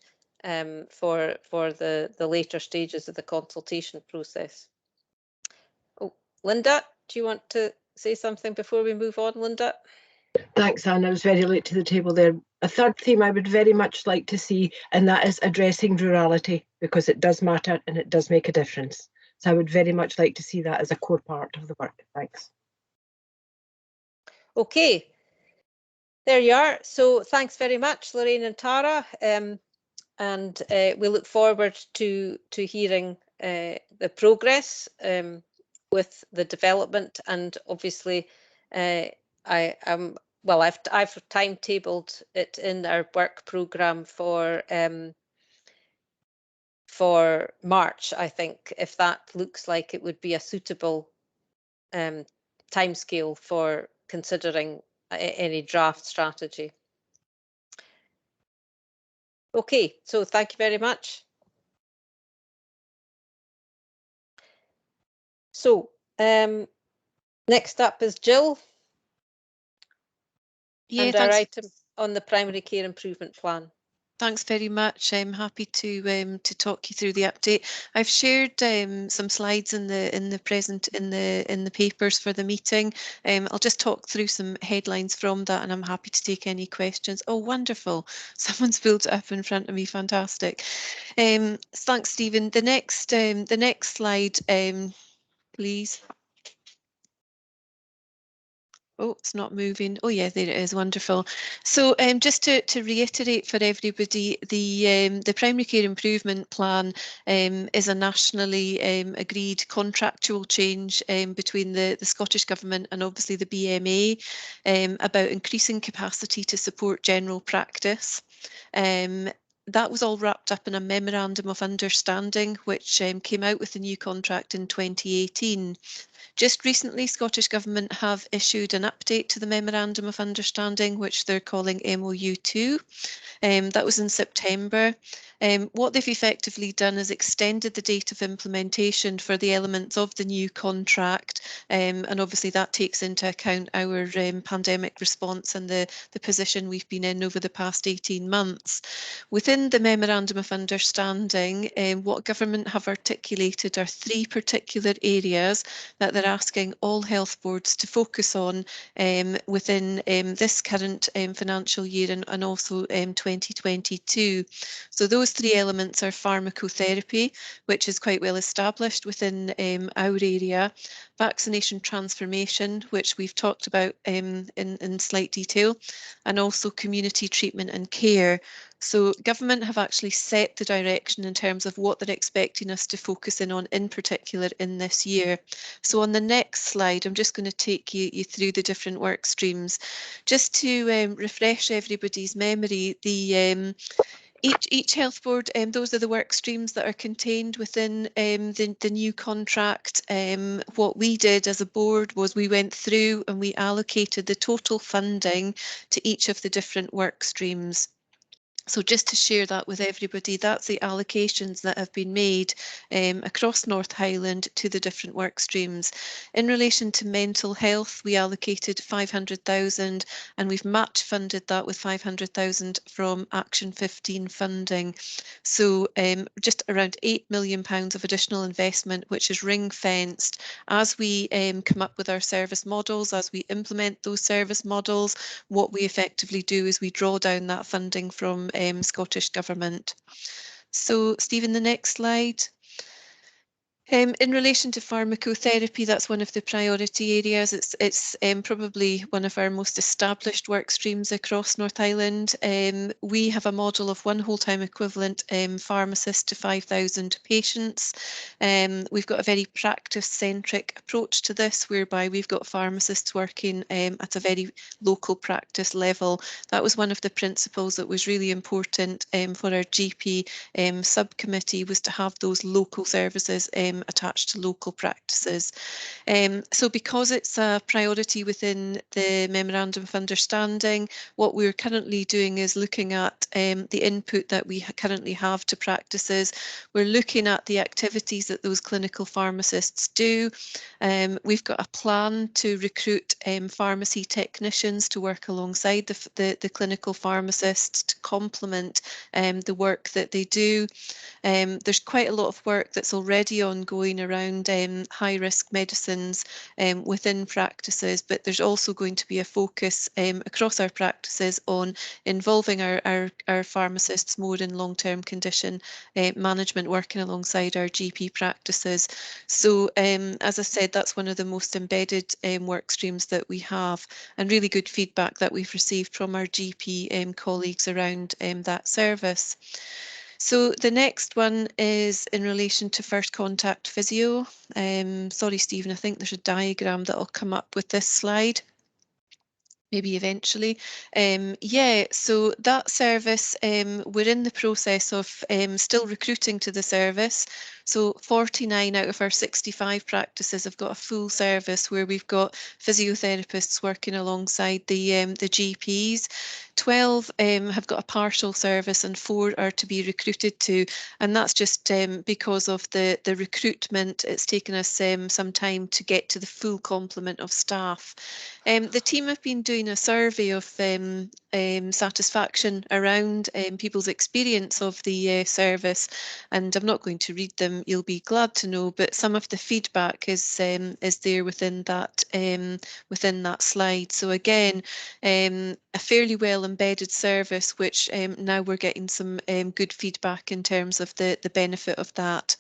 for the later stages of the consultation process. Oh, Linda, do you want to say something before we move on, Linda? Thanks, Anne. I was very late to the table there. A third theme I would very much like to see, and that is addressing rurality, because it does matter and it does make a difference. So I would very much like to see that as a core part of the work. Thanks. Okay, there you are. So thanks very much, Lorraine and Tara. And we look forward to hearing the progress with the development, and obviously well, I've timetabled it in our work programme for March. I think if that looks like it would be a suitable timescale for considering any draft strategy. Okay, so thank you very much. So next up is Jill. Yeah, and our item on the primary care improvement plan. Thanks very much. I'm happy to talk you through the update. I've shared some slides in the papers for the meeting. I'll just talk through some headlines from that, and I'm happy to take any questions. Oh, wonderful! Someone's built it up in front of me. Fantastic. Thanks, Stephen. The next slide, please. Oh, it's not moving. Oh yeah, there it is. Wonderful. So just to reiterate for everybody, the primary care improvement plan is a nationally agreed contractual change between the Scottish Government and obviously the BMA about increasing capacity to support general practice. That was all wrapped up in a memorandum of understanding which came out with the new contract in 2018. Just recently, Scottish Government have issued an update to the Memorandum of Understanding, which they're calling MOU2. That was in September. What they've effectively done is extended the date of implementation for the elements of the new contract, and obviously that takes into account our pandemic response and the position we've been in over the past 18 months. Within the Memorandum of Understanding, what Government have articulated are 3 particular areas that they're asking all health boards to focus on within this current financial year and also 2022. So those 3 elements are pharmacotherapy, which is quite well established within our area, vaccination transformation, which we've talked about in slight detail, and also community treatment and care. So Government have actually set the direction in terms of what they're expecting us to focus in particular in this year. So on the next slide, I'm just going to take you through the different work streams. Just to refresh everybody's memory, Each health board, those are the work streams that are contained within the new contract. What we did as a board was we went through and we allocated the total funding to each of the different work streams. So just to share that with everybody, that's the allocations that have been made across North Highland to the different work streams. In relation to mental health, we allocated 500,000 and we've match funded that with 500,000 from Action 15 funding. So just around £8 million of additional investment, which is ring fenced as we come up with our service models, as we implement those service models. What we effectively do is we draw down that funding from Scottish Government. So, Stephen, the next slide. In relation to pharmacotherapy, that's one of the priority areas. It's probably one of our most established work streams across North Highland. We have a model of one whole-time equivalent pharmacist to 5,000 patients. We've got a very practice-centric approach to this, whereby we've got pharmacists working at a very local practice level. That was one of the principles that was really important for our GP subcommittee, was to have those local services attached to local practices. So because it's a priority within the Memorandum of Understanding, what we're currently doing is looking at the input that we currently have to practices. We're looking at the activities that those clinical pharmacists do. We've got a plan to recruit pharmacy technicians to work alongside the clinical pharmacists to complement the work that they do. There's quite a lot of work that's already ongoing around high-risk medicines within practices, but there's also going to be a focus across our practices on involving our pharmacists more in long-term condition management, working alongside our GP practices. So as I said, that's one of the most embedded work streams that we have, and really good feedback that we've received from our GP colleagues around that service. So the next one is in relation to first contact physio. Sorry, Stephen, I think there's a diagram that will come up with this slide. Maybe eventually. Yeah, so that service, we're in the process of still recruiting to the service. So 49 out of our 65 practices have got a full service where we've got physiotherapists working alongside the GPs. 12 have got a partial service and 4 are to be recruited to, and that's just because of the recruitment. It's taken us some time to get to the full complement of staff. The team have been doing a survey of satisfaction around people's experience of the service, and I'm not going to read them, you'll be glad to know, but some of the feedback is there within that slide. So again, a fairly well embedded service, which now we're getting some good feedback in terms of the benefit of that.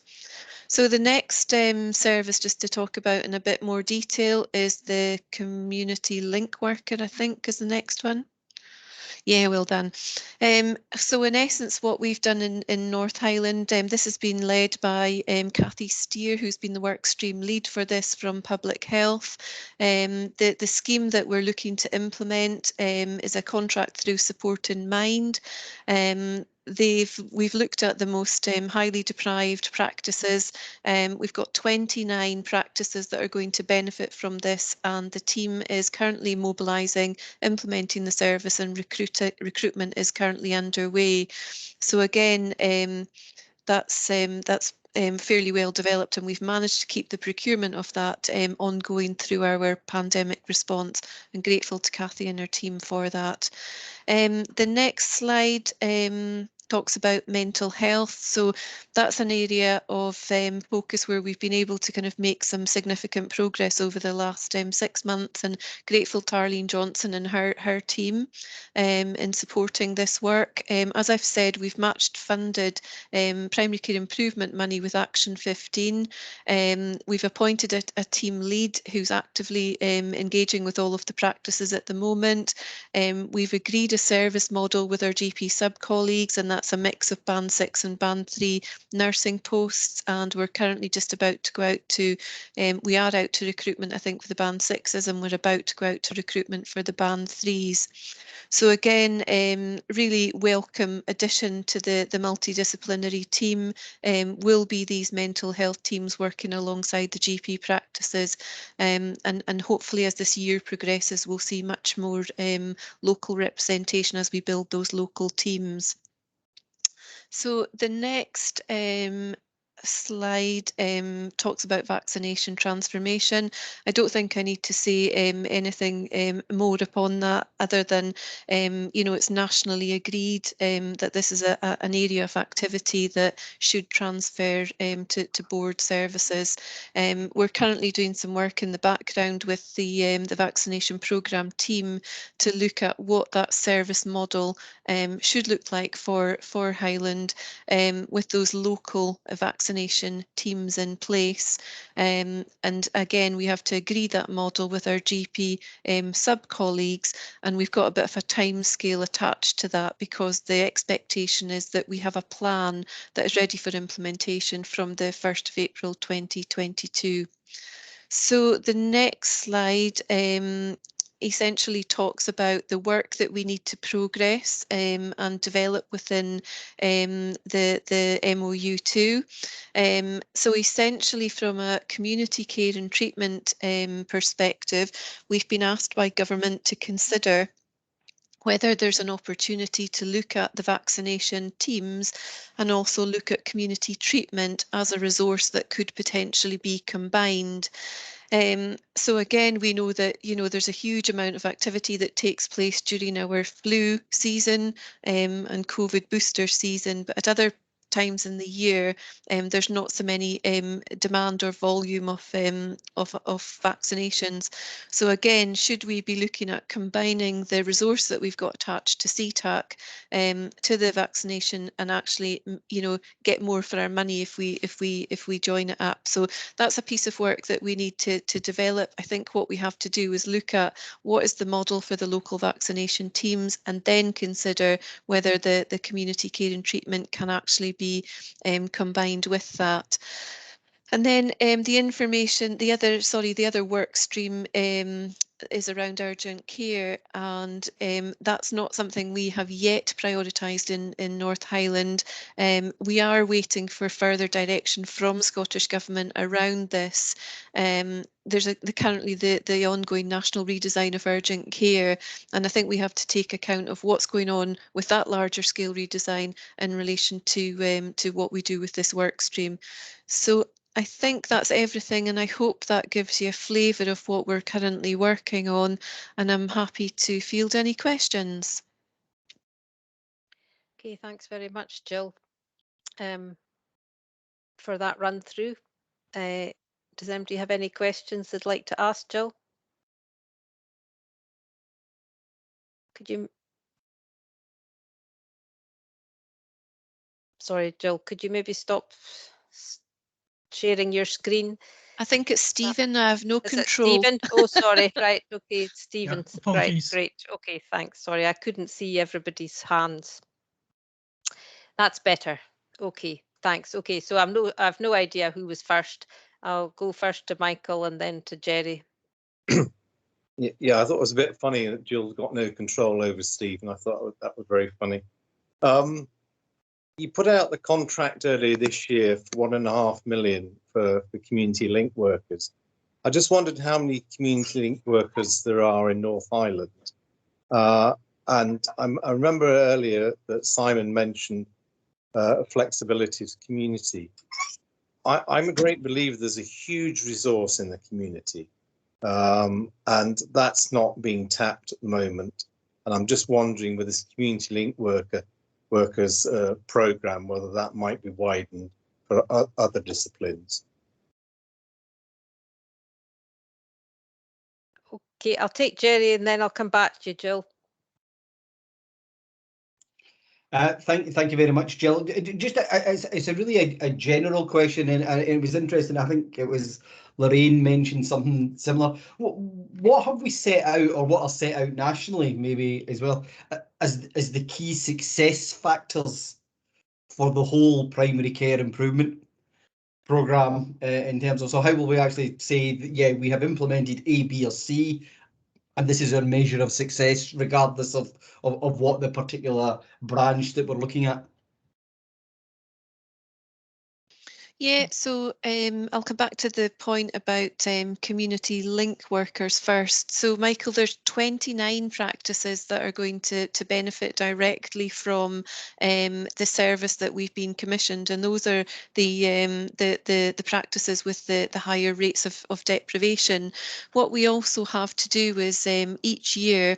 So the next service, just to talk about in a bit more detail, is the community link worker, I think, is the next one. Yeah, well done. So in essence, what we've done in North Highland, this has been led by Cathy Steer, who's been the work stream lead for this from Public Health. The scheme that we're looking to implement is a contract through Support in Mind. We've looked at the most highly deprived practices. We've got 29 practices that are going to benefit from this, and the team is currently mobilising, implementing the service, and recruitment is currently underway. So again, that's fairly well developed, and we've managed to keep the procurement of that ongoing through our pandemic response, and grateful to Cathy and her team for that. The next slide talks about mental health. So that's an area of focus where we've been able to kind of make some significant progress over the last 6 months, and grateful to Arlene Johnson and her team in supporting this work. As I've said, we've matched funded primary care improvement money with Action 15. We've appointed a team lead who's actively engaging with all of the practices at the moment. We've agreed a service model with our GP sub-colleagues, and that's that's a mix of band 6 and band 3 nursing posts, and we're currently just about to go out to, we are out to recruitment I think for the band 6s, and we're about to go out to recruitment for the band 3s. So again, really welcome addition to the multidisciplinary team will be these mental health teams working alongside the GP practices, and hopefully as this year progresses we'll see much more local representation as we build those local teams. So the next slide talks about vaccination transformation. I don't think I need to say anything more upon that, other than you know, it's nationally agreed that this is an area of activity that should transfer to board services. We're currently doing some work in the background with the vaccination programme team to look at what that service model should look like for Highland, with those local vaccination teams in place. And again, we have to agree that model with our GP sub-colleagues, and we've got a bit of a time scale attached to that, because the expectation is that we have a plan that is ready for implementation from the 1st of April 2022. So the next slide essentially talks about the work that we need to progress and develop within the MOU2. So essentially, from a community care and treatment perspective, we've been asked by government to consider whether there's an opportunity to look at the vaccination teams and also look at community treatment as a resource that could potentially be combined. So again, we know that, you know, there's a huge amount of activity that takes place during our flu season and COVID booster season, but at other times in the year there's not so many demand or volume of vaccinations. So again, should we be looking at combining the resource that we've got attached to CTAC to the vaccination, and actually, you know, get more for our money if we join it up? So that's a piece of work that we need to develop. I think what we have to do is look at what is the model for the local vaccination teams, and then consider whether the community care and treatment can actually be combined with that. And then the other work stream is around urgent care, and that's not something we have yet prioritised in North Highland. We are waiting for further direction from Scottish Government around this. There's currently the ongoing national redesign of urgent care, and I think we have to take account of what's going on with that larger scale redesign in relation to what we do with this work stream. So I think that's everything, and I hope that gives you a flavour of what we're currently working on, and I'm happy to field any questions. Okay, thanks very much, Jill, for that run through. Does anybody have any questions they'd like to ask Jill? Could you? Sorry, Jill, could you maybe stop sharing your screen? I think it's Stephen. I have no control. Stephen? Oh, sorry. Right. Okay, it's Stephen. Yeah, apologies. Right. Great. Okay. Thanks. Sorry, I couldn't see everybody's hands. That's better. Okay. Thanks. Okay. So I've no idea who was first. I'll go first to Michael and then to Jerry. Yeah, I thought it was a bit funny that Jill's got no control over Stephen. I thought that was very funny. You put out the contract earlier this year for £1.5 million for community link workers. I just wondered how many community link workers there are in North Highland. And I remember earlier that Simon mentioned flexibility to community. I'm a great believer there's a huge resource in the community, and that's not being tapped at the moment. And I'm just wondering with this community link workers programme, whether that might be widened for other disciplines. Okay, I'll take Jerry and then I'll come back to you, Jill. Thank you very much, Jill. Just it's a really a general question, and it was interesting. I think it was Lorraine mentioned something similar. What have we set out, or what are set out nationally, maybe as well, as the key success factors for the whole primary care improvement programme in terms of, so how will we actually say that, yeah, we have implemented A, B or C, and this is our measure of success regardless of what the particular branch that we're looking at? Yeah, so I'll come back to the point about community link workers first. So Michael, there's 29 practices that are going to benefit directly from the service that we've been commissioned, and those are the practices with the higher rates of deprivation. What we also have to do is each year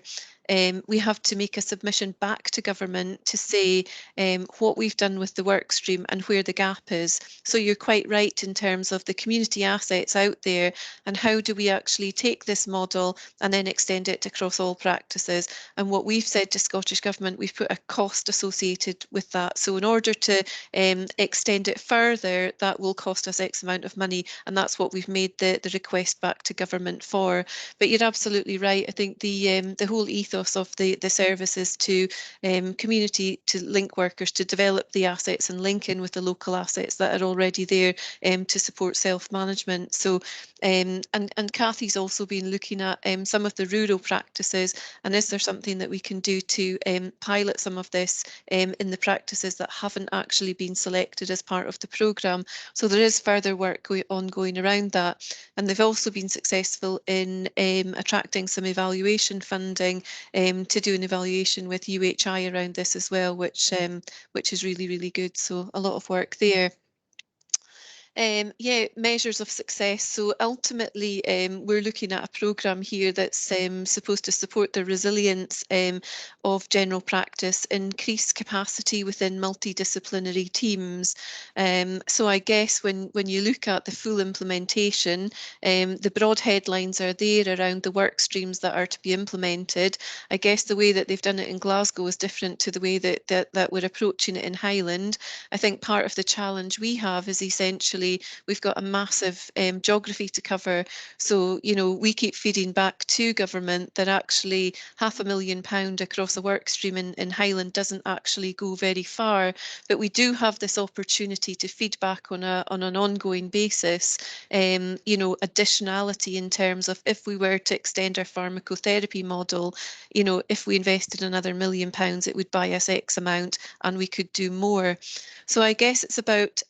we have to make a submission back to government to say what we've done with the work stream and where the gap is. So you're quite right in terms of the community assets out there and how do we actually take this model and then extend it across all practices. And what we've said to Scottish Government, we've put a cost associated with that. So in order to extend it further, that will cost us X amount of money, and that's what we've made the request back to government for. But you're absolutely right. I think the whole ethos of the service is to community, to link workers, to develop the assets and link in with the local assets that are already there to support self-management. So and Kathy's also been looking at some of the rural practices, and is there something that we can do to pilot some of this in the practices that haven't actually been selected as part of the programme. So there is further work ongoing around that, and they've also been successful in attracting some evaluation funding to do an evaluation with UHI around this as well, which is really, really good. So a lot of work there. Yeah, measures of success. So ultimately, we're looking at a programme here that's supposed to support the resilience of general practice, increase capacity within multidisciplinary teams. So I guess when you look at the full implementation, the broad headlines are there around the work streams that are to be implemented. I guess the way that they've done it in Glasgow is different to the way that we're approaching it in Highland. I think part of the challenge we have is essentially we've got a massive geography to cover. So, you know, we keep feeding back to government that actually £500,000 across a work stream in Highland doesn't actually go very far. But we do have this opportunity to feed back on an ongoing basis, you know, additionality in terms of if we were to extend our pharmacotherapy model, you know, if we invested another £1 million, it would buy us X amount and we could do more. So I guess it's about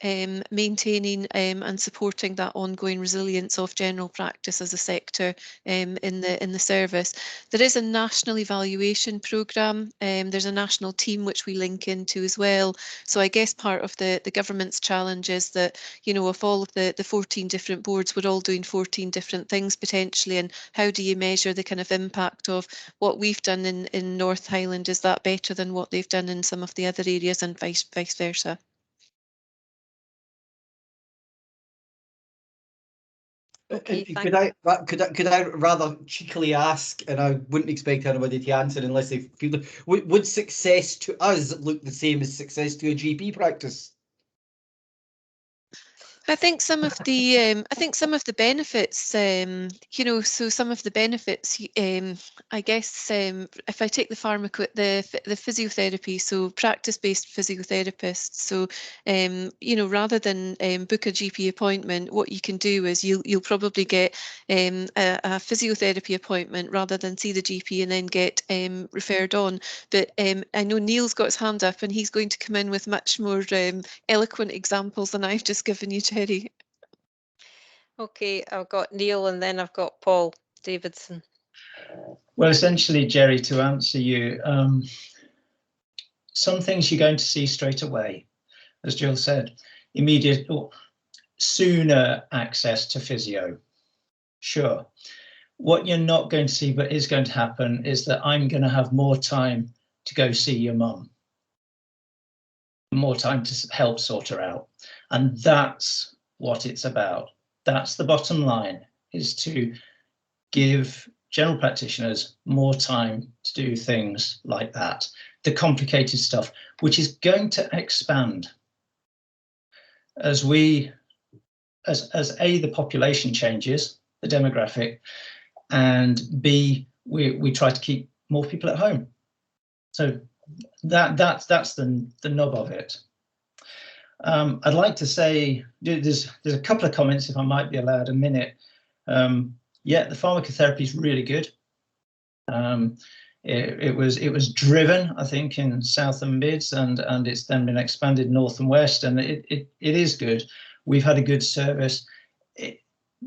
maintaining and supporting that ongoing resilience of general practice as a sector in the service. There is a national evaluation programme. There's a national team which we link into as well. So I guess part of the government's challenge is that, you know, if all of the 14 different boards were all doing 14 different things potentially, and how do you measure the kind of impact of what we've done in North Highland? Is that better than what they've done in some of the other areas, and vice versa? Okay, could I rather cheekily ask, and I wouldn't expect anybody to answer unless they feel it, would success to us look the same as success to a GP practice? I think some of the benefits, you know, so some of the benefits, I guess, if I take the physiotherapy, so practice-based physiotherapists, so you know, rather than book a GP appointment, what you can do is you'll probably get a physiotherapy appointment rather than see the GP and then get referred on. But I know Neil's got his hand up and he's going to come in with much more eloquent examples than I've just given you, Terry. Okay, I've got Neil and then I've got Paul Davidson. Well, essentially, Jerry, to answer you, some things you're going to see straight away, as Jill said, immediate or sooner access to physio. Sure. What you're not going to see, but is going to happen, is that I'm going to have more time to go see your mum. More time to help sort her out. And that's what it's about. That's the bottom line, is to give general practitioners more time to do things like that. The complicated stuff, which is going to expand as A, the population changes, the demographic, and B, we try to keep more people at home. So that's the nub of it. I'd like to say there's a couple of comments, if I might be allowed a minute. Yeah, the pharmacotherapy is really good. It was driven, I think, in South and Mids, and it's then been expanded North and West, and it is good. We've had a good service.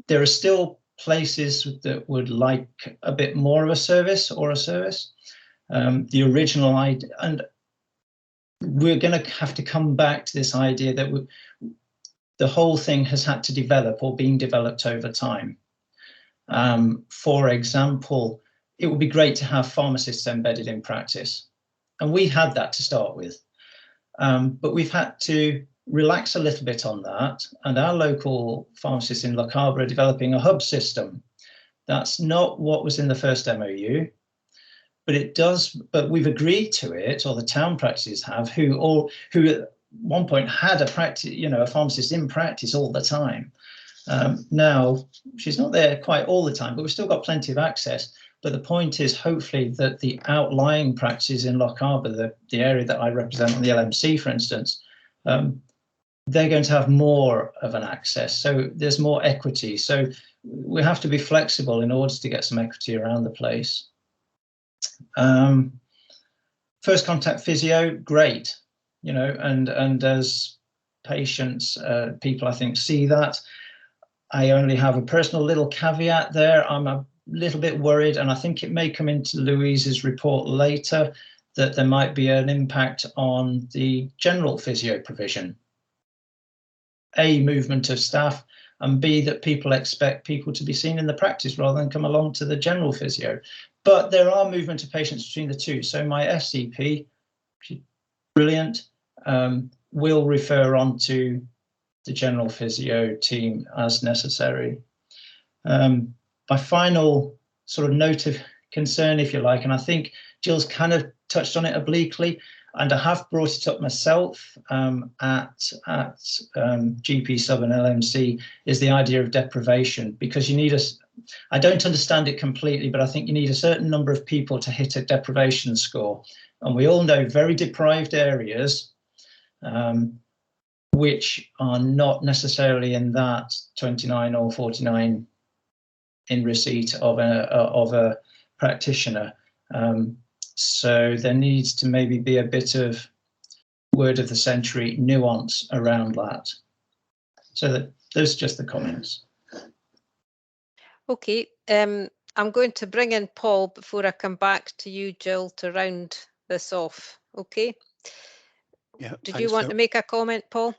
There are still places that would like a bit more of a service or a service. The original idea, and we're going to have to come back to this idea that the whole thing has had to develop or been developed over time. For example, it would be great to have pharmacists embedded in practice. And we had that to start with. But we've had to relax a little bit on that. And our local pharmacists in Lochaber are developing a hub system. That's not what was in the first MOU, but we've agreed to it, or the town practices have, who at one point had a practice, a pharmacist in practice all the time. Now she's not there quite all the time, but we've still got plenty of access. But the point is, hopefully, that the outlying practices in Lochaber, the area that I represent on the LMC, for instance, they're going to have more of an access. So there's more equity. So we have to be flexible in order to get some equity around the place. First contact physio, great, and as patients, people I think see that. I only have a personal little caveat there. I'm a little bit worried, and I think it may come into Louise's report later, that there might be an impact on the general physio provision. A, movement of staff, and B, that people expect people to be seen in the practice rather than come along to the general physio. But there are movement of patients between the two. So my SCP, brilliant, will refer on to the general physio team as necessary. My final sort of note of concern, if you like, and I think Jill's kind of touched on it obliquely, and I have brought it up myself at GP sub and LMC, is the idea of deprivation, because you need I don't understand it completely, but I think you need a certain number of people to hit a deprivation score. And we all know very deprived areas, which are not necessarily in that 29 or 49 in receipt of a practitioner. So there needs to maybe be a bit of word of the century nuance around that. So those are just the comments. Okay, I'm going to bring in Paul before I come back to you, Jill, to round this off. Okay. Yeah. Did you want to make a comment, Paul?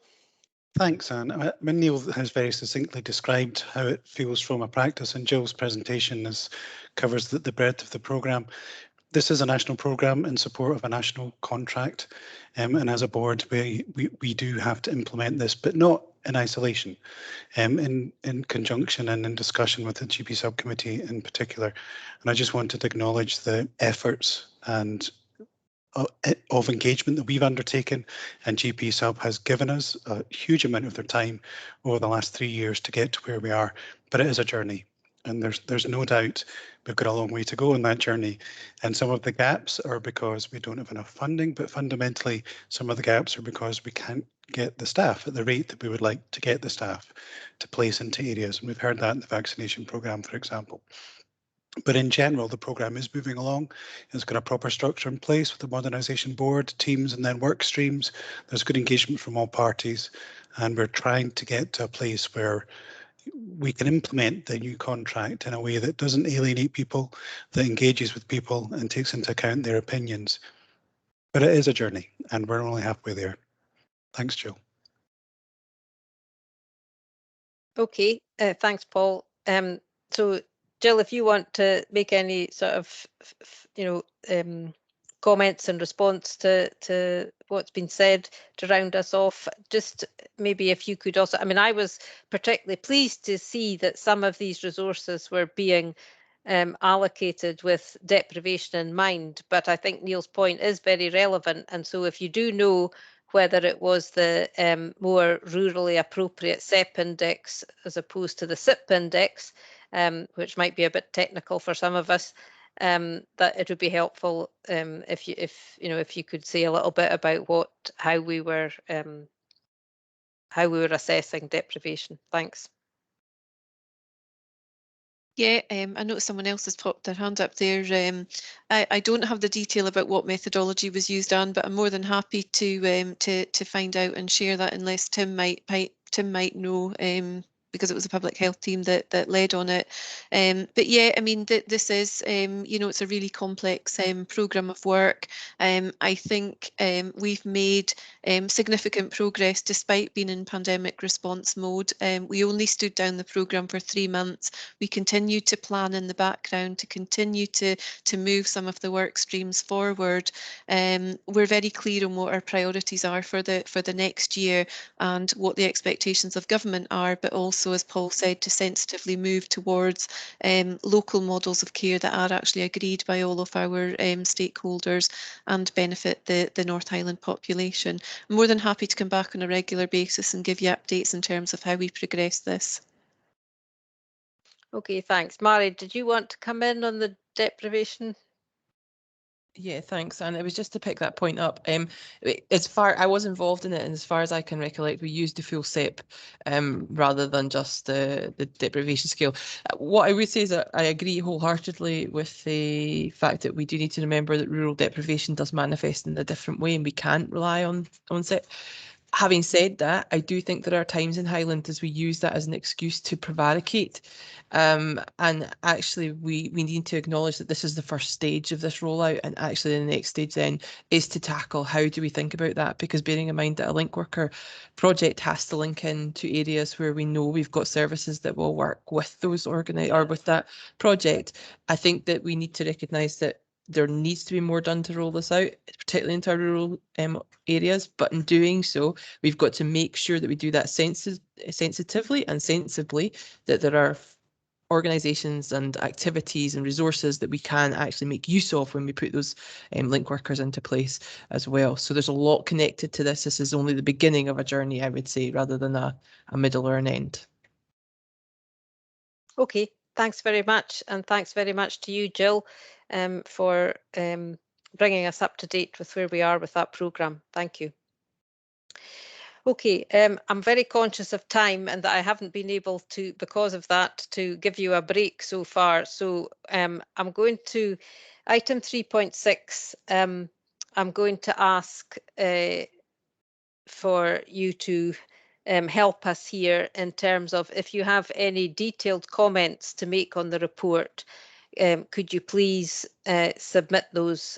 Thanks, Anne. I mean, Neil has very succinctly described how it feels from a practice, and Jill's presentation covers the breadth of the programme. This is a national programme in support of a national contract, and as a board, we do have to implement this, but not in isolation, in conjunction and in discussion with the GP subcommittee in particular. And I just wanted to acknowledge the efforts and of engagement that we've undertaken, and GP Sub has given us a huge amount of their time over the last 3 years to get to where we are. But it is a journey, and there's no doubt we've got a long way to go on that journey. And some of the gaps are because we don't have enough funding, but fundamentally some of the gaps are because we can't get the staff at the rate that we would like to get the staff to place into areas. And we've heard that in the vaccination programme, for example. But in general, the programme is moving along. It's got a proper structure in place with the modernisation board, teams, and then work streams. There's good engagement from all parties, and we're trying to get to a place where we can implement the new contract in a way that doesn't alienate people, that engages with people and takes into account their opinions. But it is a journey, and we're only halfway there. Thanks, Jill. Okay, thanks, Paul. So, Jill, if you want to make any sort of, comments in response to what's been said to round us off, just maybe if you could also, I mean, I was particularly pleased to see that some of these resources were being allocated with deprivation in mind, but I think Neil's point is very relevant. And so if you do know whether it was the more rurally appropriate CEP index as opposed to the SIP index, which might be a bit technical for some of us, that it would be helpful if you could say a little bit about how we were how we were assessing deprivation. Thanks. Yeah, I noticed someone else has popped their hand up there. I don't have the detail about what methodology was used on, but I'm more than happy to find out and share that, unless Tim might know, because it was a public health team that led on it. But yeah, I mean, this is, you know, it's a really complex programme of work. I think we've made significant progress despite being in pandemic response mode. We only stood down the programme for 3 months. We continue to plan in the background to continue to move some of the work streams forward. We're very clear on what our priorities are for the next year and what the expectations of government are, but also, as Paul said, to sensitively move towards local models of care that are actually agreed by all of our stakeholders and benefit the North Highland population. I'm more than happy to come back on a regular basis and give you updates in terms of how we progress this. Okay, thanks. Mari, did you want to come in on the deprivation? Yeah, thanks. And it was just to pick that point up. I was involved in it, and as far as I can recollect, we used the full SEP rather than just the deprivation scale. What I would say is that I agree wholeheartedly with the fact that we do need to remember that rural deprivation does manifest in a different way, and we can't rely on SEP. Having said that, I do think there are times in Highland as we use that as an excuse to prevaricate. And actually, we need to acknowledge that this is the first stage of this rollout, and actually the next stage then is to tackle how do we think about that, because bearing in mind that a link worker project has to link in to areas where we know we've got services that will work with those with that project. I think that we need to recognise that there needs to be more done to roll this out, particularly into our rural areas. But in doing so, we've got to make sure that we do that sensitively and sensibly, that there are organisations and activities and resources that we can actually make use of when we put those link workers into place as well. So there's a lot connected to this. This is only the beginning of a journey, I would say, rather than a middle or an end. Okay, thanks very much. And thanks very much to you, Jill, for bringing us up to date with where we are with that programme. Thank you. Okay, I'm very conscious of time and that I haven't been able to, because of that, to give you a break so far. So I'm going to item 3.6. I'm going to ask for you to help us here in terms of, if you have any detailed comments to make on the report, could you please submit those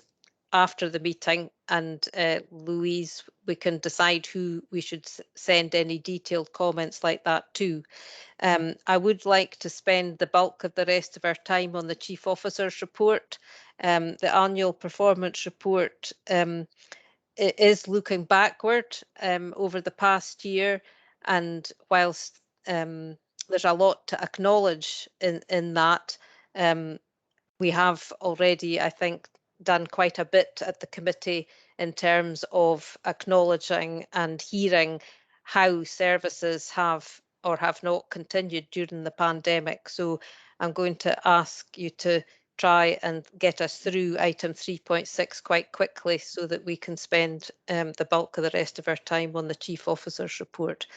after the meeting, and Louise, we can decide who we should send any detailed comments like that to. I would like to spend the bulk of the rest of our time on the Chief Officer's report. The annual performance report is looking backward over the past year, and whilst there's a lot to acknowledge in that, we have already, I think, done quite a bit at the committee in terms of acknowledging and hearing how services have or have not continued during the pandemic. So I'm going to ask you to try and get us through item 3.6 quite quickly so that we can spend the bulk of the rest of our time on the Chief Officer's report.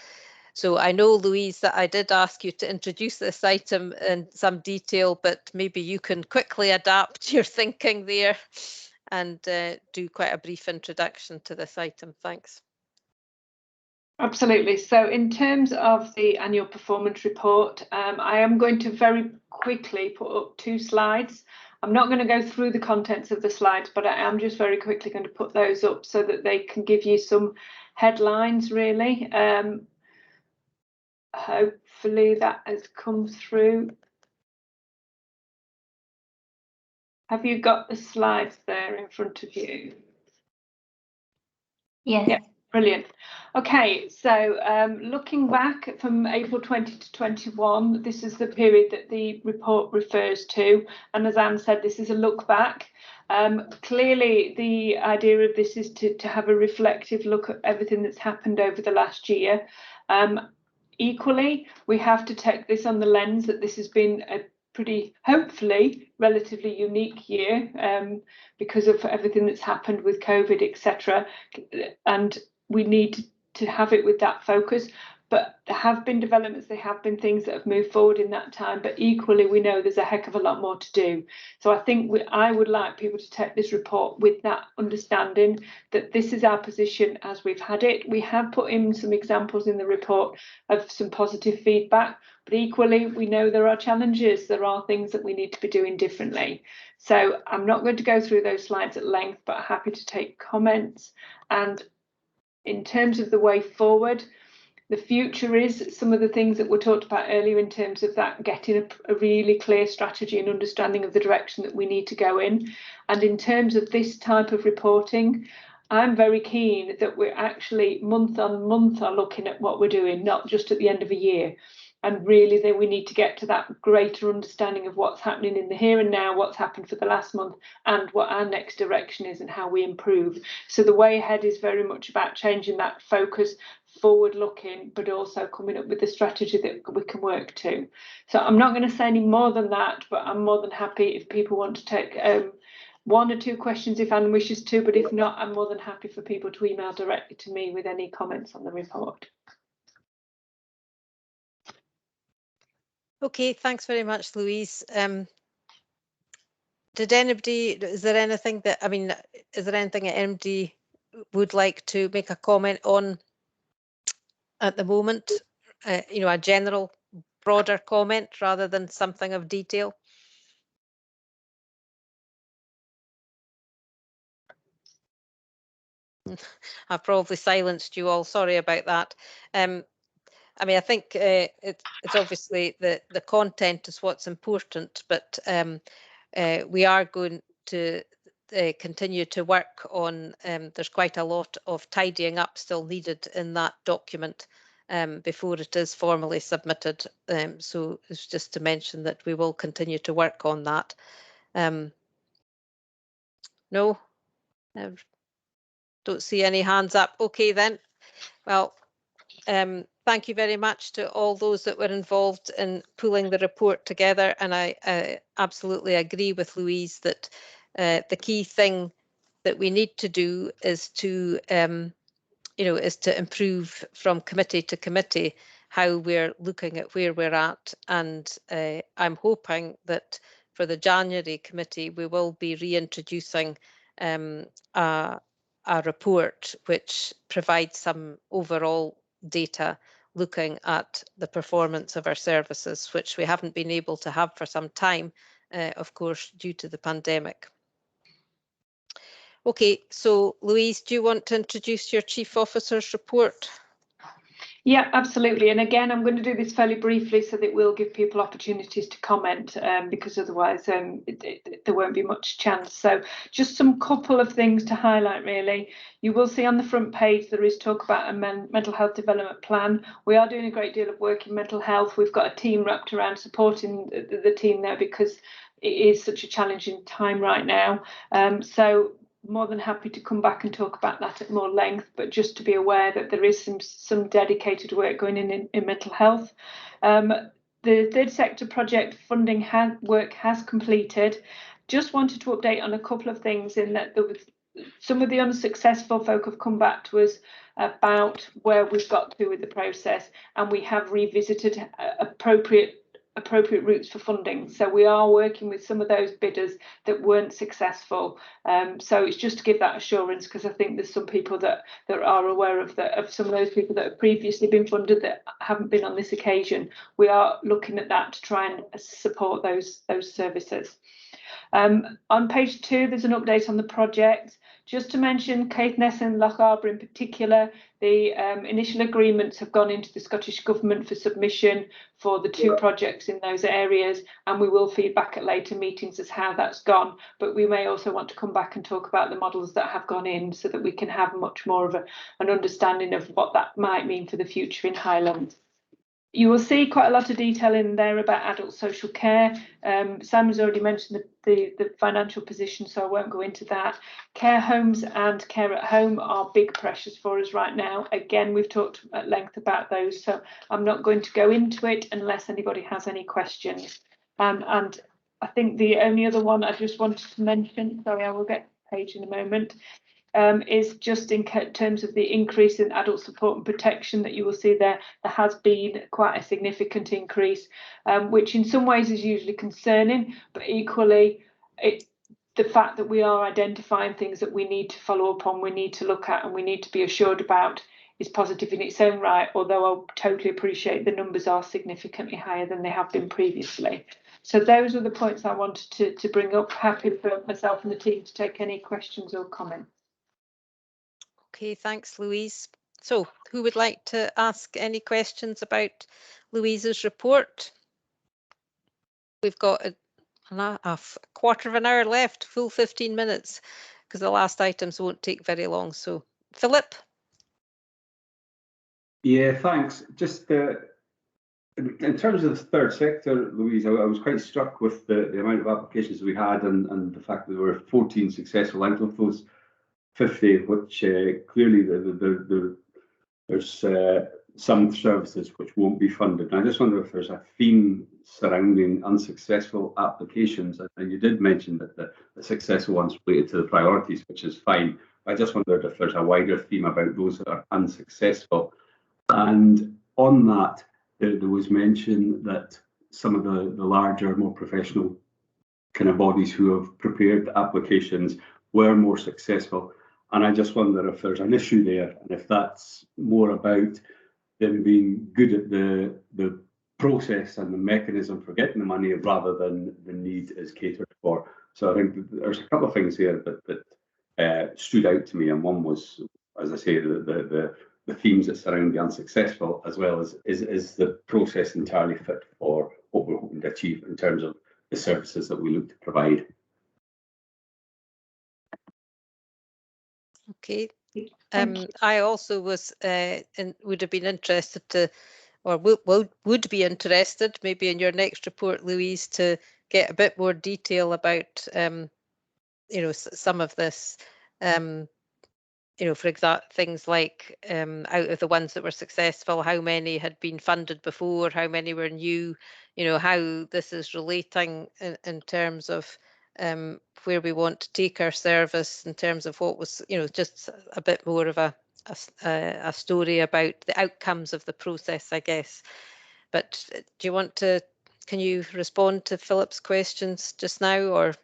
So I know, Louise, that I did ask you to introduce this item in some detail, but maybe you can quickly adapt your thinking there and do quite a brief introduction to this item. Thanks. Absolutely. So in terms of the annual performance report, I am going to very quickly put up 2 slides. I'm not going to go through the contents of the slides, but I am just very quickly going to put those up so that they can give you some headlines, really. Hopefully that has come through. Have you got the slides there in front of you? Yes. Yeah, brilliant. Okay, so looking back from April 20 to 21, this is the period that the report refers to. And as Anne said, this is a look back. Clearly, the idea of this is to have a reflective look at everything that's happened over the last year. Equally, we have to take this on the lens that this has been a pretty, hopefully, relatively unique year because of everything that's happened with COVID, etc. And we need to have it with that focus. But there have been developments, there have been things that have moved forward in that time, but equally we know there's a heck of a lot more to do. So I think I would like people to take this report with that understanding that this is our position as we've had it. We have put in some examples in the report of some positive feedback, but equally we know there are challenges, there are things that we need to be doing differently. So I'm not going to go through those slides at length, but happy to take comments. And in terms of the way forward, the future is some of the things that were talked about earlier in terms of that getting a really clear strategy and understanding of the direction that we need to go in. And in terms of this type of reporting, I'm very keen that we're actually month on month are looking at what we're doing, not just at the end of a year. And really that we need to get to that greater understanding of what's happening in the here and now, what's happened for the last month, and what our next direction is and how we improve. So the way ahead is very much about changing that focus, forward looking, but also coming up with the strategy that we can work to. So I'm not going to say any more than that, but I'm more than happy if people want to take one or two questions if Anne wishes to, but if not, I'm more than happy for people to email directly to me with any comments on the report. Okay, thanks very much, Louise. Did anybody, is there anything that anybody would like to make a comment on at the moment? You know, a general, broader comment rather than something of detail? I've probably silenced you all, sorry about that. I mean, I think it's obviously the content is what's important, but we are going to continue to work on, there's quite a lot of tidying up still needed in that document before it is formally submitted. So it's just to mention that we will continue to work on that. No? Don't see any hands up. Okay then. Well, thank you very much to all those that were involved in pulling the report together, and I absolutely agree with Louise that the key thing that we need to do is to is to improve from committee to committee how we're looking at where we're at, and I'm hoping that for the January committee we will be reintroducing a report which provides some overall data looking at the performance of our services, which we haven't been able to have for some time, of course, due to the pandemic. Okay, so Louise, do you want to introduce your Chief Officer's report? Yeah, absolutely. And again, I'm going to do this fairly briefly so that we'll give people opportunities to comment, because otherwise there won't be much chance. So just some couple of things to highlight, really. You will see on the front page there is talk about a mental health development plan. We are doing a great deal of work in mental health. We've got a team wrapped around supporting the team there because it is such a challenging time right now. So more than happy to come back and talk about that at more length, but just to be aware that there is some dedicated work going in mental health. The third sector project funding work has completed. Just wanted to update on a couple of things in that there was some of the unsuccessful folk have come back to us about where we've got to with the process, and we have revisited appropriate routes for funding. So we are working with some of those bidders that weren't successful. So it's just to give that assurance, because I think there's some people that are aware of some of those people that have previously been funded that haven't been on this occasion. We are looking at that to try and support those services. On page 2, there's an update on the project. Just to mention Caithness and Loch Arbor in particular, the initial agreements have gone into the Scottish Government for submission for the 2 projects in those areas, and we will feed back at later meetings as how that's gone. But we may also want to come back and talk about the models that have gone in so that we can have much more of an understanding of what that might mean for the future in Highland. You will see quite a lot of detail in there about adult social care. Simon's already mentioned the financial position, so I won't go into that. Care homes and care at home are big pressures for us right now. Again, we've talked at length about those, so I'm not going to go into it unless anybody has any questions. And I think the only other one I just wanted to mention, sorry, I will get the page in a moment, is just in terms of the increase in adult support and protection that you will see there. There has been quite a significant increase, which in some ways is usually concerning, but equally the fact that we are identifying things that we need to follow up on, we need to look at and we need to be assured about is positive in its own right, although I totally appreciate the numbers are significantly higher than they have been previously. So those are the points I wanted to bring up. Happy for myself and the team to take any questions or comments. Okay, thanks, Louise. So who would like to ask any questions about Louise's report? We've got a quarter of an hour left, full 15 minutes, because the last items won't take very long. So Philip? Yeah, thanks. Just in terms of the third sector, Louise, I was quite struck with the amount of applications we had and the fact that there were 14 successful out of those 50, which clearly there's some services which won't be funded. And I just wonder if there's a theme surrounding unsuccessful applications. And you did mention that the successful ones related to the priorities, which is fine. I just wondered if there's a wider theme about those that are unsuccessful. And on that, there was mention that some of the larger, more professional kind of bodies who have prepared applications were more successful. And I just wonder if there's an issue there, and if that's more about them being good at the process and the mechanism for getting the money rather than the need is catered for. So I think there's a couple of things here that stood out to me, and one was, as I say, the themes that surround the unsuccessful, as well as is the process entirely fit for what we're hoping to achieve in terms of the services that we look to provide. Okay. I also was would have been interested to, or would be interested, maybe in your next report, Louise, to get a bit more detail about, some of this, for example, things like out of the ones that were successful, how many had been funded before, how many were new, how this is relating in terms of where we want to take our service, in terms of what was, just a bit more of a story about the outcomes of the process, I guess. But do you want to, can you respond to Philip's questions just now, or?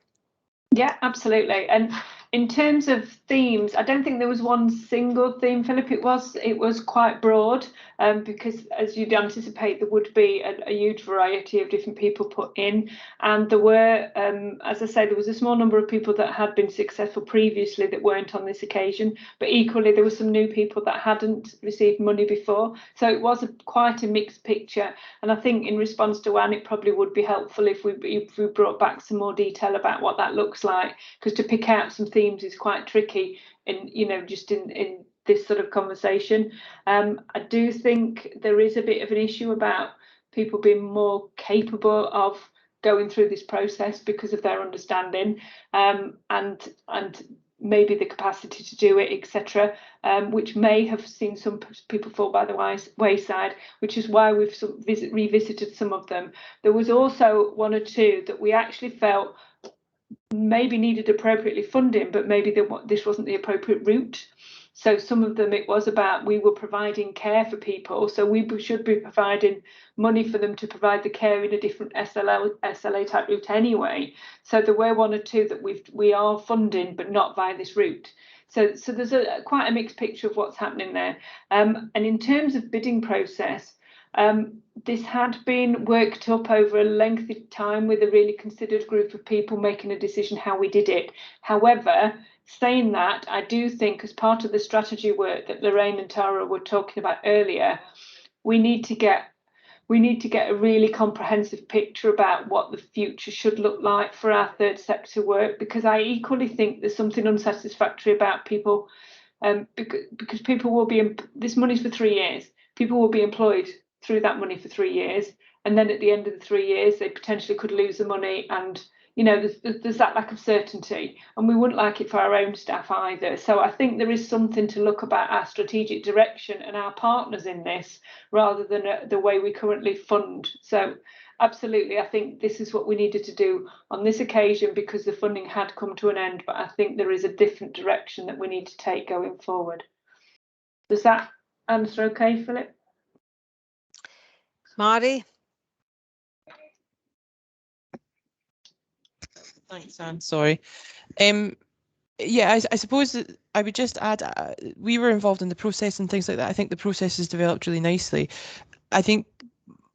Yeah, absolutely. And in terms of themes, I don't think there was one single theme, Philip. It was quite broad, because as you'd anticipate, there would be a huge variety of different people put in. And there were, as I say, there was a small number of people that had been successful previously that weren't on this occasion, but equally there were some new people that hadn't received money before. So it was quite a mixed picture. And I think in response to Anne, it probably would be helpful if we brought back some more detail about what that looks like, because to pick out some themes is quite tricky in just in this sort of conversation. I do think there is a bit of an issue about people being more capable of going through this process because of their understanding, and maybe the capacity to do it, etc., which may have seen some people fall by the wayside, which is why we've revisited some of them. There was also one or two that we actually felt maybe needed appropriately funding, but maybe this wasn't the appropriate route. So some of them, it was about, we were providing care for people, so we should be providing money for them to provide the care in a different SLA type route anyway. So there were one or two that we are funding, but not via this route. So there's quite a mixed picture of what's happening there. And in terms of bidding process, this had been worked up over a lengthy time with a really considered group of people making a decision how we did it. However, saying that, I do think as part of the strategy work that Lorraine and Tara were talking about earlier, we need to get a really comprehensive picture about what the future should look like for our third sector work, because I equally think there's something unsatisfactory about people, because people will be, this money's for 3 years, people will be employed through that money for 3 years, and then at the end of the 3 years they potentially could lose the money, and there's that lack of certainty, and we wouldn't like it for our own staff either. So I think there is something to look about our strategic direction and our partners in this, rather than the way we currently fund. So absolutely, I think this is what we needed to do on this occasion because the funding had come to an end, but I think there is a different direction that we need to take going forward. Does that answer okay, Philip? Mari? Thanks, Anne. Sorry. Yeah, I suppose that I would just add, we were involved in the process and things like that. I think the process has developed really nicely. I think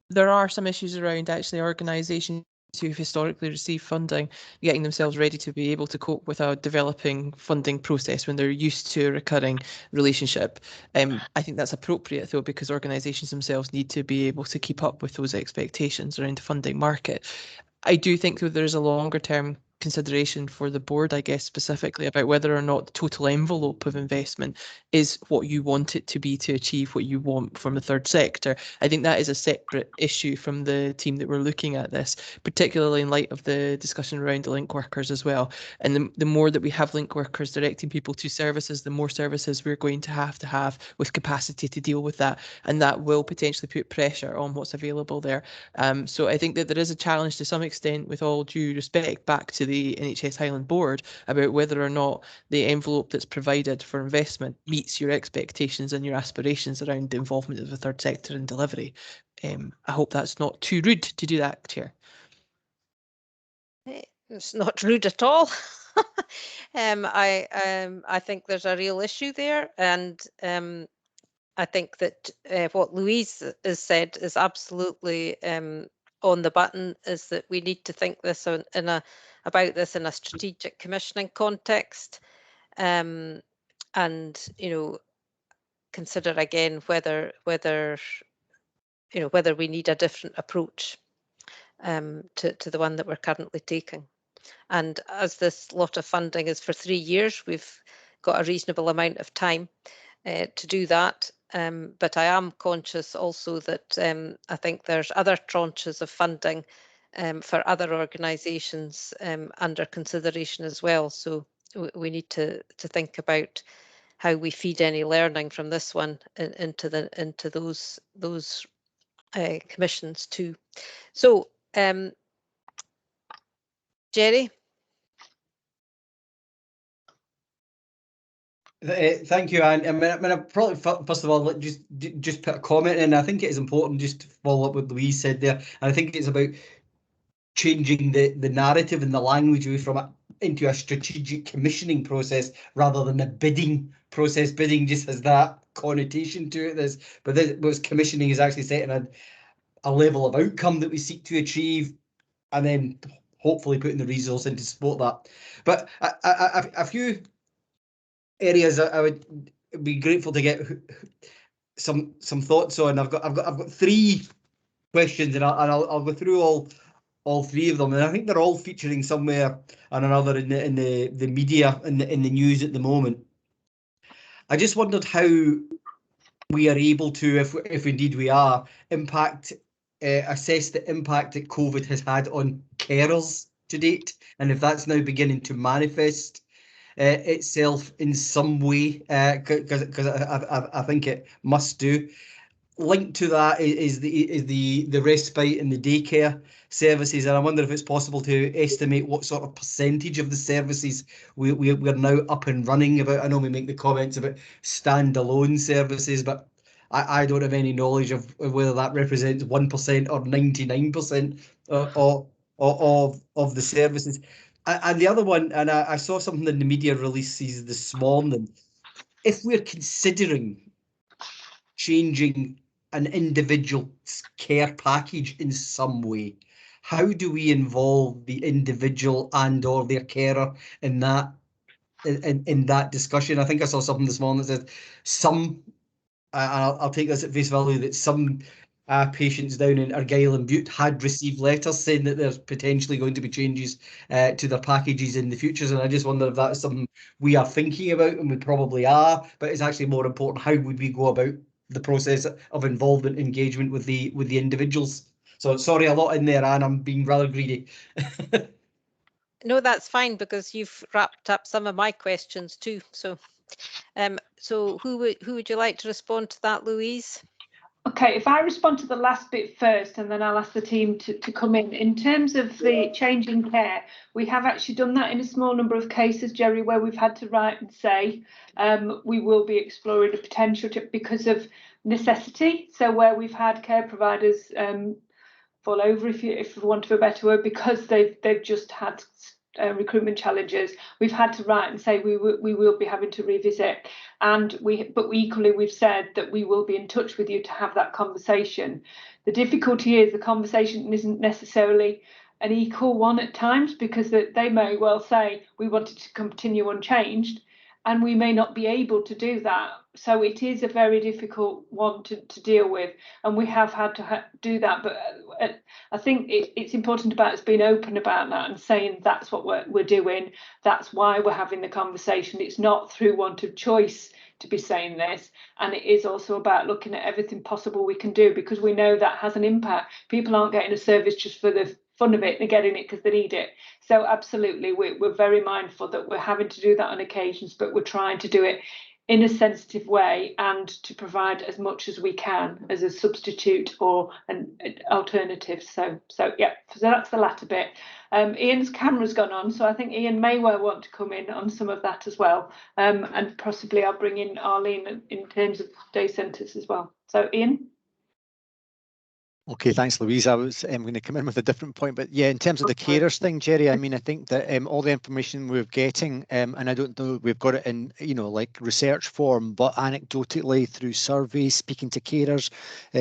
there are some issues around actually organisations who've historically received funding getting themselves ready to be able to cope with a developing funding process when they're used to a recurring relationship. I think that's appropriate though, because organisations themselves need to be able to keep up with those expectations around the funding market. I do think though there's a longer term consideration for the board, I guess, specifically about whether or not the total envelope of investment is what you want it to be to achieve what you want from the third sector. I think that is a separate issue from the team that we're looking at this, particularly in light of the discussion around the link workers as well. And the more that we have link workers directing people to services, the more services we're going to have with capacity to deal with that. And that will potentially put pressure on what's available there. So I think that there is a challenge to some extent, with all due respect, back to the NHS Highland Board about whether or not the envelope that's provided for investment meets your expectations and your aspirations around the involvement of the third sector in delivery. I hope that's not too rude to do that, Chair. It's not rude at all. I think there's a real issue there, and I think that what Louise has said is absolutely on the button, is that we need to think this about this in a strategic commissioning context, and consider again whether we need a different approach to the one that we're currently taking. And as this lot of funding is for 3 years, we've got a reasonable amount of time to do that. But I am conscious also that I think there's other tranches of funding for other organisations under consideration as well. So we need to think about how we feed any learning from this one into those commissions too. So Jerry. Thank you, Anne. I mean, I probably first of all just put a comment in. I think it is important just to follow up what Louise said there. And I think it's about changing the narrative and the language away from into a strategic commissioning process rather than a bidding process. Bidding just has that connotation to it. But commissioning is actually setting a level of outcome that we seek to achieve, and then hopefully putting the resource in to support that. But a few areas I would be grateful to get some thoughts on. I've got 3 questions, and I'll go through all 3 of them, and I think they're all featuring somewhere or another in the media, in the news at the moment. I just wondered how we are able to, if indeed we are, assess the impact that COVID has had on carers to date, and if that's now beginning to manifest itself in some way, because I think it must do. Linked to that is the respite and the daycare services, and I wonder if it's possible to estimate what sort of percentage of the services we're now up and running about. I know we make the comments about standalone services, but I don't have any knowledge of whether that represents 1% or 99% of the services. And the other one, and I saw something in the media releases this morning, if we're considering changing an individual's care package in some way, how do we involve the individual and or their carer in that discussion? I think I saw something this morning that said I'll take this at face value, that some patients down in Argyll and Bute had received letters saying that there's potentially going to be changes to their packages in the future, and I just wonder if that's something we are thinking about, and we probably are, but it's actually more important how would we go about the process of involvement, engagement with the individuals. So sorry, a lot in there, Anne, I'm being rather greedy. No, that's fine, because you've wrapped up some of my questions too. So so who would you like to respond to that, Louise? Okay, if I respond to the last bit first, and then I'll ask the team to come in. In terms of the change in care, we have actually done that in a small number of cases, Jerry, where we've had to write and say we will be exploring the potential because of necessity. So where we've had care providers fall over, if you want a better word, because they've just had recruitment challenges, we've had to write and say we will be having to revisit, but equally we've said that we will be in touch with you to have that conversation. The difficulty is the conversation isn't necessarily an equal one at times, because they may well say we wanted to continue unchanged, and we may not be able to do that. So it is a very difficult one to deal with, and we have had to do that. But I think it's important about us being open about that and saying that's what we're doing. That's why we're having the conversation. It's not through want of choice to be saying this, and it is also about looking at everything possible we can do, because we know that has an impact. People aren't getting a service just for the fun of it, they're getting it because they need it. So absolutely, we're very mindful that we're having to do that on occasions, but we're trying to do it in a sensitive way and to provide as much as we can as a substitute or an alternative. So yeah, so that's the latter bit. Ian's camera's gone on, so I think Ian may well want to come in on some of that as well, and possibly I'll bring in Arlene in terms of day centres as well. So Ian. Okay, thanks, Louise. I was going to come in with a different point, but yeah, in terms of the carers thing, Jerry, I mean, I think that all the information we're getting, and I don't know we've got it in, like research form, but anecdotally through surveys, speaking to carers,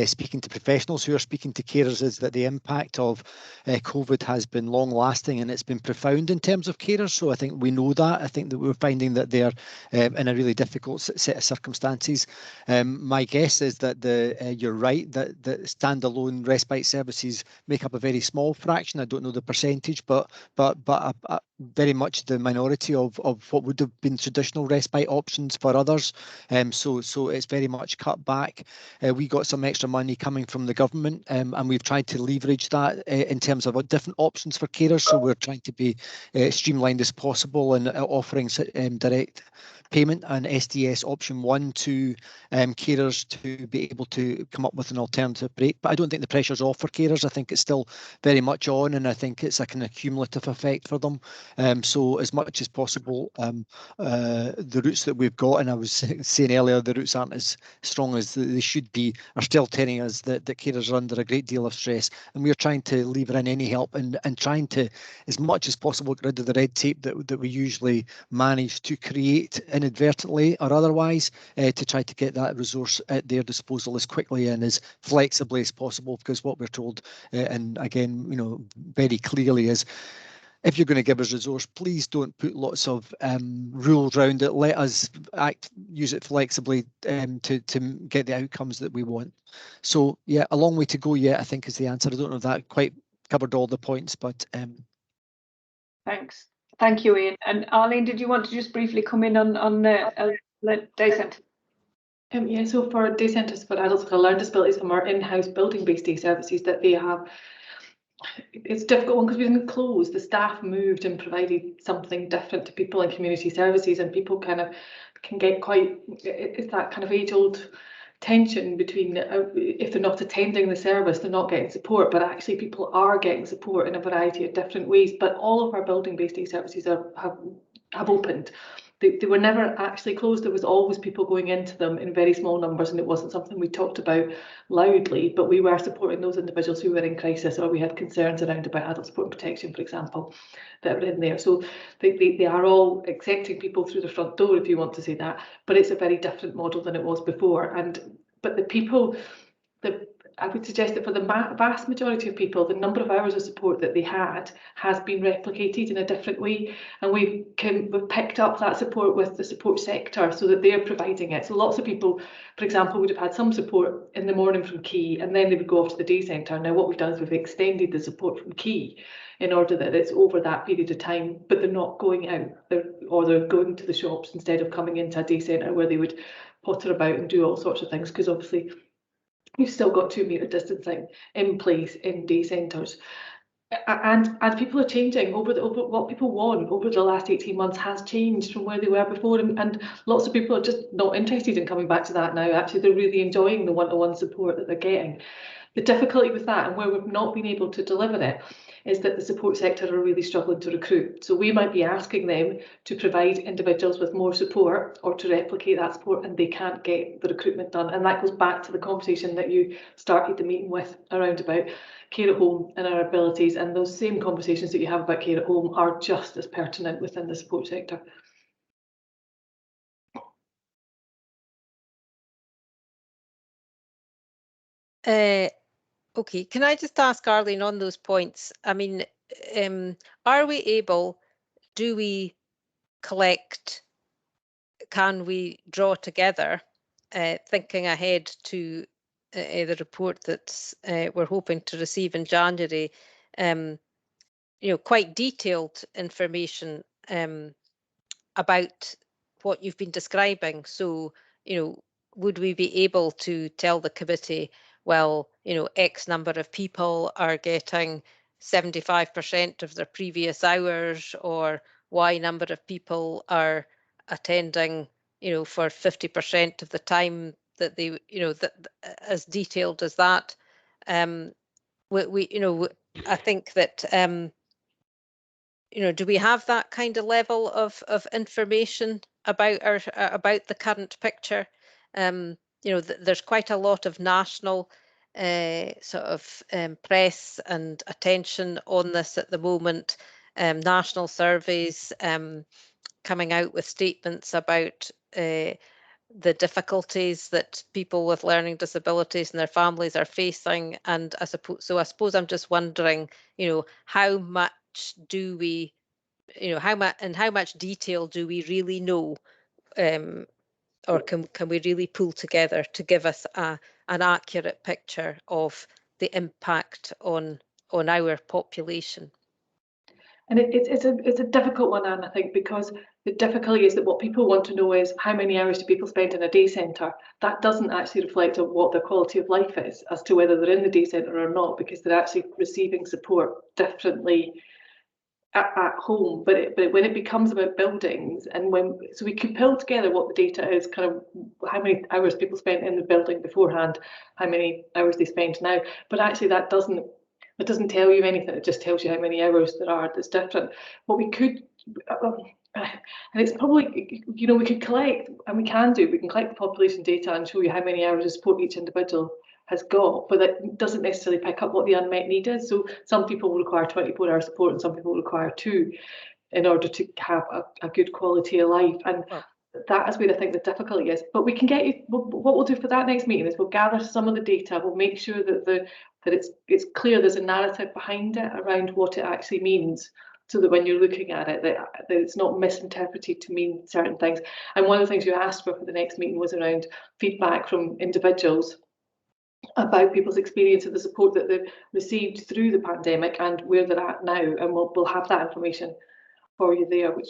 speaking to professionals who are speaking to carers, is that the impact of COVID has been long lasting and it's been profound in terms of carers. So I think we know that. I think that we're finding that they're in a really difficult set of circumstances. My guess is that you're right, that standalone respite services make up a very small fraction. I don't know the percentage, but very much the minority of what would have been traditional respite options for others. So it's very much cut back. We got some extra money coming from the government, and we've tried to leverage that in terms of different options for carers. So we're trying to be streamlined as possible and offering direct payment and SDS option 1 to carers to be able to come up with an alternative break. But I don't think the pressure's off for carers. I think it's still very much on, and I think it's a kind of cumulative effect for them. So as much as possible, the routes that we've got, and I was saying earlier, the routes aren't as strong as they should be, are still telling us that carers are under a great deal of stress, and we're trying to lever in any help and trying to, as much as possible, get rid of the red tape that we usually manage to create inadvertently or otherwise, to try to get that resource at their disposal as quickly and as flexibly as possible. Because what we're told, and again, very clearly, is if you're going to give us resource, please don't put lots of rules around it. Let us use it flexibly to get the outcomes that we want. So yeah, a long way to go yet, I think, is the answer. I don't know if that quite covered all the points, but Thanks. Thank you, Ian. And Arlene, did you want to just briefly come in on day centre? Yeah, so for day centres for adults with learning disabilities, from our in-house building-based day services that they have, it's a difficult one because we didn't close. The staff moved and provided something different to people in community services, and people kind of can get quite, it's that kind of age-old tension between if they're not attending the service, they're not getting support, but actually people are getting support in a variety of different ways. But all of our building-based day services have opened. They were never actually closed. There was always people going into them in very small numbers, and it wasn't something we talked about loudly, but we were supporting those individuals who were in crisis, or we had concerns around about adult support and protection, for example, that were in there. So they are all accepting people through the front door, if you want to say that, but it's a very different model than it was before. But the people, I would suggest that for the vast majority of people, the number of hours of support that they had has been replicated in a different way, and we've picked up that support with the support sector so that they're providing it. So lots of people, for example, would have had some support in the morning from Key, and then they would go off to the day centre. Now what we've done is we've extended the support from Key in order that it's over that period of time, but they're not going out, they're going to the shops instead of coming into a day centre where they would potter about and do all sorts of things, because obviously you've still got 2 metre distancing in place in day centres. and people are changing over what people want over the last 18 months has changed from where they were before, and lots of people are just not interested in coming back to that now. Actually, they're really enjoying the one-to-one support that they're getting. The difficulty with that, and where we've not been able to deliver it, is that the support sector are really struggling to recruit. So we might be asking them to provide individuals with more support or to replicate that support, and they can't get the recruitment done. And that goes back to the conversation that you started the meeting with around about care at home and our abilities, and those same conversations that you have about care at home are just as pertinent within the support sector. Okay, can I just ask Arlene on those points? I mean, are we able, do we collect, can we draw together, thinking ahead to the report that we're hoping to receive in January, quite detailed information about what you've been describing? So, would we be able to tell the committee, well, X number of people are getting 75% of their previous hours, or Y number of people are attending, for 50% of the time that they, as detailed as that. I think that, do we have that kind of level of information about about the current picture? There's quite a lot of national sort of press and attention on this at the moment. National surveys coming out with statements about the difficulties that people with learning disabilities and their families are facing. And I suppose I'm just wondering, how much do we, how much detail do we really know, or can we really pull together to give us an accurate picture of the impact on our population? And it's a difficult one, Anne, I think, because the difficulty is that what people want to know is how many hours do people spend in a day centre. That doesn't actually reflect on what their quality of life is as to whether they're in the day centre or not, because they're actually receiving support differently at home. But when it becomes about buildings, and so we can pull together what the data is, kind of how many hours people spent in the building beforehand, how many hours they spend now. But actually that doesn't tell you anything. It just tells you how many hours there are. That's different. What we could, and it's probably, we could collect, and we can collect the population data and show you how many hours of support each individual has got, but that doesn't necessarily pick up what the unmet need is. So some people will require 24-hour support and some people will require 2 in order to have a good quality of life. And that is where I think the difficulty is. But we can get you, what we'll do for that next meeting is we'll gather some of the data. We'll make sure that it's clear there's a narrative behind it around what it actually means, so that when you're looking at it, that it's not misinterpreted to mean certain things. And one of the things you asked for the next meeting was around feedback from individuals about people's experience of the support that they've received through the pandemic and where they're at now, and we'll have that information for you there. Which,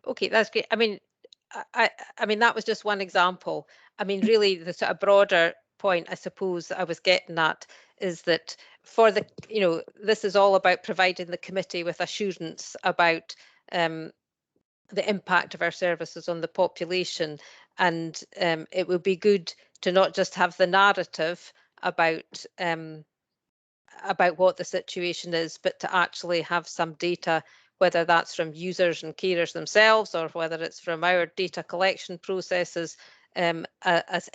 okay, that's great. I mean, I mean that was just one example. I mean, really, the sort of broader point I suppose I was getting at is that for the, this is all about providing the committee with assurance about the impact of our services on the population, and it would be good to not just have the narrative about what the situation is, but to actually have some data, whether that's from users and carers themselves or whether it's from our data collection processes, as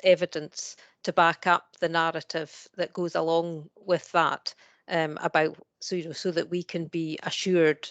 evidence to back up the narrative that goes along with that, about so that we can be assured